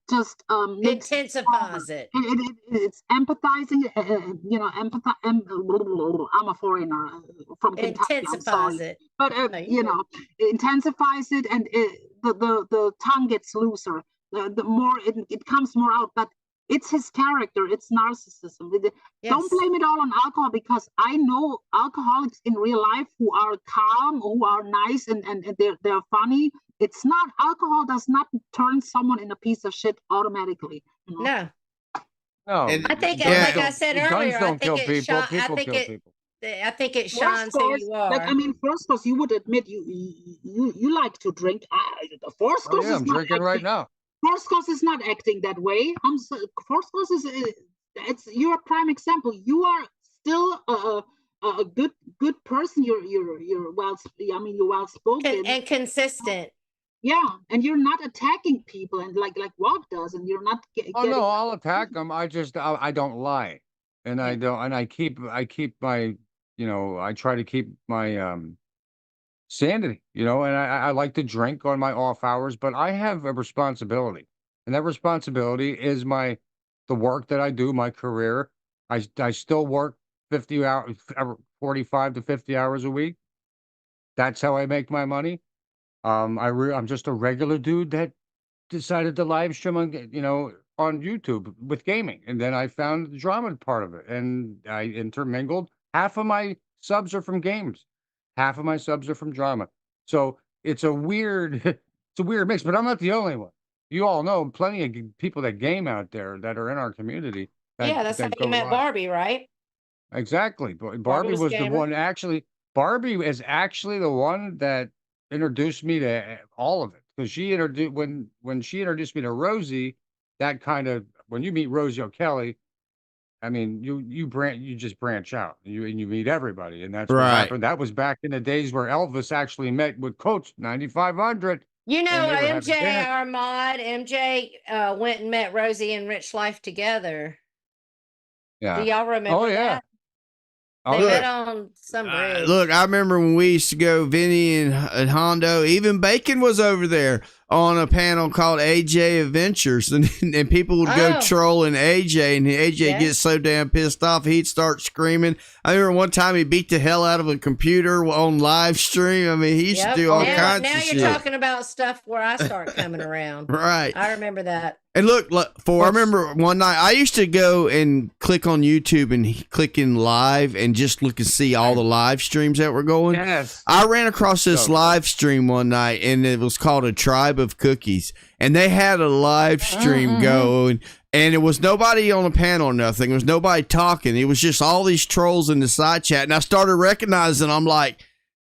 makes Intensifies it. it's empathizing. I'm a foreigner from Kentucky. Intensifies it. But intensifies it, and the tongue gets looser. The more it comes more out, but it's his character. It's narcissism. Don't blame it all on alcohol, because I know alcoholics in real life who are calm, who are nice, and they're funny. It's not, alcohol does not turn someone in a piece of shit automatically. You know? No. And- I think, Yeah. like I said earlier, Guns don't kill people. People kill people. I think it shines who you are. Like, I mean, first course, you would admit you like to drink. First course I'm drinking right now. First course is not acting that way. First course it's you're a prime example. You are still a good person. You're well. I mean, you're well spoken And consistent. Yeah, and you're not attacking people and like Wog does, and you're not. No, I'll attack them. I don't lie, and I keep my, I try to keep my sanity, and I like to drink on my off hours, but I have a responsibility, and that responsibility is the work that I do, my career. I still work 50 hours, 45 to 50 hours a week. That's how I make my money. I'm just a regular dude that decided to live stream on YouTube with gaming, and then I found the drama part of it, and I intermingled. Half of my subs are from games, half of my subs are from drama. So it's a weird mix. But I'm not the only one. You all know plenty of people that game out there that are in our community. That's how you met Barbie, right? Exactly. Barbie was the one. Actually, Barbie is actually the one that introduced me to all of it, because she introduced when she introduced me to Rosie. That kind of, when you meet Rosie O'Kelly, I mean, you just branch out, and you meet everybody, and that's what happened. That was back in the days where Elvis actually met with Coach 9500. MJ, our mod, MJ went and met Rosie and Rich Life together. Yeah. Do y'all remember that? They met on some bridge. Look, I remember when we used to go, Vinny and Hondo, even Bacon was over there. on a panel called AJ Adventures, and people would go Oh. trolling AJ, and AJ Yeah. gets so damn pissed off he'd start screaming. I remember one time he beat the hell out of a computer on live stream. I mean, he used Yep. to do all now, kinds now of you're shit. talking about stuff where I start coming around. Right. I remember that. And look, I remember one night I used to go and click on YouTube and click in live and just look and see all the live streams that were going. Yes. I ran across this So live stream one night, and it was called A Tribe of Cookies, and they had a live stream going, and it was nobody on the panel or nothing. There was nobody talking. It was just all these trolls in the side chat, and I started recognizing. I'm like,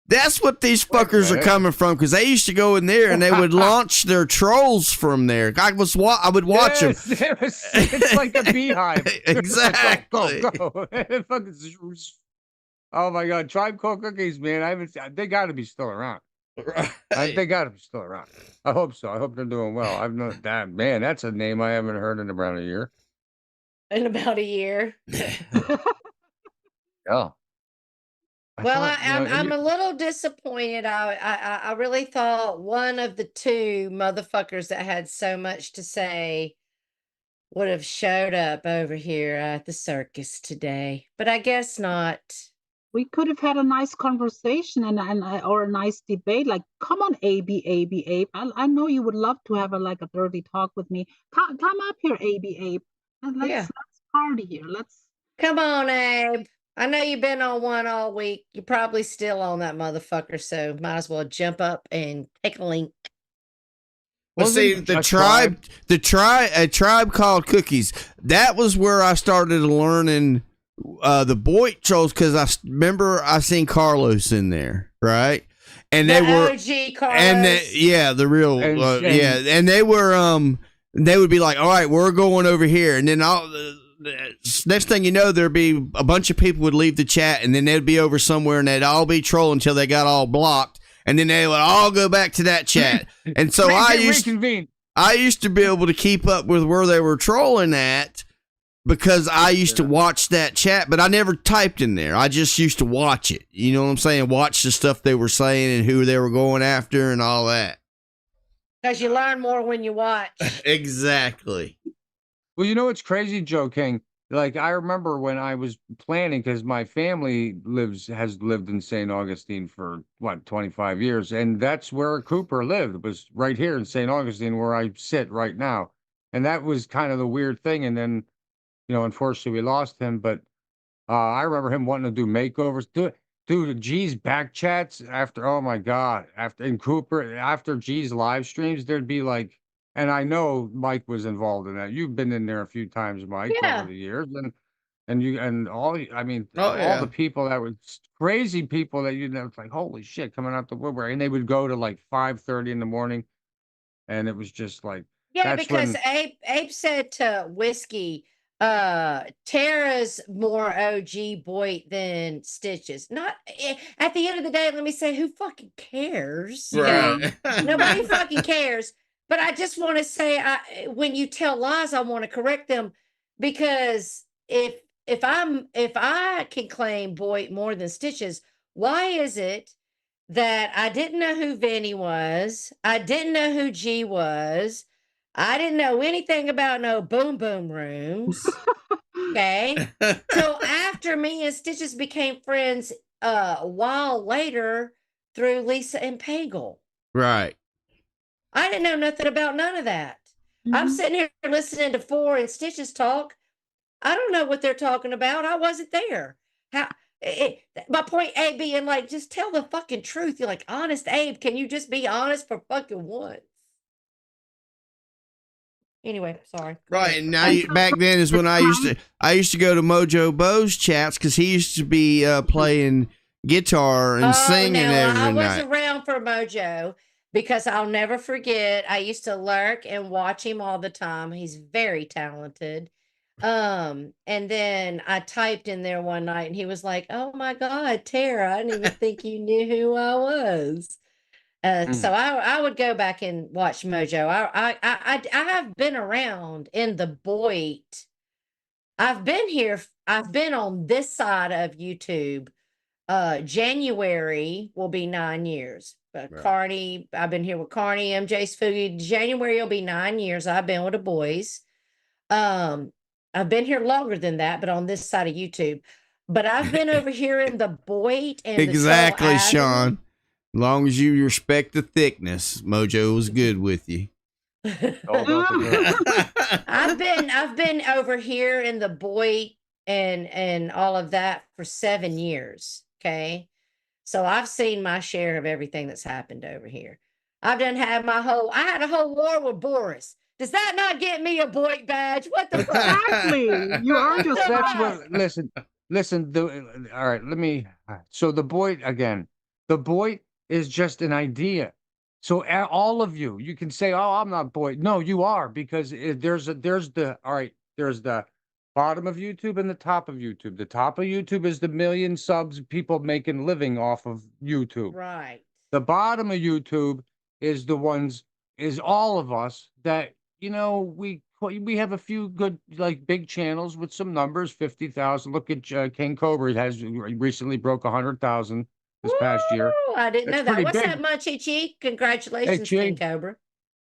that's what these fuckers are coming from, because they used to go in there and they would launch their trolls from there. I would watch them. It's like a beehive. Exactly. Go. Oh my God, Tribe Called Cookies, man! They got to be still around. They got to be still around. I hope so. I hope they're doing well. I've known that, man. That's a name I haven't heard in about a year. In about a year. Yeah. Well, I'm a little disappointed. I really thought one of the two motherfuckers that had so much to say would have showed up over here at the circus today, but I guess not. We could have had a nice conversation or a nice debate. Like, come on, Abe. I know you would love to have a dirty talk with me. Come up here, Abe. Let's party here. Come on, Abe. I know you've been on one all week. You're probably still on that motherfucker, so might as well jump up and take a link. Well, see, a tribe called Cookies. That was where I started learning the Boyd trolls, because I remember I seen Carlos in there, right? And The they were OG Carlos. and the real and they were they would be like, all right, we're going over here, and then next thing you know, there'd be a bunch of people would leave the chat, and then they'd be over somewhere, and they'd all be trolling until they got all blocked, and then they would all go back to that chat. And so I used to be able to keep up with where they were trolling at, because I used to watch that chat, but I never typed in there. I just used to watch it. You know what I'm saying? Watch the stuff they were saying and who they were going after and all that. Because you learn more when you watch. Exactly. Well, you know what's crazy, Joe King? Like, I remember when I was planning, because my family has lived in St. Augustine for 25 years, and that's where Cooper lived. It was right here in St. Augustine where I sit right now, and that was kind of the weird thing. And then, unfortunately, we lost him. But I remember him wanting to do makeovers, do G's back chats after. Oh my God! After G's live streams, there'd be like. And I know Mike was involved in that. You've been in there a few times, Mike, over the years, and all the people that were crazy people that it's like, holy shit, coming out the woodwork, and they would go to like 5:30 in the morning, and it was just like, because Abe said to Whiskey, Tara's more OG Boyd than Stitches. Not at the end of the day, let me say, who fucking cares? Right. Nobody fucking cares. But I just want to say, when you tell lies, I want to correct them, because if I can claim Boyd more than Stitches, why is it that I didn't know who Vinny was? I didn't know who G was. I didn't know anything about no boom boom rooms. Okay, so after me and Stitches became friends, a while later through Lisa and Pagel. Right. I didn't know nothing about none of that. I'm sitting here listening to Four and Stitches talk. I don't know what they're talking about. I wasn't there. My point, Abe, being like, just tell the fucking truth. You're like, honest Abe, can you just be honest for fucking once? Anyway, sorry. Right, and now back then is when I used to go to Mojo Bo's chats, because he used to be playing guitar and singing every night. I was around for Mojo, because I'll never forget. I used to lurk and watch him all the time. He's very talented. And then I typed in there one night, and he was like, "Oh my God, Tara! I didn't even think you knew who I was." So I would go back and watch Mojo. I have been around in the Boyd. I've been here. I've been on this side of YouTube. January will be 9 years. Carney, I've been here with Carney, MJ's Foodie. January will be 9 years. I've been with the boys. I've been here longer than that, but on this side of YouTube. But I've been over here in the Boyd and Exactly, the Troll Sean. Avenue. As long as you respect the thickness, Mojo was good with you. All about the I've been over here in the Boyd and all of that for 7 years. Okay. So I've seen my share of everything that's happened over here. I had a whole war with Boris. Does that not get me a Boyd badge? What the fuck? Exactly. You earned your That's stripes. what. Listen. All right. Let me. So the Boyd again. The Boyd is just an idea. So all of you, you can say, "Oh, I'm not Boyd." No, you are, because there's the all right. There's the bottom of YouTube and the top of YouTube. The top of YouTube is the million subs, people making living off of YouTube. Right. The bottom of YouTube is all of us that, we have a few good, like, big channels with some numbers, 50,000. Look at King Cobra has recently broke 100,000 this past year. Woo! I didn't That's know that. pretty What's big. that, Munchie Cheek? Congratulations, Hey, King Cheek. Cobra.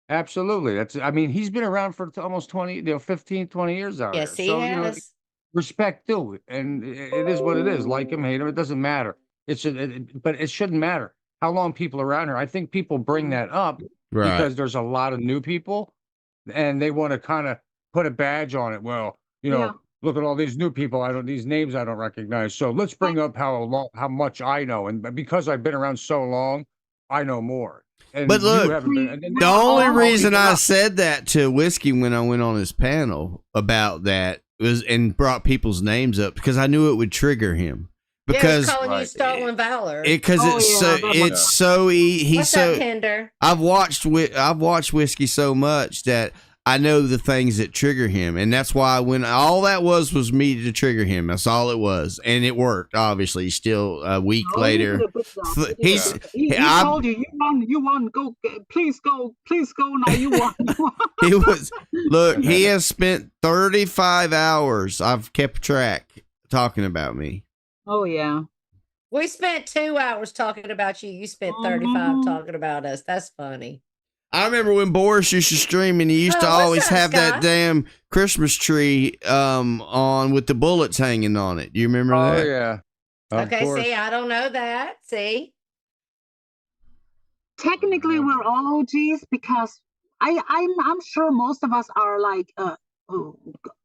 Absolutely. He's been around for almost 20, 15, 20 years out Yes, here. he So, has. respect to, and it is what it is. Like him, hate him, it doesn't matter. But it shouldn't matter how long people are around here. I think people bring that up Right. because there's a lot of new people, and they want to kind of put a badge on it. Well, Yeah. look at all these new people. These names I don't recognize. So let's bring up how much I know, and because I've been around so long, I know more. And But look, you haven't been. And then The only I'll reason leave it I up. said that to Whiskey when I went on his panel about that was and brought people's names up because I knew it would trigger him. Because calling you Right. stolen valor. because Oh, it's yeah, so definitely. it's so he's What's so up, Hinder? I've watched Whiskey so much that I know the things that trigger him, and that's why when all that was me to trigger him. That's all it was, and it worked. Obviously, still a week Oh, later, he did a good job. he's He I- told you, you won. Go, please go now. You won. he was look. He has spent 35 hours. I've kept track talking about me. Oh yeah. We spent 2 hours talking about you. You spent 35 talking about us. That's funny. I remember when Boris used to stream, and he used to Oh, what's always up, have that Scott? damn Christmas tree on with the bullets hanging on it. Do you remember Oh that? yeah. Of Okay, course. see, I don't know that. See? Technically, we're all OGs because I'm sure most of us are like on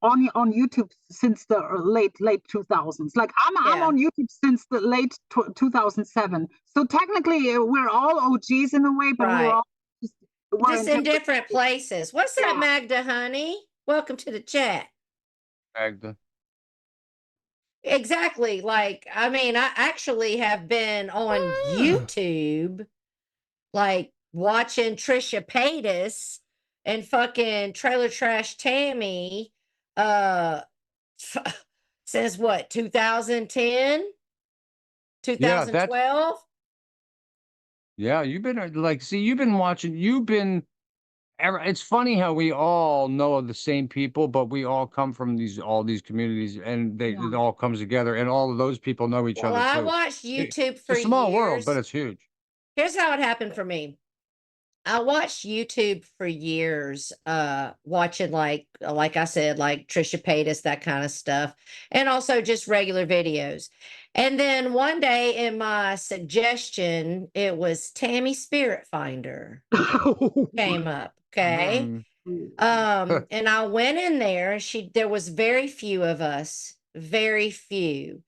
YouTube since the late 2000s. Like I'm Yeah. on YouTube since the late 2007. So technically, we're all OGs in a way, but Right. we're all we're Just in different places. What's up, Yeah. Magda, honey? Welcome to the chat. Magda. Exactly. Like, I mean, I actually have been on YouTube, like watching Trisha Paytas and fucking Trailer Trash Tammy, since what, 2010, Yeah, 2012? Yeah, you've been you've been watching. It's funny how we all know the same people, but we all come from all these communities, and it all comes together, and all of those people know each Well, other I too. watched YouTube It's for a small years. world, but it's huge. Here's how it happened for me. I watched YouTube for years, watching like I said, like Trisha Paytas, that kind of stuff, and also just regular videos. And then one day in my suggestion, it was Tammy Spirit Finder came up. Okay. Mm. And I went in there, there was very few of us, very few.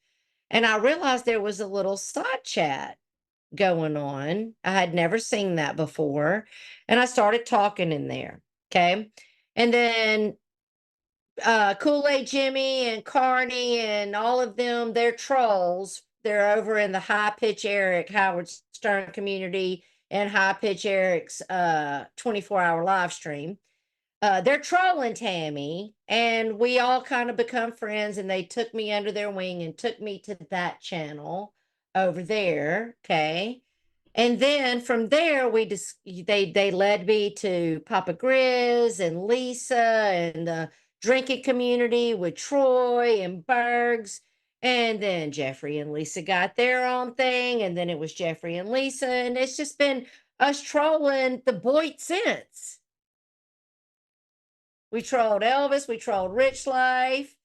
And I realized there was a little side chat going on. I had never seen that before. And I started talking in there. Okay. And then Kool-Aid Jimmy and Carney and all of them, they're trolls. They're over in the High Pitch Eric Howard Stern community and High Pitch Eric's 24-hour live stream. They're trolling Tammy, and we all kind of become friends, and they took me under their wing and took me to that channel over there. Okay. And then from there, they led me to Papa Grizz and Lisa and the drinking community with Troy and Bergs. And then Jeffrey and Lisa got their own thing, and then it was Jeffrey and Lisa, and it's just been us trolling the Boyd since. We trolled Elvis, we trolled Rich Life.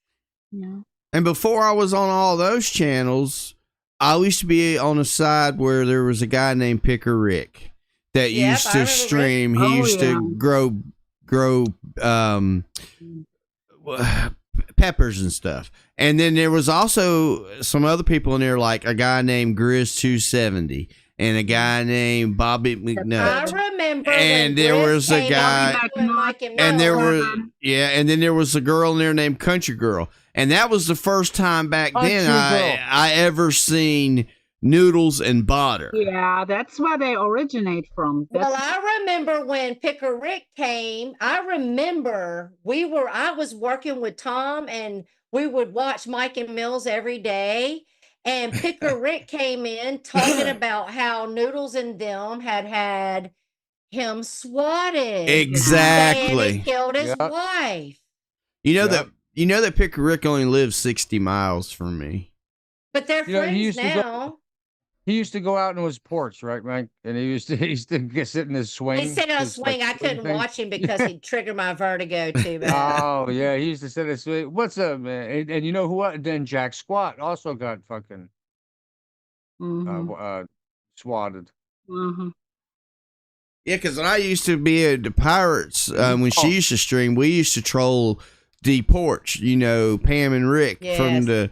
Yeah. And before I was on all those channels, I used to be on a side where there was a guy named Picker Rick that Yep, used I to remember stream. He Oh, used yeah. to grow peppers and stuff. And then there was also some other people in there, like a guy named Grizz270 and a guy named Bobby I McNutt. remember And when there Grizz was a came guy- on doing Mike and And there Mel. was and then there was a girl in there named Country Girl. And that was the first time back then Country Girl. I ever seen Noodles and Butter. Yeah, that's where they originate from. Well, That's I remember when Picker Rick came. I remember I was working with Tom, and we would watch Mike and Mills every day. And Picker Rick came in talking about how Noodles and them had him swatted. Saying Exactly. he killed his Yep. wife. You know that Picker Rick only lives 60 miles from me. But they're You know, he friends used to go- now. He used to go out on his porch, right, Mike? And he used to get sit in his swing. He said on his, swing. I couldn't thing. watch him because he'd trigger my vertigo too bad. Oh yeah, he used to sit in his swing. What's up, man? And you know who? Then Jack Squat also got fucking mhm, swatted. mhm. Yeah, because when I used to be at the Pirates, when she used to stream, we used to troll the porch, you know, Pam and Rick from Yes. the.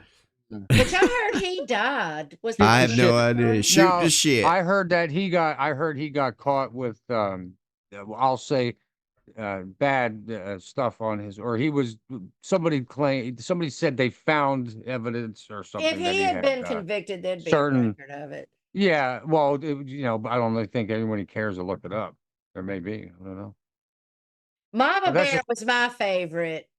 But y'all heard he died. Was I that have no idea. Shoot No, the shit. I heard that I heard he got caught with I'll say bad stuff on his, or somebody said they found evidence or something. If that he had been uh, convicted, there'd be certain- a record of it. Yeah, well, you know, I don't really think anybody cares to look it up. There may be, I don't know. Mama But that's Bear was my favorite.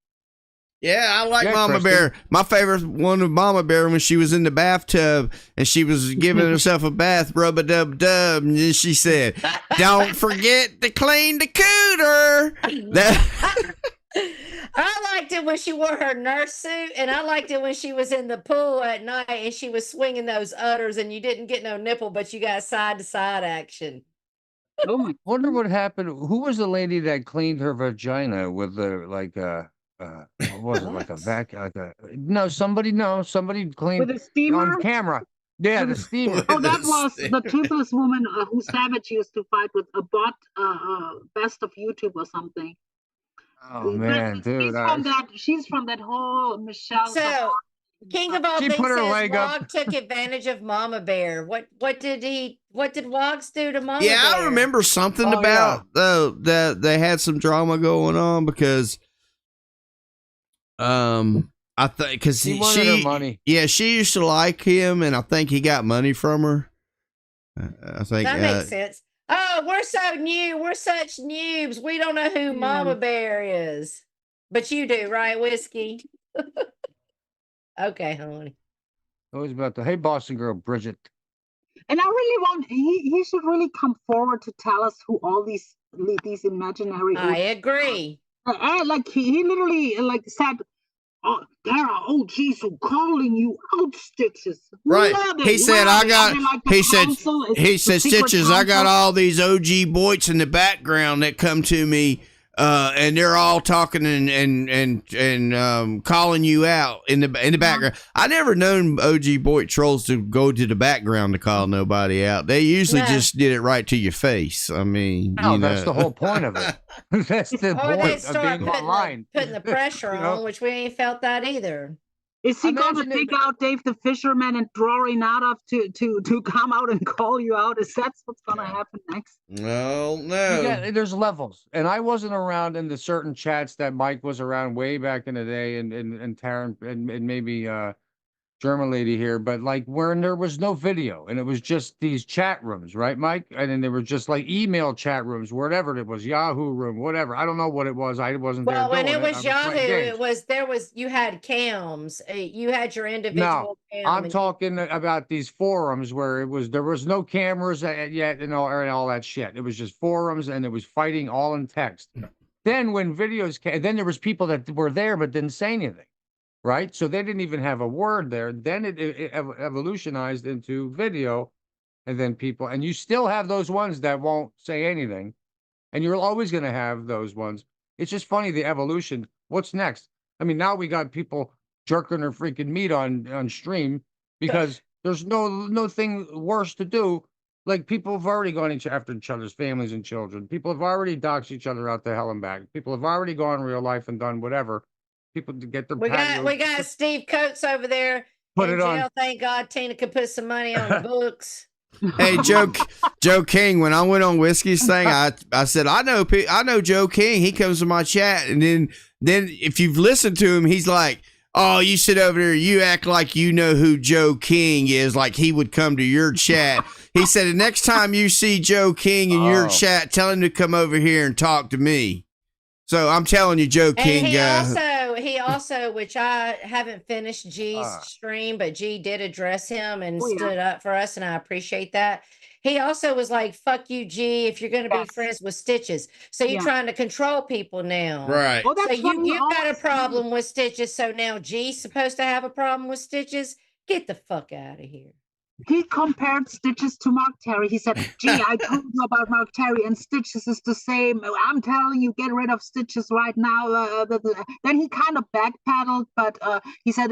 Yeah, I like Yeah, Mama Kristen. Bear. My favorite one of Mama Bear when she was in the bathtub and she was giving herself a bath, rub a dub dub, and then she said, "Don't forget to clean the cooter." That I liked it when she wore her nurse suit, and I liked it when she was in the pool at night and she was swinging those udders, and you didn't get no nipple, but you got side to side action. Oh my! Wonder what happened. Who was the lady that cleaned her vagina with the what was it, like a What? vac, somebody cleaned With a steamer? on camera. Yeah, the steamer. Oh, that was the toothless woman who Savage used to fight with, a bot, best of YouTube or something. Oh man, dude. She's from that whole Michelle. So, King of all She things put her says leg up. Wog took advantage of Mama Bear. What did Wogs do to Mama Bear? yeah, I remember something Oh, about that they had some drama going on because I think because He wanted her money. Yeah, she used to like him, and I think he got money from her. I think That makes sense. Oh, we're so new. We're such noobs. We don't know who Mama Bear is. But you do, right, Whiskey? Okay, honey. It was about hey Boston girl, Bridget. And I really want he should really come forward to tell us who all these imaginary. I agree. Like he literally like said, "Oh, there are OGs who calling you out, Stitches." Who Right. are they? He Who said, are "I they? got." Are they like the He said, council? Is "He it said, the secret Stitches, I got council?" all these OG boys in the background that come to me, and they're all talking and calling you out in the background." I never known OG boy trolls to go to the background to call nobody out. They usually No. just did it right to your face. I mean, No, you that's know. the whole point of it. That's the Or they point of start being online. putting the pressure You know? on, which we ain't felt that either. Is he gonna Imagine dig out Dave the Fisherman and draw Renata to come out and call you out? Is that what's gonna happen next? No, You no. got, there's levels, and I wasn't around in the certain chats that Mike was around way back in the day, and Taryn and maybe German lady here, but like when there was no video and it was just these chat rooms, right, Mike? And then there were just like email chat rooms, whatever it was, Yahoo room, whatever. I don't know what it was. I wasn't there. Well, when doing it was I Yahoo, playing games. you had cams. You had your No, individual cam. I'm and talking about these forums where there was no cameras yet and all that shit. It was just forums and it was fighting all in text. Then when videos came, then there was people that were there but didn't say anything. right? So they didn't even have a word there. Then it evolutionized into video, and then people, and you still have those ones that won't say anything, and you're always going to have those ones. It's just funny, the evolution. What's next? I mean, now we got people jerking their freaking meat on stream because there's no thing worse to do. Like, people have already gone after each other's families and children. People have already doxed each other out to hell and back. People have already gone real life and done whatever. People to get their We patio, got Steve Coates over there put in it on. jail. Thank God Tina could put some money on the books. Hey, Joe King, when I went on Whiskey's thing, I said, I know Joe King. He comes to my chat. And then if you've listened to him, he's like, oh, you sit over there. You act like you know who Joe King is, like he would come to your chat. He said, the next time you see Joe King in your chat, tell him to come over here and talk to me. So I'm telling you, Joe King. He also, which I haven't finished G's stream, but G did address him and stood up for us, and I appreciate that. He also was like, fuck you, G, if you're going to be friends with Stitches. So you're trying to control people now. Right. Oh, that's So you got a problem with Stitches. So now G's supposed to have a problem with Stitches? Get the fuck out of here. He compared Stitches to Mark Terry. He said, gee, I told you about Mark Terry, and Stitches is the same. I'm telling you, get rid of Stitches right now. Then he kind of backpedaled, but he said,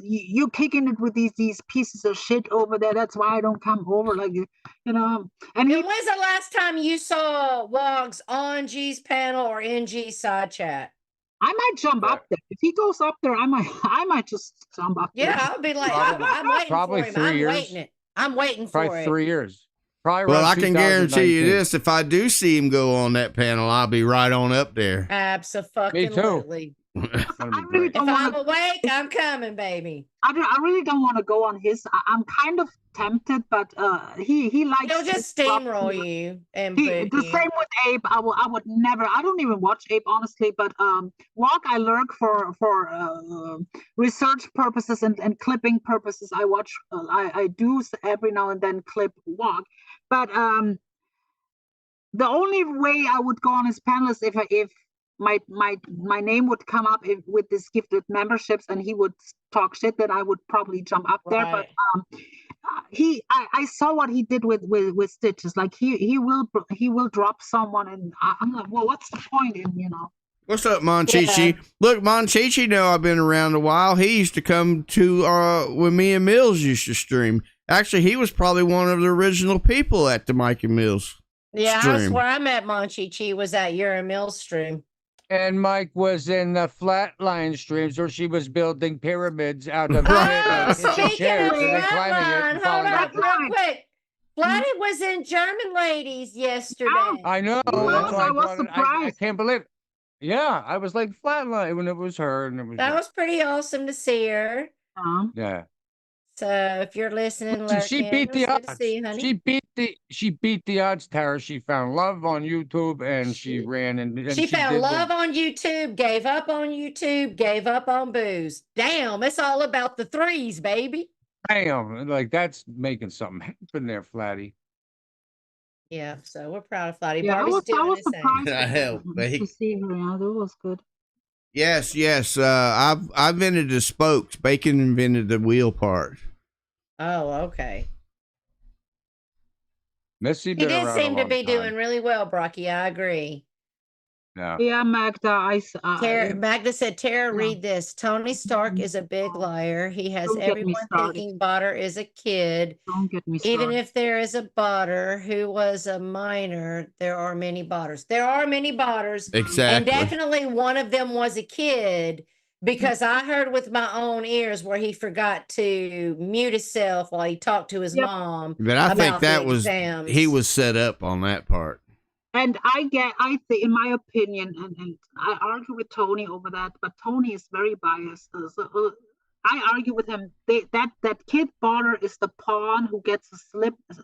you're kicking it with these pieces of shit over there. That's why I don't come over. Like, you know. And when's the last time you saw Wogs on G's panel or in G's side chat? I might jump up there. If he goes up there, I might just jump up there. Yeah, I'll be like, I'm waiting probably for him. 3 years. I'm waiting for Probably it. 3 years. Probably. Well, I can guarantee you this: if I do see him go on that panel, I'll be right on up there. Absolutely. If I'm awake, I'm coming, baby. I really don't want to go on his. I'm kind of tempted, but he likes. He'll just steamroll you and the same with Abe. I would never. I don't even watch Abe honestly, but Walk I lurk for research purposes and clipping purposes. I watch. I do every now and then clip Walk, but the only way I would go on his panel is if my name would come up with this gifted memberships and he would talk shit, that I would probably jump up there. But I saw what he did with Stitches. Like he will drop someone, and I'm like, well, what's the point in, you know? What's up, Monchichi? Yeah. Look, Monchichi, know I've been around a while. He used to come to when me and Mills used to stream. Actually, he was probably one of the original people at the Mike and Mills. Yeah, that's where I met Monchichi, was at your Mills stream. And Mike was in the Flatline streams where she was building pyramids out of chairs and then climbing it. Hold up, real quick. Bloody was in German Ladies yesterday. I know. I was surprised. I can't believe it. Yeah, I was like Flatline when it was her, and it was that was pretty awesome to see her. Yeah. So if you're listening, she beat the odds. She beat the odds, Tara. She found love on YouTube, and she ran and she found love on YouTube, gave up on YouTube, gave up on booze. Damn, it's all about the threes, baby. Damn, like that's making something happen there, Flatty. Yeah, so we're proud of Flatty. Yeah, I was surprised to see her. Yeah, that was good. Yes. I've invented the spokes. Bacon invented the wheel part. Oh, okay. Missy, he did seem to be doing really well, Brocky. I agree. Yeah, Magda. Magda said, Tara, read this. Tony Stark is a big liar. He has everyone thinking Botter is a kid. Don't get me started. Even if there is a Botter who was a minor, there are many Botters. There are many Botters. Exactly. And definitely one of them was a kid, because I heard with my own ears where he forgot to mute himself while he talked to his mom. But I think that was, he was set up on that part. And I think, in my opinion, and I argue with Tony over that, but Tony is very biased. I argue with him. That kid Botter is the pawn who gets a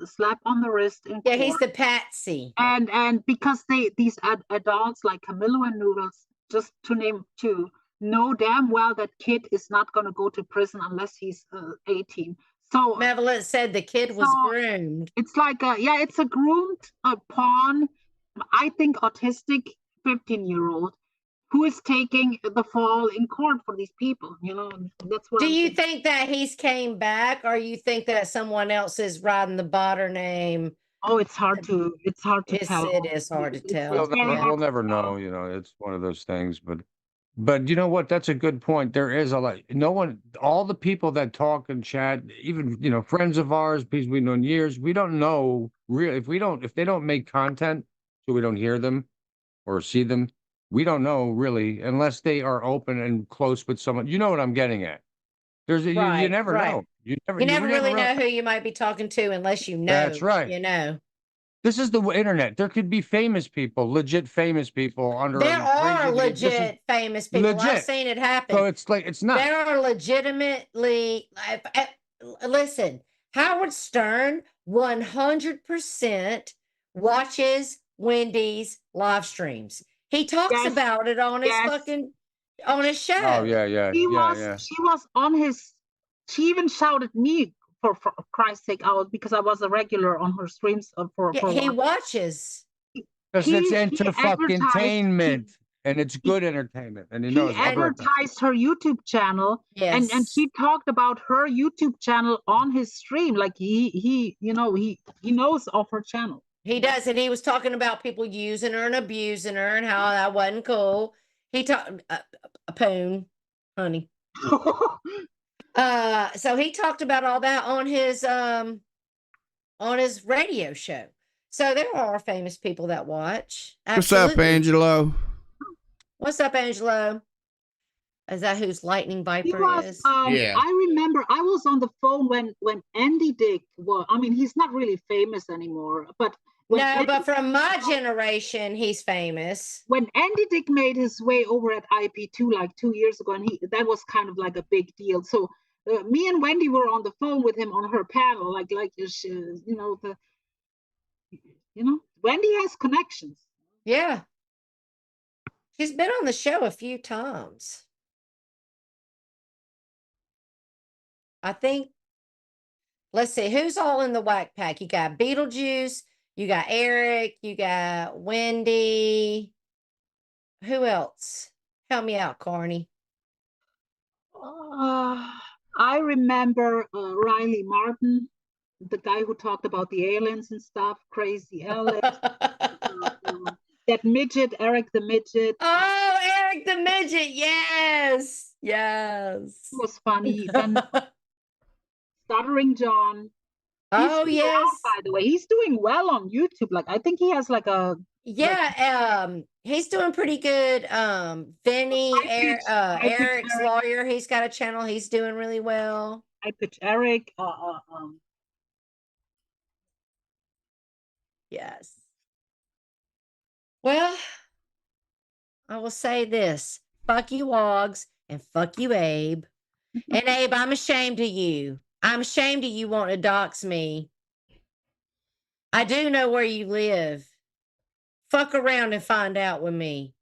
slap on the wrist. Yeah, he's the patsy. And because these adults like Camilo and Noodles, just to name two, know damn well that kid is not going to go to prison unless he's 18. So Malevolent said the kid was groomed. It's like it's a groomed pawn. I think autistic 15-year-old who is taking the fall in court for these people. You know, that's what. Do I'm you thinking. think that he's came back, or you think that someone else is riding the botter name? Oh, it's hard to tell. It is hard to tell. It's very hard We'll to never tell. know. You know, it's one of those things. But you know what? That's a good point. There is a lot. No one, all the people that talk and chat, even friends of ours, people we've known years, we don't know really if they don't make content, so we don't hear them or see them. We don't know really unless they are open and close with someone. You know what I'm getting at? There's you never know. You never really know who you might be talking to unless you know. That's right. This is the internet. There could be famous people, legit famous people under. There are legit famous people. I've seen it happen. So it's not. There are legitimately. Listen, Howard Stern 100% watches Wendy's live streams. He talks about it on his on his show. Oh yeah. She was on his. She even shouted me. For Christ's sake, because I was a regular on her streams for he watches. Because it's entertainment, and it's good entertainment, and he advertised her YouTube channel, and she talked about her YouTube channel on his stream, like he knows of her channel. He does, and he was talking about people using her and abusing her, and how that wasn't cool. He talked a poon, honey. So he talked about all that on his radio show. So there are famous people that watch. Absolutely. What's up, Angelo? What's up, Angelo? Is that whose Lightning Viper is? Yeah. I remember I was on the phone when Andy Dick was. I mean, he's not really famous anymore, but but from my generation, he's famous. When Andy Dick made his way over at IP2 like 2 years ago, and that was kind of like a big deal. So. Me and Wendy were on the phone with him on her panel, Wendy has connections. Yeah, she's been on the show a few times. I think. Let's see who's all in the whack pack. You got Beetlejuice, you got Eric, you got Wendy. Who else? Help me out, Carney. I remember Riley Martin, the guy who talked about the aliens and stuff, Crazy Alex. That midget, Eric the Midget. Oh, Eric the Midget, yes. It was funny. Then Stuttering John. Oh, yes. Well, by the way, he's doing well on YouTube. Like, I think he has like a... he's doing pretty good. Vinny, Eric's lawyer, he's got a channel. He's doing really well. I pitch Eric. Yes. Well, I will say this. Fuck you, Wogs, and fuck you, Abe. And Abe, I'm ashamed of you. I'm ashamed of you wanting to dox me. I do know where you live. Fuck around and find out with me.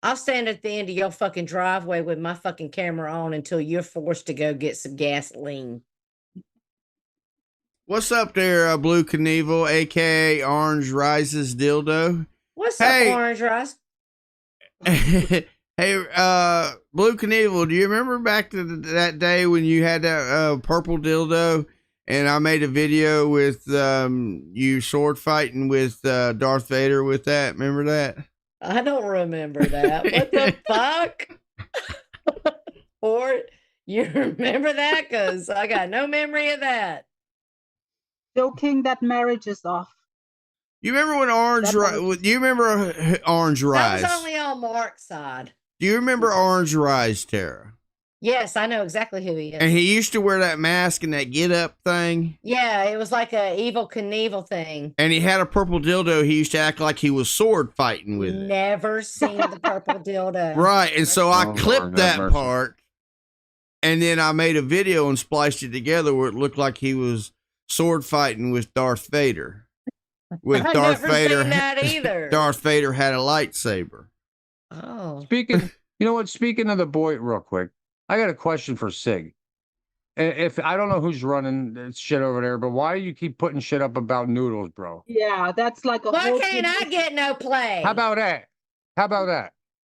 I'll stand at the end of your fucking driveway with my fucking camera on until you're forced to go get some gasoline. What's up there, Blue Knievel, aka Orange Rises Dildo? What's up, Orange Rise? Hey, Blue Knievel, do you remember back to that day when you had that purple dildo and I made a video with you sword fighting with Darth Vader with that? Remember that? I don't remember that. What the fuck? Or you remember that? Because I got no memory of that. Joking that marriage is off. You remember when Orange Rise? Do you remember Orange Rise? That was only on Mark's side. Do you remember Orange Rise, Tara? Yes, I know exactly who he is. And he used to wear that mask and that get up thing. Yeah, it was like a Evil Knievel thing. And he had a purple dildo. He used to act like he was sword fighting with it. Never seen the purple dildo. Right, and so I clipped that part, and then I made a video and spliced it together where it looked like he was sword fighting with Darth Vader. With Darth Vader, seen that either. Darth Vader had a lightsaber. Oh. Speaking of the boy, real quick, I got a question for Sig. If I don't know who's running shit over there, but why do you keep putting shit up about noodles, bro? Yeah, that's like a. Why can't I get no play? How about that?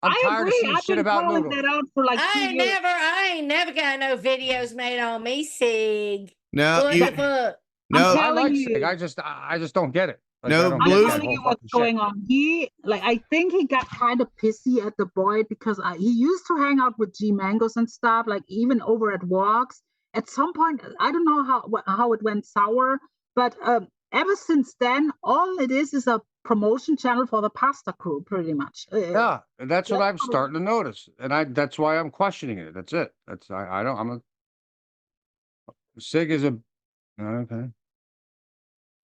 I'm I tired of agree. seeing I've shit been about calling noodles. that out for like 2 years. I ain't never got no videos made on me, Sig. No, What you the fuck? no I'm I telling like you. Sig. I just don't get it. Like, No, I don't I'm get Blue- that telling whole you what's fucking going shit. on. I think he got kind of pissy at the boy because he used to hang out with G Mangoes and stuff, like even over at walks. At some point, I don't know how it went sour, but ever since then, all it is a promotion channel for the pasta crew, pretty much. Yeah, and that's what That's I'm what it- starting to notice, and that's why I'm questioning it. That's it. I don't. Sig is a okay.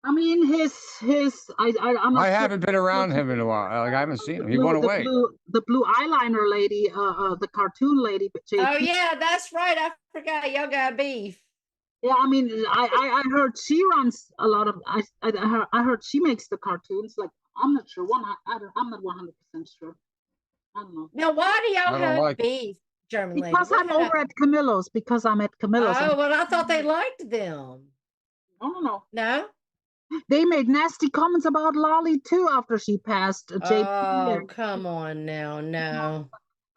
I mean, I'm not I sure. haven't been around him in a while. Like I haven't seen him. He went away. The blue eyeliner lady, the cartoon lady, JP. Oh yeah, that's right. I forgot y'all got beef. Yeah, I mean, I heard she runs a lot of. I heard she makes the cartoons. Like I'm not sure. I'm not 100% sure. I don't know. Now, why do y'all I don't have like it. beef, German lady? Because What I'm over happened? at Camillo's. Because I'm at Camillo's. Oh, well, I thought they liked them. No. No? They made nasty comments about Lolly too after she passed. JP. Oh, and- come on now. No.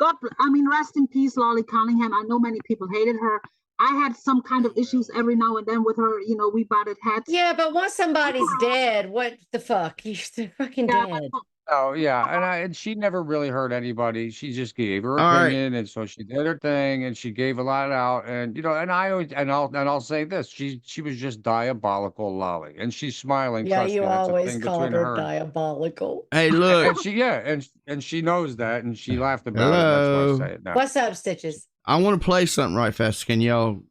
I mean, rest in peace, Lolly Cunningham. I know many people hated her. I had some kind of issues every now and then with her. You know, we butted heads. Yeah, but once somebody's dead, what the fuck? They're fucking Yeah, dead. Oh yeah, and she never really hurt anybody. She just gave her All right. opinion, and so she did her thing, and she gave a lot out. And and I always I'll say this: she was just diabolical, Lolly, and she's smiling. Yeah, Trust you me, that's a always thing called between her her. diabolical. Hey, look. And she knows that, and she laughed about it. That's why Hello. I say it now. What's up, Stitches? I want to play something right fast. Can y'all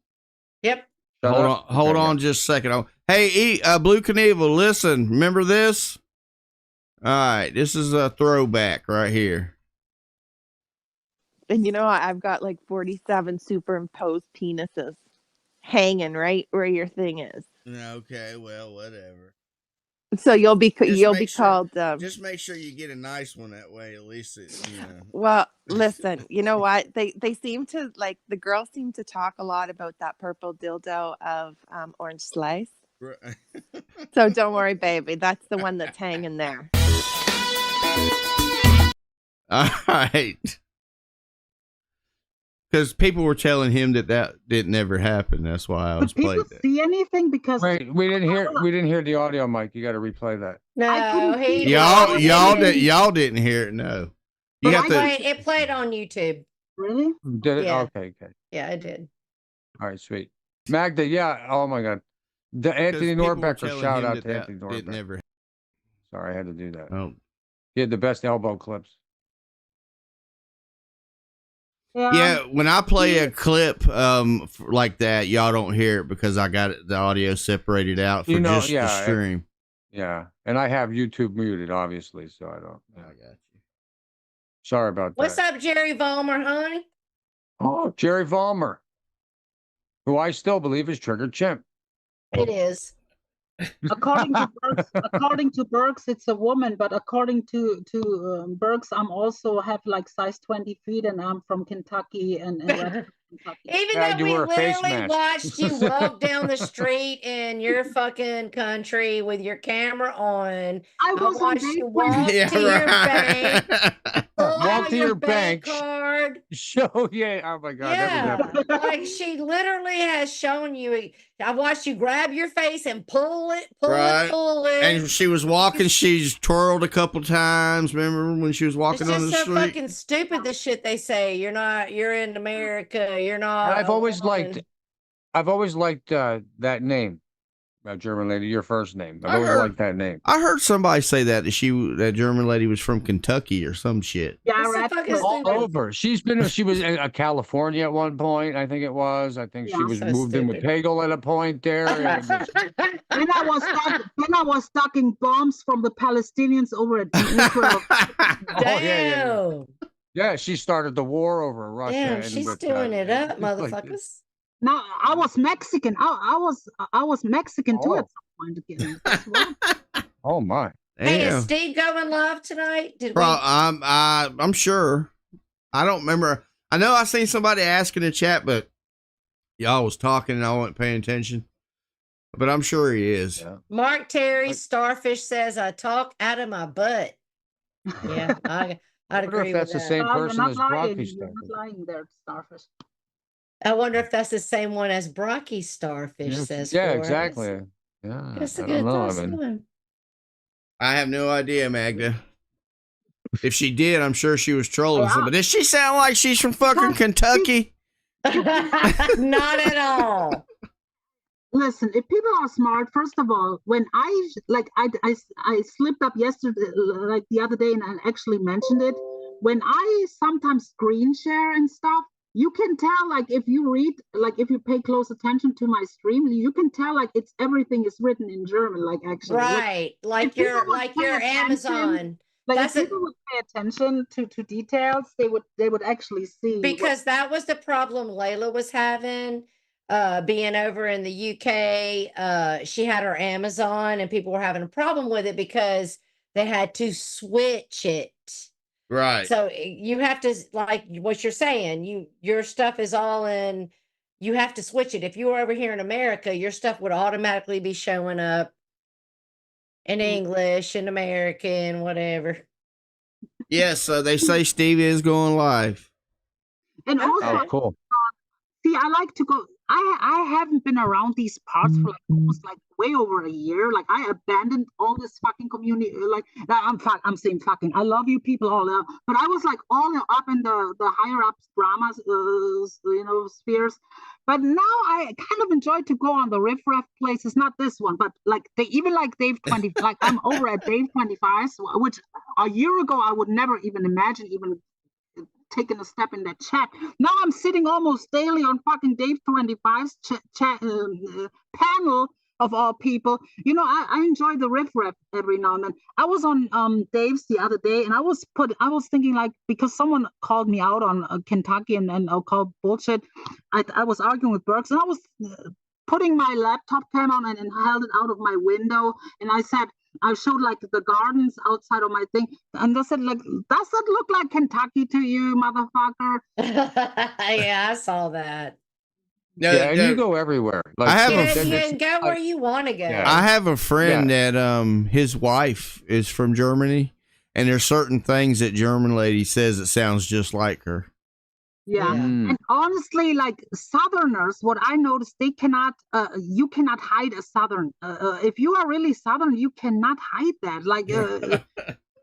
Yep. Shut hold up. on? Hold Okay, on just a second. Oh, hey, Blue Knievel, listen. Remember this? All right, this is a throwback right here. And I've got like 47 superimposed penises hanging right where your thing is. Okay, well, whatever. So you'll be make sure- called. Just make sure you get a nice one that way. At least it, Well, listen. You know what? They seem to like the girls seem to talk a lot about that purple dildo of Orange Slice. So don't worry, baby. That's the one that's hanging there. All right. Because people were telling him that didn't ever happen. That's why I was Could playing people that. see anything? Because Wait, we didn't hear the audio, Mike. You got to replay that. No, couldn't see he Y'all didn't hear it. No, you But have to. It played on YouTube. really, Did it? Yeah. Okay. Yeah, it did. All right, sweet. Magda, yeah. Oh my God. The Anthony People were Norbecker. telling Shout him out to that Anthony didn't Norbecker. ever. Sorry, I had to do that. Oh. He had the best elbow clips. Yeah, when I play a clip like that, y'all don't hear it because I got the audio separated out for just the stream. Yeah, and I have YouTube muted, obviously, so I don't. I got you. Sorry about that. What's up, Jerry Vollmer, honey? Oh, Jerry Vollmer, who I still believe is Trigger Chimp. It is. according to Berks, it's a woman. But according to Berks, I'm also have like size 20 feet, and I'm from Kentucky and Western Kentucky. Even Yeah, though you we wear a face literally mask. watched you walk down the street in your fucking country with your camera on. I was on watched you walk date to your bank, pull Walk out to your your bank bank. card. Show, yeah. Oh my God, that would happen. Yeah, like she literally has shown you. I watched you grab your face and pull it, Right. pull it. And she was walking. She's twirled a couple times. Remember when she was It's walking on just the so street? fucking stupid. The shit they say. You're in America. You're not. I've a always woman. liked that name, German lady. Your first name. I've I always heard- liked that name. I heard somebody say that that German lady was from Kentucky or some shit. Yeah, It's so right. fucking All stupid. over. She was in California at one point. I think it was. I think she Yeah. was So moved in with stupid. Hegel at a point there. and- Then I was stocking bombs from the Palestinians over at Israel. Damn. Yeah, she started the war over Russia. Damn, and she's with, doing it up, like, motherfuckers. No, I was Mexican. I was Mexican too Oh. at some point again. That's right. oh my. Hey, Damn. is Steve going live tonight? Did we? I'm sure. I don't remember. I know I seen somebody ask in the chat, but y'all was talking and I wasn't paying attention. But I'm sure he is. Yeah. Mark Terry Starfish says I talk out of my butt. Yeah, I'd wonder if agree with that's the that. same You're person not as lying. Brocky You're not Starfish. lying there, Starfish. I wonder if that's the same one as Brocky Starfish Yeah, says yeah, for us. exactly. Yeah, That's a I don't good know. I that's a mean, good one. I have no idea, Magda. If she did, I'm sure she was trolling us. But does she sound like she's from fucking Kentucky? Not at all. Listen, if people are smart, first of all, when I slipped up yesterday, like the other day, and I actually mentioned it. When I sometimes screen share and stuff, you can tell, like, if you read, like, if you pay close attention to my stream, you can tell, like, it's everything is written in German, like, actually. Right. Like your Amazon. Like, That's if people would pay attention to details, they would actually see. Because that was the problem Layla was having. Being over in the UK, she had her Amazon, and people were having a problem with it because they had to switch it. Right. So you have to, like what you're saying, your stuff is all in, you have to switch it. If you were over here in America, your stuff would automatically be showing up in English and American, whatever. Yes, they say Stevie is going live. And also, oh, cool. see, I like to go. I haven't been around these parts for like almost like way over a year. Like, I abandoned all this fucking community. Like, I'm saying fucking. I love you people all, but I was like all up in the higher ups dramas, spheres. But now I kind of enjoy to go on the riffraff places. Not this one, but like they even like Dave 20. Like, I'm over at Dave 25, which a year ago I would never even imagine even taking a step in that chat. Now I'm sitting almost daily on fucking Dave 25's panel of all people. I enjoy the riff-raff every now and then. I was on Dave's the other day, and I was thinking, like, because someone called me out on Kentucky and I'll call bullshit. I was arguing with Burks, and I was putting my laptop cam on and held it out of my window, and I showed like the gardens outside of my thing, and I said, like, does that look like Kentucky to you, motherfucker? Yeah, I saw that. Yeah, and you go everywhere. Like, I have you can go where you want to go. Yeah. I have a friend that his wife is from Germany, and there's certain things that German lady says that sounds just like her. Yeah. And honestly, like, Southerners, what I noticed, they cannot, you cannot hide a Southern. If you are really Southern, you cannot hide that. Like,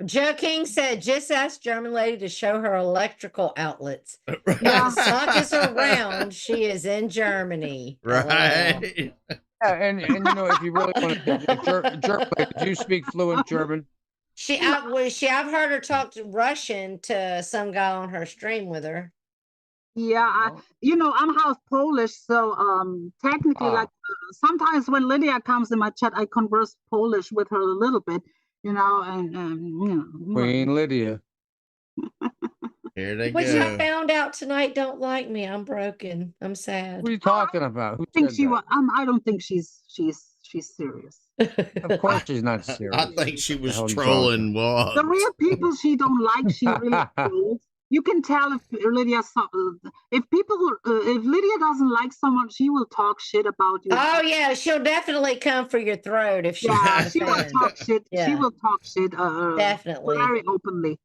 Joe King said, just ask German lady to show her electrical outlets. Yeah. If the sock is around, she is in Germany. Right. Yeah, and if you really want to, German, do you speak fluent German? I've heard her talk to Russian to some guy on her stream with her. Yeah, I'm half Polish, so technically, like, sometimes when Lydia comes in my chat, I converse Polish with her a little bit, and Queen Lydia. Here they Which go. I found out tonight don't like me. I'm broken. I'm sad. What are you talking about? Who I think said that? I don't think she's serious. Of course she's not serious. I think she was The hell trolling. The real people she don't like, she really trolls. You can tell if Lydia doesn't like someone, she will talk shit about you. Oh yeah, she'll definitely come for your throat if she's she will talk shit. Yeah. She will talk shit. Definitely. Very openly.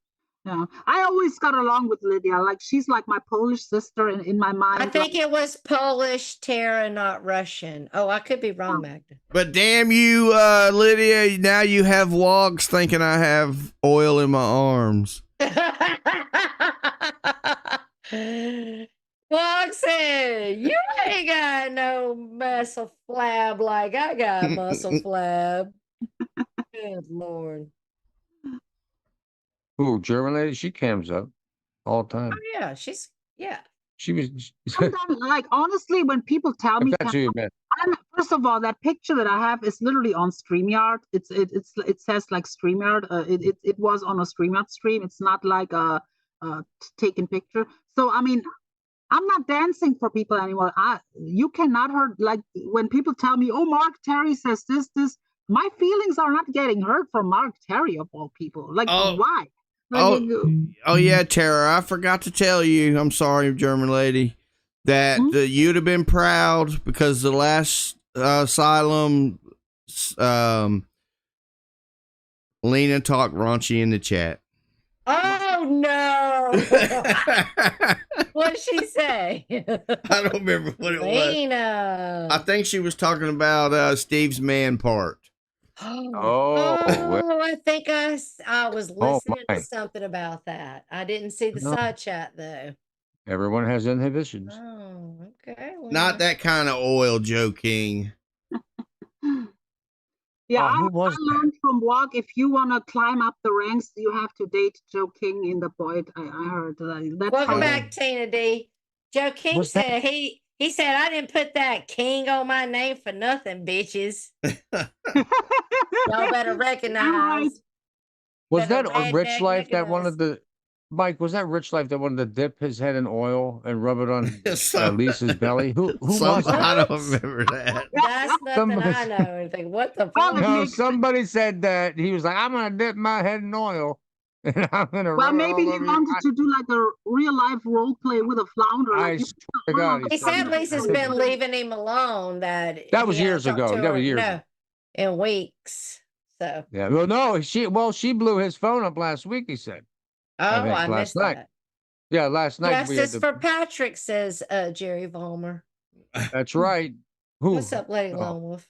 Yeah, I always got along with Lydia. Like, she's like my Polish sister in my mind. I think it was Polish, Tara, not Russian. Oh, I could be wrong, Magda. But damn you, Lydia, now you have logs thinking I have oil in my arms. Foxy, you ain't got no muscle flab like I got muscle flab. Good Lord. Ooh, German lady, she cams up all the time. Oh, yeah, She was. Like, honestly, when people tell me, That's who you meant. first of all, that picture that I have is literally on StreamYard. It says like StreamYard. It was on a StreamYard stream. It's not like a taken picture. So I mean, I'm not dancing for people anymore. You cannot hurt, like, when people tell me, oh, Mark Terry says this. My feelings are not getting hurt from Mark Terry, of all people. Like, why? Like, Oh yeah, Tara, I forgot to tell you, I'm sorry, German lady, that you'd have been proud because the last asylum, Lena talked raunchy in the chat. Oh no! What did she say? I don't remember what it was. Lena. I think she was talking about Steve's man part. Oh, I think I was listening my. to something about that. I didn't see the No. side chat though. Everyone has inhibitions. Oh, okay. Not that kind of oil, Joe King. Yeah, Oh, who I was learned from Walk, if you want to climb up the ranks, you have to date Joe King in the Boyd. I heard that. That's Welcome how back, Tina D. Joe King What's that? said he said I didn't put that King on my name for nothing, bitches. Y'all better recognize. Was Better that a Rich redneck Life that recognize. wanted to, Mike, was that Rich Life that wanted to dip his head in oil and rub it on Lisa's belly? Who was that? I don't remember that. That's nothing I know. And think, what the fuck? No, somebody said that he was like, I'm gonna dip my head in oil and I'm gonna Well, rub it maybe all he over wanted you. to do like a real life role play with a flounder. I Like you swear to God, He said Lisa's been leaving him alone. That was he years hadn't talked ago. to That her, was years ago. in weeks. So Yeah, well, no, she blew his phone up last week. He said, I last missed night. that. Yeah, last night we had Justice for Patrick, says Jerry Vollmer. That's right. Who? What's up, Lady Oh, Lone Wolf?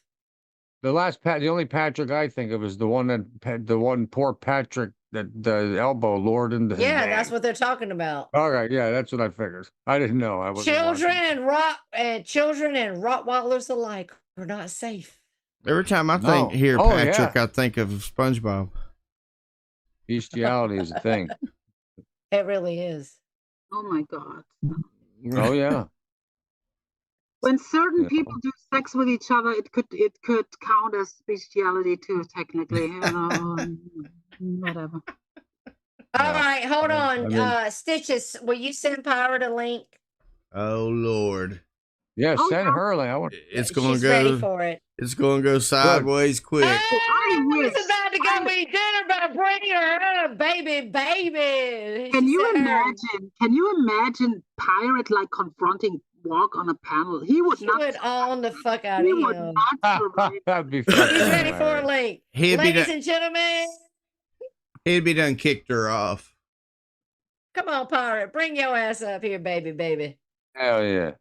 the only Patrick I think of is the one poor Patrick that the elbow lured into his Yeah, van. that's what they're talking about. All right, yeah, that's what I figured. I didn't know. I was Children and Rottweilers alike are not safe. Every time I No. hear Oh, Patrick, yeah. I think of SpongeBob. Bestiality is a thing. It really is. Oh my God. Oh yeah. When certain Yeah. people do sex with each other, it could count as bestiality too, technically. You know, whatever. All right, hold on. I mean, Stitches, will you send Pirate a link? Oh Lord. yeah, Oh, send yeah. Hurley. I want. It's gonna She's ready go. for it. It's gonna go sideways quick. I wish. was about to go eat dinner, but bring her up, baby. Can She you said, imagine? Can you imagine Pirate like confronting Walk on a panel? He would She not. would own the fuck out He of would him. not survive. That'd be He's fucking ready for a hilarious. link. He'd be Ladies done, and gentlemen, he'd be done kicked her off. come on, Pirate. Bring your ass up here, baby. Hell yeah.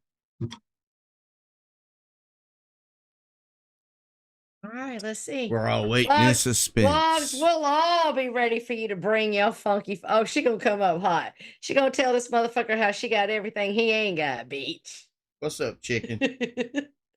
All right, let's see. We're all waiting in suspense. Logs, we'll all be ready for you to bring your funky. Oh, she gonna come up hot. She gonna tell this motherfucker how she got everything he ain't got, bitch. What's up, chicken?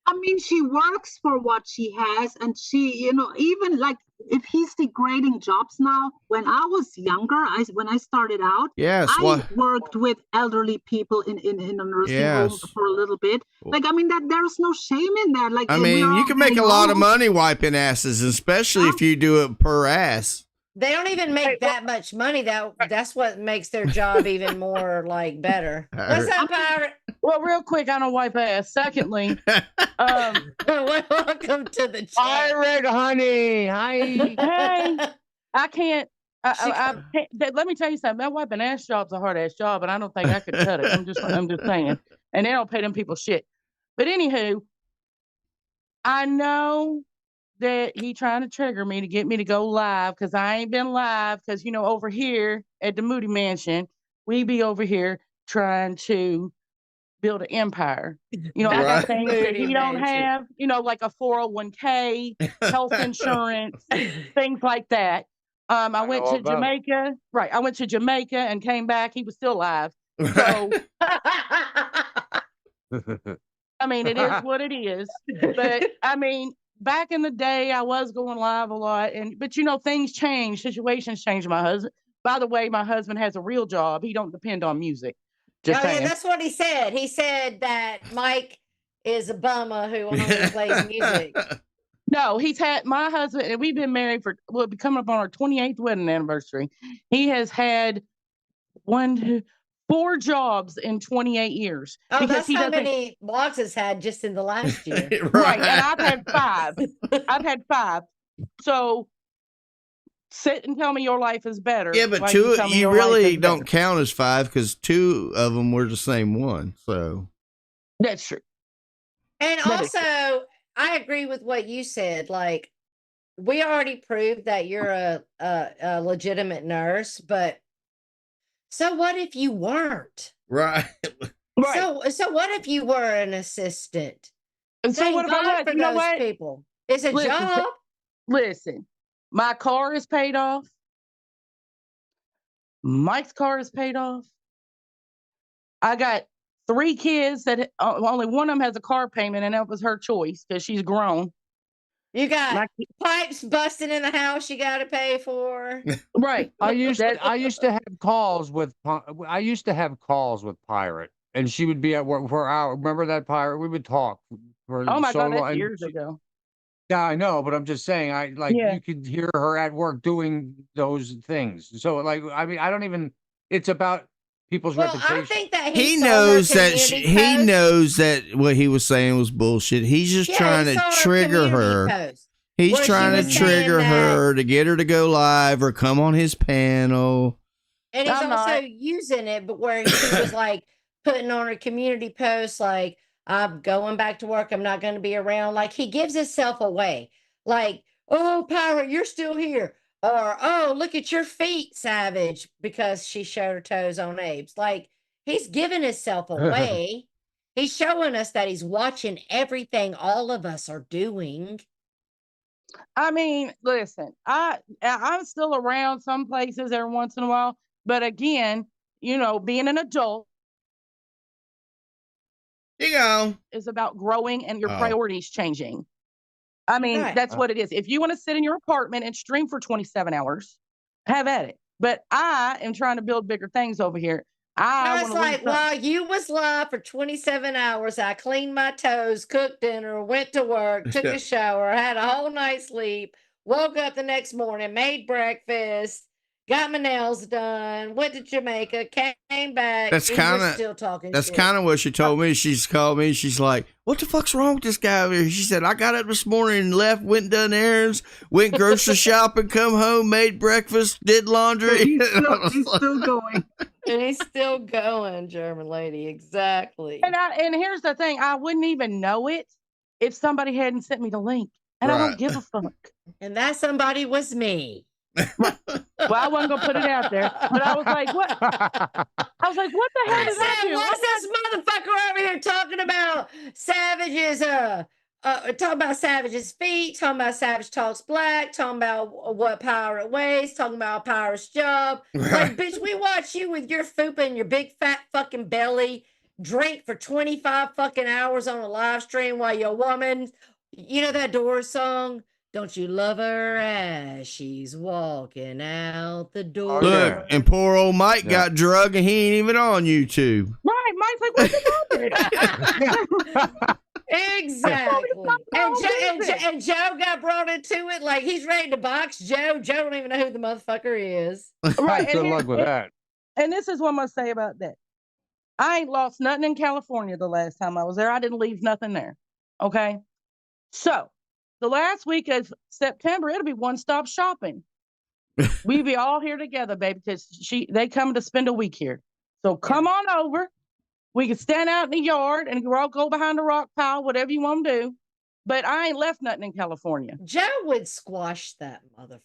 I mean, she works for what she has, and she, you know, even like if he's degrading jobs now. When I was younger, when I started out, Yes. I worked with elderly people in a nursing home for a little bit. Like, I mean, that there's no shame in that. Like, I mean, you can make a lot of money wiping asses, especially if you do it per ass. They don't even make that much money. That's what makes their job even more like better. What's up, Pirate? Well, real quick, I don't wipe ass. Secondly, welcome to the chat. Pirate, honey. Hi. Hey, I can't. I can't. Let me tell you something. That wiping ass job's a hard ass job, and I don't think I could cut it. I'm just saying. And they don't pay them people shit. But anywho, I know that he trying to trigger me to get me to go live because I ain't been live because, you know, over here at the Moody Mansion, we be over here trying to build an empire. You know, I got things that he don't have, you know, like a 401k, health insurance, things like that. I went to Jamaica. Right. I went to Jamaica and came back. He was still alive. So, I mean, it is what it is. But I mean, back in the day, I was going live a lot, but you know, things change, situations change. My husband, by the way, my husband has a real job. He don't depend on music. Just saying. Yeah, that's what he said. He said that Mike is a bummer who only plays music. No, he's had my husband, and we've been married for we'll be coming up on our 28th wedding anniversary. He has had 4 jobs in 28 years. Oh, that's how many blogs has had just in the last year. Right. And I've had 5. I've had 5. So sit and tell me your life is better. Yeah, but two, you really don't count as 5 because 2 of them were the same one. So that's true. And also, I agree with what you said. Like, we already proved that you're a legitimate nurse, but So what if you weren't? Right. Right. So what if you were an assistant? And so Thank what if I God was? for You know those what? people. It's a Listen, job. Listen, my car is paid off. Mike's car is paid off. I got 3 kids that only one of them has a car payment, and that was her choice because she's grown. You got My, pipes busting in the house you got to pay for. right. I used to have calls with Pirate, and she would be at work for an hour. Remember that, Pirate? We would talk for Oh my so God, long. that's years ago. Yeah, I know, but I'm just saying, Yeah. you could hear her at work doing those things. So like, I mean, I don't even. It's about people's Well, reputation. I think that He saw her knows that community he post. knows that what he was saying was bullshit. He's just Yeah, trying he to saw trigger community her. post He's where she trying was to saying trigger that- her to get her to go live or come on his panel. And he's I'm also not. using it, but where he was like putting on a community post, like, I'm going back to work. I'm not going to be around. Like, he gives himself away. Like, oh, Pirate, you're still here. Or, oh, look at your feet, Savage, because she showed her toes on Abe's. Like, he's giving himself away. He's showing us that he's watching everything all of us are doing. I mean, listen, I'm still around some places every once in a while, but again, you know, being an adult You go. is about growing and your Oh. priorities changing. I mean, Right. that's what it is. If you want to sit in your apartment and stream for 27 hours, have at it. But I am trying to build bigger things over here. I It's want to like, while you was live for 27 hours, I cleaned my toes, cooked dinner, went to work, took a shower, had a whole night's sleep, woke up the next morning, made breakfast, got my nails done, went to Jamaica, came back. That's and kind we're of still talking. That's shit. kind of what she told me. She's called me. She's like, "What the fuck's wrong with this guy over here?" She said, "I got up this morning and left, went and done errands, went grocery shopping, come home, made breakfast, did laundry." He's still going. And he's still going, German lady. Exactly. And here's the thing, I wouldn't even know it if somebody hadn't sent me the link. And I Right. don't give a fuck. And that somebody was me. Well, I wasn't gonna put it out there, but I was like, what? I was like, what the hell I did I said, do? what's this motherfucker over here talking about Savage's talking about Savage's feet, talking about Savage Talks Black, talking about what Pirate weighs, talking about Pirate's job. Like, bitch, we watch you with your fupa and your big fat fucking belly drink for 25 fucking hours on a live stream while your woman, you know that Doors song? Don't you love her as she's walking out the door? Look, and poor old Mike got drugged and he ain't even on YouTube. Right, Mike's like, what's the matter? Exactly. And Joe got brought into it like he's ready to box Joe. Joe don't even know who the motherfucker is. Right. Good luck with that. And this is what I'm gonna say about that. I ain't lost nothing in California the last time I was there. I didn't leave nothing there. Okay. So the last week of September, it'll be one-stop shopping. We be all here together, baby, because they come to spend a week here. So come on over. We can stand out in the yard and we'll all go behind the rock pile, whatever you want to do. But I ain't left nothing in California. Joe would squash that motherfucker.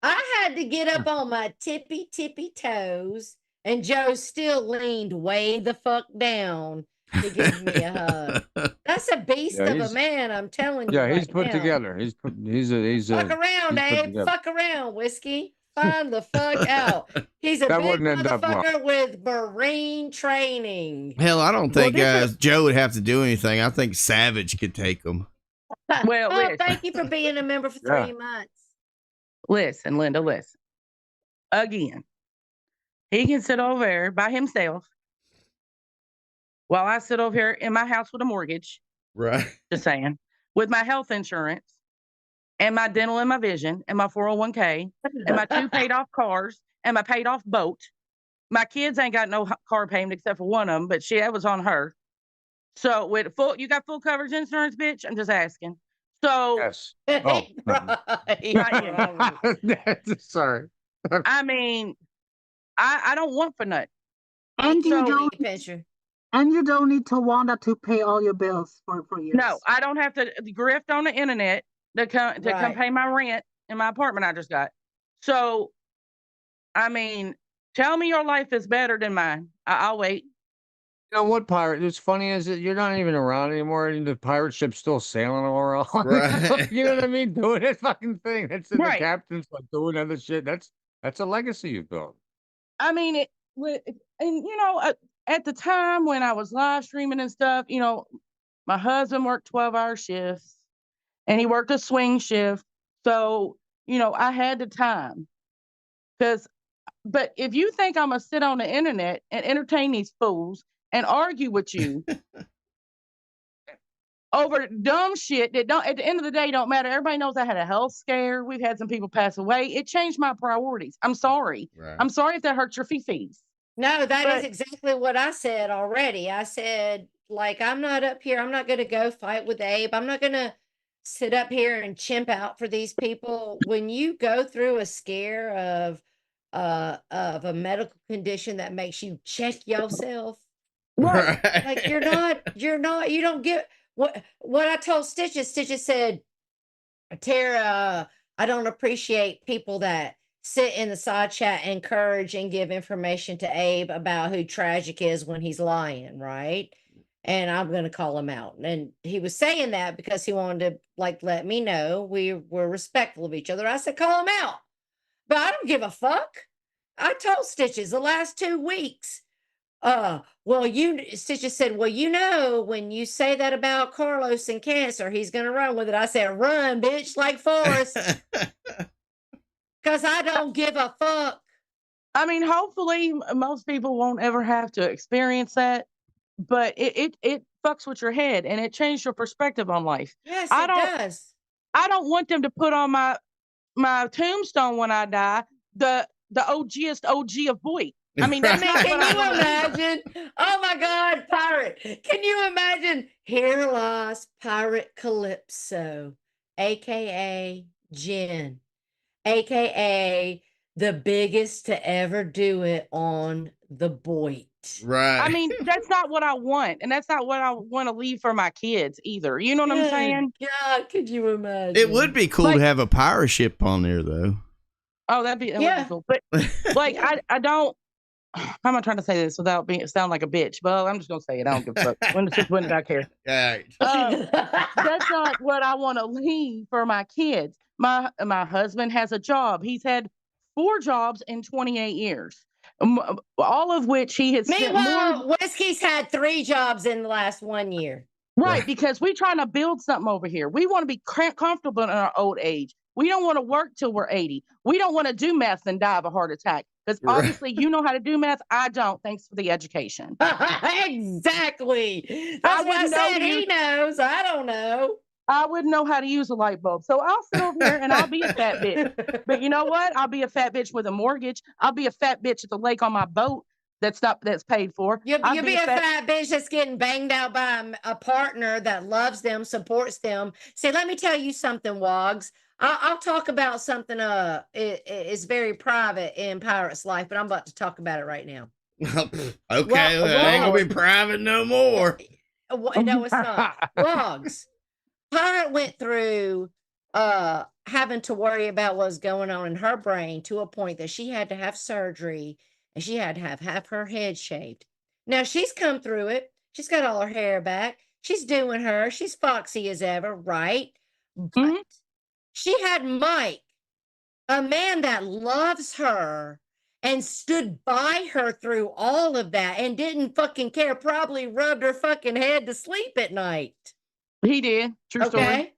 I had to get up on my tippy toes, and Joe still leaned way the fuck down to give me a hug. That's a beast of a man, I'm telling you. Yeah, he's right put now. together. He's Fuck around, he's put Abe. together. Fuck around, Whiskey. Find the fuck out. He's a That big wouldn't end up well. motherfucker with Marine training. Hell, I don't think Joe would have to do anything. I think Savage could take him. Well, oh, thank you for being a member for 3 months. Listen, Linda, listen. Again, he can sit over there by himself while I sit over here in my house with a mortgage. Right. Just saying. With my health insurance and my dental and my vision and my 401k and my 2 paid off cars and my paid off boat. My kids ain't got no car payment except for one of them, but that was on her. So with you got full coverage insurance, bitch? I'm just asking. So yes. Oh, sorry. I mean, I don't want for nothing. And you don't need Tawanda to pay all your bills for years. No, I don't have to grift on the internet to come pay my rent in my apartment I just got. So, I mean, Tell me your life is better than mine. I'll wait. You know what, pirate? What's funny is that you're not even around anymore, and the pirate ship's still sailing around. Right. You know what I mean? Doing that fucking thing. That's the Right. captain's like doing other shit. That's a legacy you built. I mean, and at the time when I was live streaming and stuff, my husband worked 12-hour shifts and he worked a swing shift. So, I had the time. But if you think I'm going to sit on the internet and entertain these fools and argue with you over dumb shit that don't, at the end of the day, don't matter. Everybody knows I had a health scare. We've had some people pass away. It changed my priorities. I'm sorry. Right. I'm sorry if that hurts your fee-fees. No, that is exactly what I said already. I said, like, I'm not up here. I'm not going to go fight with Abe. I'm not going to sit up here and chimp out for these people. When you go through a scare of a medical condition that makes you check yourself, Right. like you don't get what I told Stitches. Stitches said, Tara, I don't appreciate people that sit in the side chat, encourage and give information to Abe about who Tragic is when he's lying, right? And I'm going to call him out. And he was saying that because he wanted to let me know we were respectful of each other. I said, call him out. But I don't give a fuck. I told Stitches the last 2 weeks. Stitches said, well, when you say that about Carlos and cancer, he's going to run with it. I said, run, bitch, like Forrest. Because I don't give a fuck. I mean, hopefully most people won't ever have to experience that, but it fucks with your head and it changed your perspective on life. Yes, it does. I don't want them to put on my tombstone when I die, the OGest OG of boy. I mean, can you imagine? Oh my God, pirate. Can you imagine? Here lies Pirate Calypso, AKA Jen, AKA the biggest to ever do it on the Boit. Right. I mean, that's not what I want. And that's not what I want to leave for my kids either. You know what I'm saying? God, could you imagine? It would be cool to have a pirate ship on there, though. Oh, that would be cool. But I don't. How am I trying to say this without sound like a bitch? Well, I'm just gonna say it. I don't give a fuck. When did I care? Right. That's not what I want to leave for my kids. My husband has a job. He's had 4 jobs in 28 years, all of which he has. Meanwhile, Whiskey's had 3 jobs in the last 1 year. Right, because we're trying to build something over here. We want to be comfortable in our old age. We don't want to work till we're 80. We don't want to do meth and die of a heart attack. Because obviously you know how to do meth. I don't. Thanks for the education. Exactly. That's what I said. He knows. I don't know. I wouldn't know how to use a light bulb. So I'll sit over here and I'll be a fat bitch. But you know what? I'll be a fat bitch with a mortgage. I'll be a fat bitch at the lake on my boat that's paid for. You'll be a fat bitch that's getting banged out by a partner that loves them, supports them. See, let me tell you something, Wogs. I'll talk about something is very private in Pirate's life, but I'm about to talk about it right now. Okay, well, ain't gonna be private no more. No, it's not. Wogs. Pirate went through having to worry about what's going on in her brain to a point that she had to have surgery and she had to have half her head shaved. Now she's come through it. She's got all her hair back. She's doing her. She's foxy as ever, right? But she had Mike, a man that loves her and stood by her through all of that and didn't fucking care, probably rubbed her fucking head to sleep at night. He did. True story.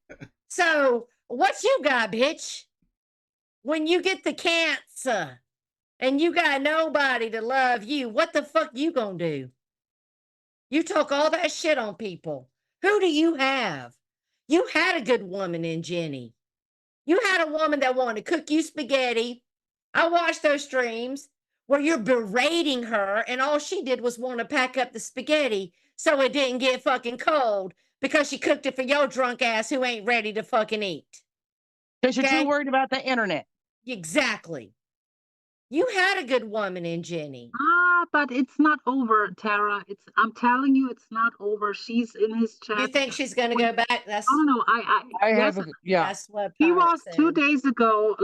So what you got, bitch? When you get the cancer and you got nobody to love you, what the fuck you gonna do? You talk all that shit on people. Who do you have? You had a good woman in Jenny. You had a woman that wanted to cook you spaghetti. I watched those streams where you're berating her and all she did was want to pack up the spaghetti so it didn't get fucking cold because she cooked it for your drunk ass who ain't ready to fucking eat. Because you're too worried about the internet. Exactly. You had a good woman in Jenny. But it's not over, Tara. I'm telling you, it's not over. She's in his chat. You think she's gonna go back? That's I don't know. That's what he was 2 days ago,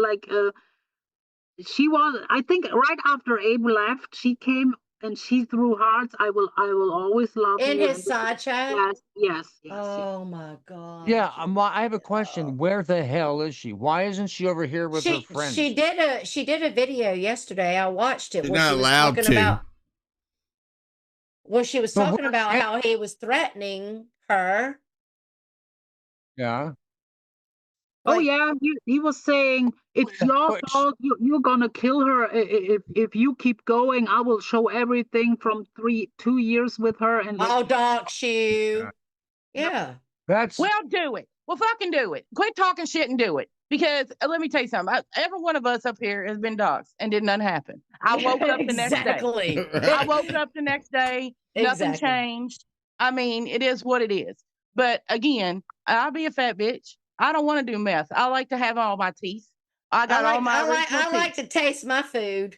she was, I think right after Abe left, she came and she threw hearts. I will always love In you. his side chat? Yes. Oh my God. Yeah, I have a question. Where the hell is she? Why isn't she over here with her friends? She did a video yesterday. I watched it You're where not she was allowed talking to. about she was But talking where's about Ed? how he was threatening her. Yeah. Oh Like, yeah, he was saying it's your But fault. You're gonna kill her if you keep going. I will show everything from 2 years with her and I'll dox Yeah. you. Yeah. that's Well, do it. Well, fucking do it. Quit talking shit and do it. Because let me tell you something. Every one of us up here has been doxxed and did nothing happen. I woke up the next day. Exactly. I woke up the next day. Nothing Exactly. changed. I mean, it is what it is. But again, I'll be a fat bitch. I don't want to do meth. I like to have all my teeth. I got all my original I like teeth. to taste my food.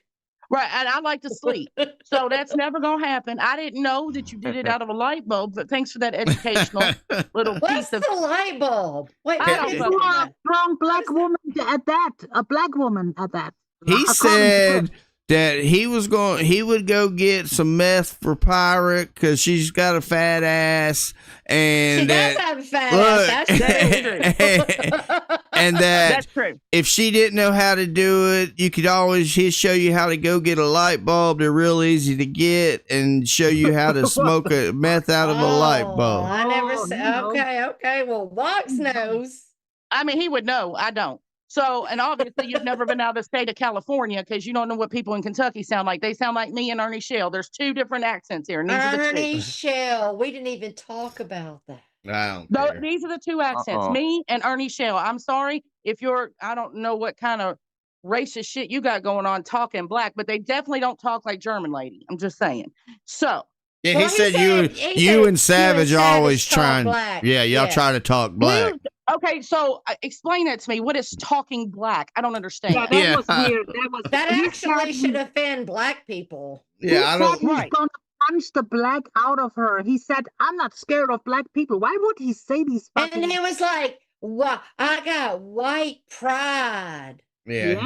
Right, and I like to sleep. So that's never gonna happen. I didn't know that you did it out of a light bulb, but thanks for that educational little What's piece of. the light bulb? Wait, I what don't is fucking you know. are a strong black is woman at that. A black woman at that. He According to said her. that he would go get some meth for Pirate because she's got a fat ass, and She does that have a fat look, ass. That's true. and that That's true. if she didn't know how to do it, you could always he'd show you how to go get a light bulb. They're real easy to get, and show you how to smoke a meth out of a light bulb. I never Oh, said. he knows. Okay. Well, Vox knows. I mean, he would know. I don't. So, and obviously, you've never been out of the state of California because you don't know what people in Kentucky sound like. They sound like me and Ernie Shell. There's two different accents here, and these are the Ernie two. Shell. We didn't even talk about that. I don't care. These are the two accents, me and Ernie Shell. I'm sorry if I don't know what kind of racist shit you got going on talking black, but they definitely don't talk like German lady. I'm just saying. So, Yeah, Well, he said you said and Savage are always talk trying. black. Yeah, y'all try to talk black. okay, so explain that to me. What is talking black? I don't understand. Yeah, that was weird. That he actually said should offend black people. Yeah, I he don't. said he's gonna punch the black out of her. He said, "I'm not scared of black people." Why would he say these fucking? And it was like, "What? I got white pride." Yeah.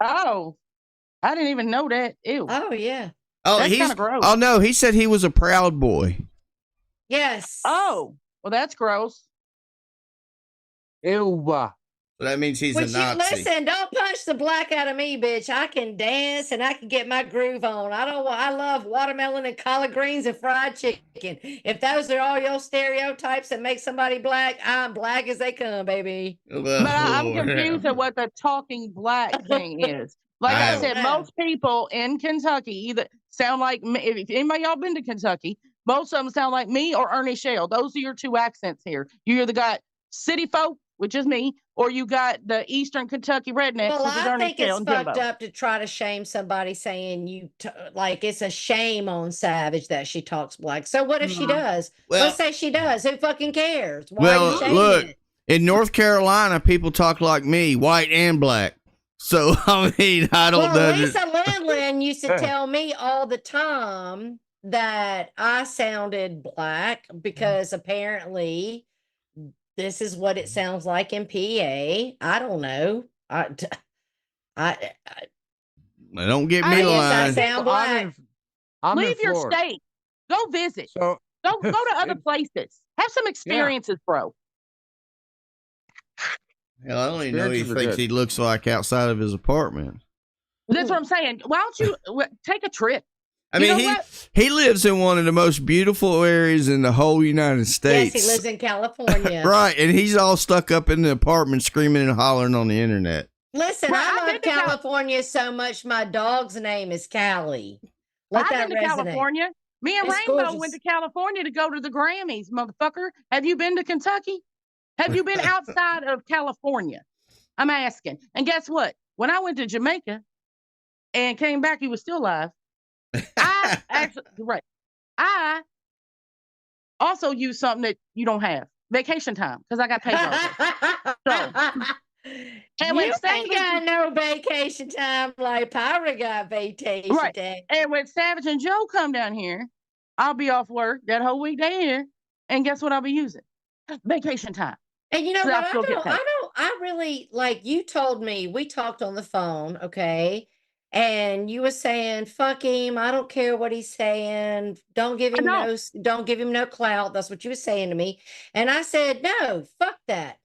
Oh, I didn't even know that. Ew. Oh yeah. Oh, That's he's. kinda gross. Oh no, he said he was a proud boy. Yes. Oh, well, that's gross. ew. So that means he's Would a you Nazi. listen? Don't punch the black out of me, bitch. I can dance and I can get my groove on. I love watermelon and collard greens and fried chicken. If those are all your stereotypes that make somebody black, I'm black as they come, baby. But I'm confused at what the talking black thing is. Like I said, most people in Kentucky either sound like me. If anybody y'all been to Kentucky, most of them sound like me or Ernie Shell. Those are your two accents here. You either got city folk, which is me, or you got the Eastern Kentucky rednecks, Well, which is I Ernie think Shell it's and fucked Jimbo. up to try to shame somebody saying like it's a shame on Savage that she talks black. So what if she does? Well- Let's say she does. Who fucking cares? Why are you shaming look, it? in North Carolina, people talk like me, white and black. So I mean, I don't know. Lisa Lindland used to tell me all the time that I sounded black because apparently this is what it sounds like in PA. I don't know. I Don't get I me guess I lying. sound black. I'm in Leave your Florida. state. Go visit. So Go to other places. Have some experiences, bro. Hell, I don't even know what he Experiences are thinks good. he looks like outside of his apartment. That's what I'm saying. Why don't you take a trip? I You mean, know what? he lives in one of the most beautiful areas in the whole United States. Yes, he lives in California. Right, and he's all stuck up in the apartment screaming and hollering on the internet. Listen, Well, I I've been love to California so much. My dog's name is Callie. Let I've that been to resonate. California. Me and It's Rainbow gorgeous. went to California to go to the Grammys, motherfucker. Have you been to Kentucky? Have you been outside of California? I'm asking. And guess what? When I went to Jamaica and came back, he was still alive. I also use something that you don't have. Vacation time, because I got paid longer. And when You Savage- ain't got no vacation time like Pyra got vacation Right. time. And when Savage and Joe come down here, I'll be off work that whole week they here. And guess what I'll be using? Vacation time. And you know So what? I still get paid. I really, like you told me, we talked on the phone, okay? and you were saying, fuck him, I don't care what he's saying, don't give him no clout. That's what you were saying to me. And I said, no, fuck that.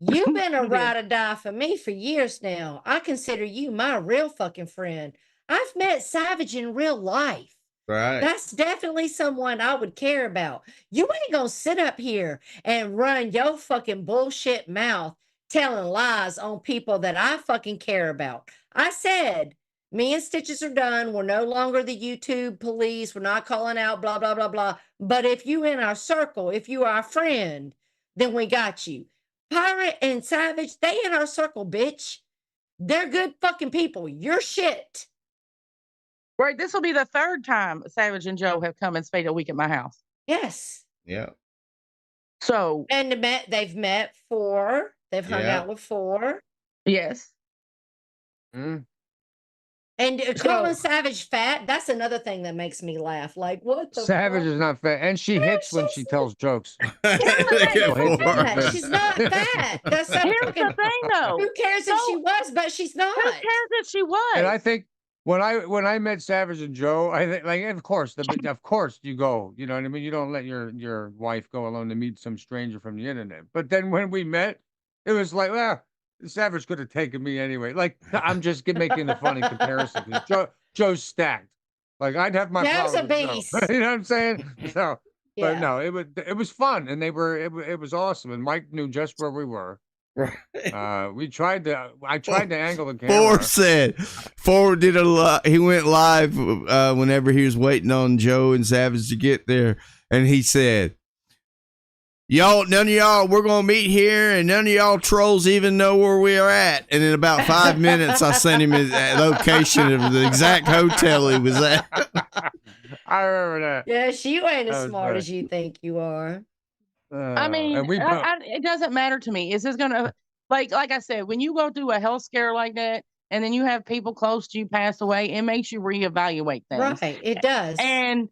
You've been a ride or die for me for years now. I consider you my real fucking friend. I've met Savage in real life. Right. That's definitely someone I would care about. You ain't gonna sit up here and run your fucking bullshit mouth telling lies on people that I fucking care about. I said, me and Stitches are done. We're no longer the YouTube police. We're not calling out blah, blah, blah, blah. But if you in our circle, if you are a friend, then we got you. Pirate and Savage, they in our circle, bitch. They're good fucking people. You're shit. Right. This will be the third time Savage and Joe have come and stayed a week at my house. Yes. Yeah. So. And they've met 4. They've hung out with 4. Yes. Mm. And calling Savage fat, that's another thing that makes me laugh. Like, what the Savage fuck? is not fat, and she hits when she tells jokes. She's not fat. That's Here's the thing, though. Who cares if she was, but she's not. Who cares if she was? And I think when I met Savage and Joe, I think, like, of course you go. You know what I mean? You don't let your wife go alone to meet some stranger from the internet. But then when we met, it was like, well, Savage could have taken me anyway. Like, I'm just making a funny comparison. Joe's stacked. Like, I'd have my Joe's a problems. beast. You know what I'm saying? So, Yeah. but no, it was fun, and it was awesome. And Mike knew just where we were. I tried to angle the camera. Ford did a lot. He went live whenever he was waiting on Joe and Savage to get there, and he said, none of y'all, we're gonna meet here, and none of y'all trolls even know where we are at. And in about 5 minutes, I sent him his location of the exact hotel he was at. I remember that. Yes, you ain't as smart as you think you are. I mean, it doesn't matter to me. Is this gonna, like I said, when you go through a health scare like that, and then you have people close to you pass away, it makes you reevaluate things. Right, it does. And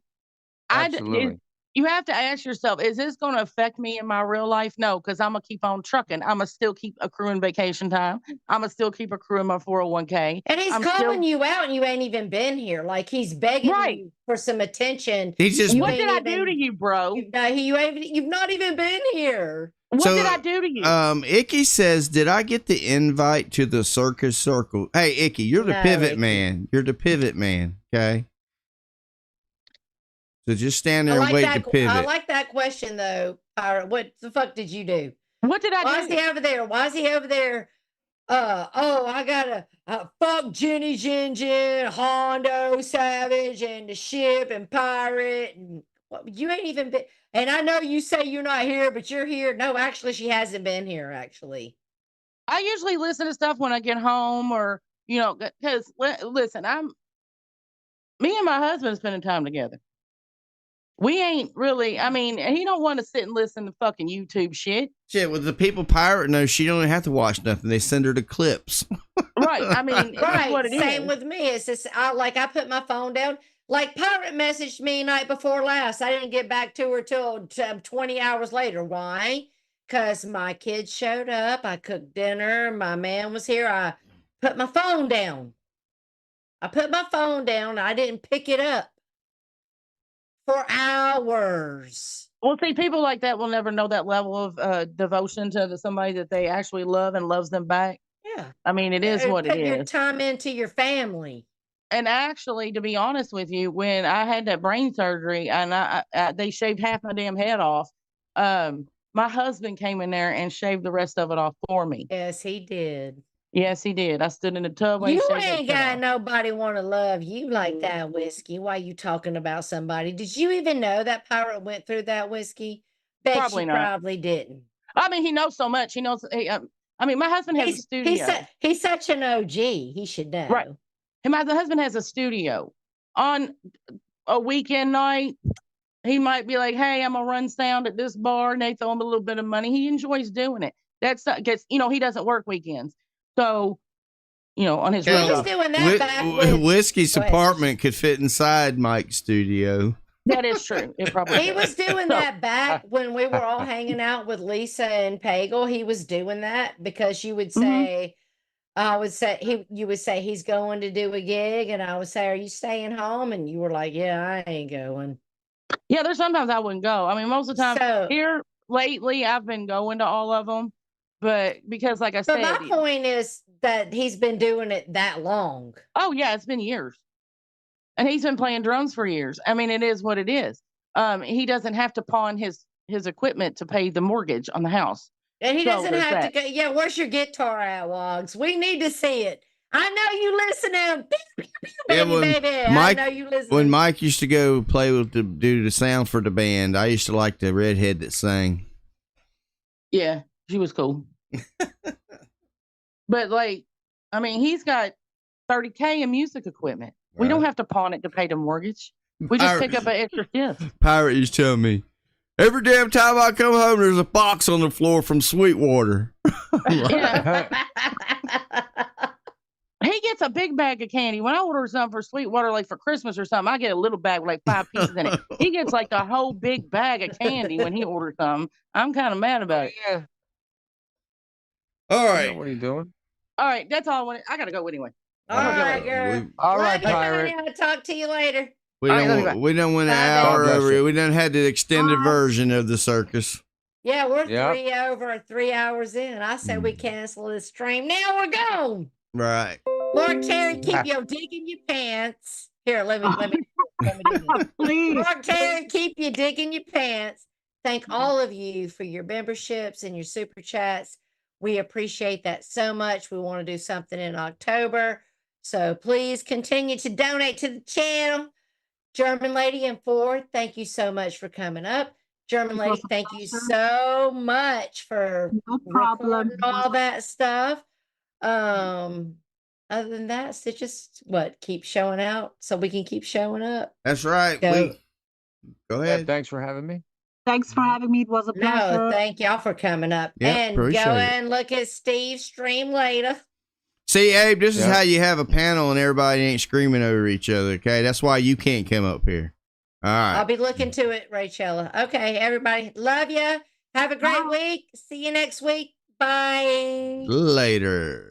you have to ask yourself, is this going to affect me in my real life? No, because I'm going to keep on trucking. I'm going to still keep accruing vacation time. I'm going to still keep accruing my 401k. And he's calling you out and you ain't even been here. Like, he's begging you for some attention. What did I do to you, bro? You've not even been here. What did I do to you? Icky says, did I get the invite to the circus circle? Hey, Icky, you're the pivot man. You're the pivot man, okay? So just stand there and wait to pivot. I like that question, though. What the fuck did you do? What did I do? Why is he over there? Why is he over there? I gotta fuck Jenny Gin, Hondo, Savage, and the ship, and Pirate. And you ain't even been. And I know you say you're not here, but you're here. No, actually, she hasn't been here, actually. I usually listen to stuff when I get home, or, because, listen, me and my husband spending time together. We ain't really, I mean, he don't want to sit and listen to fucking YouTube shit. Shit, with the people Pirate knows, she don't even have to watch nothing. They send her the clips. Right. I mean, right. What it Same is. with me. It's just, I put my phone down. Like, Pirate messaged me night before last. I didn't get back to her till 20 hours later. Why? Because my kids showed up. I cooked dinner. My man was here. I put my phone down. I didn't pick it up for hours. Well, see, people like that will never know that level of devotion to somebody that they actually love and loves them back. Yeah. I mean, it is what it is. Put your time into your family. And actually, to be honest with you, when I had that brain surgery and they shaved half my damn head off, my husband came in there and shaved the rest of it off for me. Yes, he did. Yes, he did. I stood in the tub. You ain't got nobody want to love you like that, Whiskey. Why you talking about somebody? Did you even know that Pirate went through that, Whiskey? Bet probably you not. Probably didn't. I mean, he knows so much. He knows. I mean, my husband has a studio. He's such an OG. He should know. Right. And my husband has a studio. On a weekend night, he might be like, "Hey, I'm gonna run sound at this bar," and they throw him a little bit of money. He enjoys doing it. That's not gets. He doesn't work weekends. So, on his he was doing that back Whiskey's apartment could fit inside Mike's studio. That is true. It probably he was doing that back when we were all hanging out with Lisa and Pagel. He was doing that because you would say, I would say you would say he's going to do a gig, and I would say, "Are you staying home?" And you were like, "Yeah, I ain't going." Yeah, there's sometimes I wouldn't go. I mean, most of the time So, here lately, I've been going to all of them, but because, like I but my said, point is that he's been doing it that long. oh yeah, it's been years, and he's been playing drums for years. I mean, it is what it is. He doesn't have to pawn his equipment to pay the mortgage on the house. And he So doesn't there's have to that. go. Yeah, where's your guitar at, Wogs? We need to see it. I know you listening. Yeah, Baby, baby. Mike, I know you listening. when Mike used to go play with do the sound for the band, I used to like the redhead that sang. Yeah, she was cool. But like, I mean, he's got $30K in music equipment. We don't have to pawn it to pay the mortgage. We just pick up an extra shift. Pirate used to tell me, every damn time I come home, there's a box on the floor from Sweetwater. Yeah. He gets a big bag of candy. When I order something for Sweetwater, like for Christmas or something, I get a little bag with like 5 pieces in it. He gets like a whole big bag of candy when he orders something. I'm kind of mad about it. Yeah. All I right. know what are you doing? All right, that's all I wanted. I gotta go anyway. All right, girl. All Love right, you, pirate. honey. I'll talk to you later. We All right, don't love you, we don't win an Bye, hour baby. over it. We done had the extended version of the circus. Yeah, we're Yep. 3 hours in. I said we cancel this stream. Now we're gone. Right. Lord Terry, keep your dick in your pants. Here, let me do this. Please. Lord Terry, keep your dick in your pants. Thank all of you for your memberships and your super chats. We appreciate that so much. We want to do something in October. So please continue to donate to the channel. German Lady and Ford, thank you so much for coming up. German It Lady, was a thank you pleasure. so much for No problem. recording all that stuff. Other than that, it's just keep showing out so we can keep showing up. That's right. Go ahead. Thanks for having me. Thanks for having me. It was a pleasure. No, thank y'all for coming up. Yep, And go appreciate it. and look at Steve's stream later. See, Abe, this is Yep. how you have a panel and everybody ain't screaming over each other, okay? That's why you can't come up here. All right. I'll be looking to it, Rachella. Okay, everybody. Love you. Have a great week. See you next week. Bye. Later.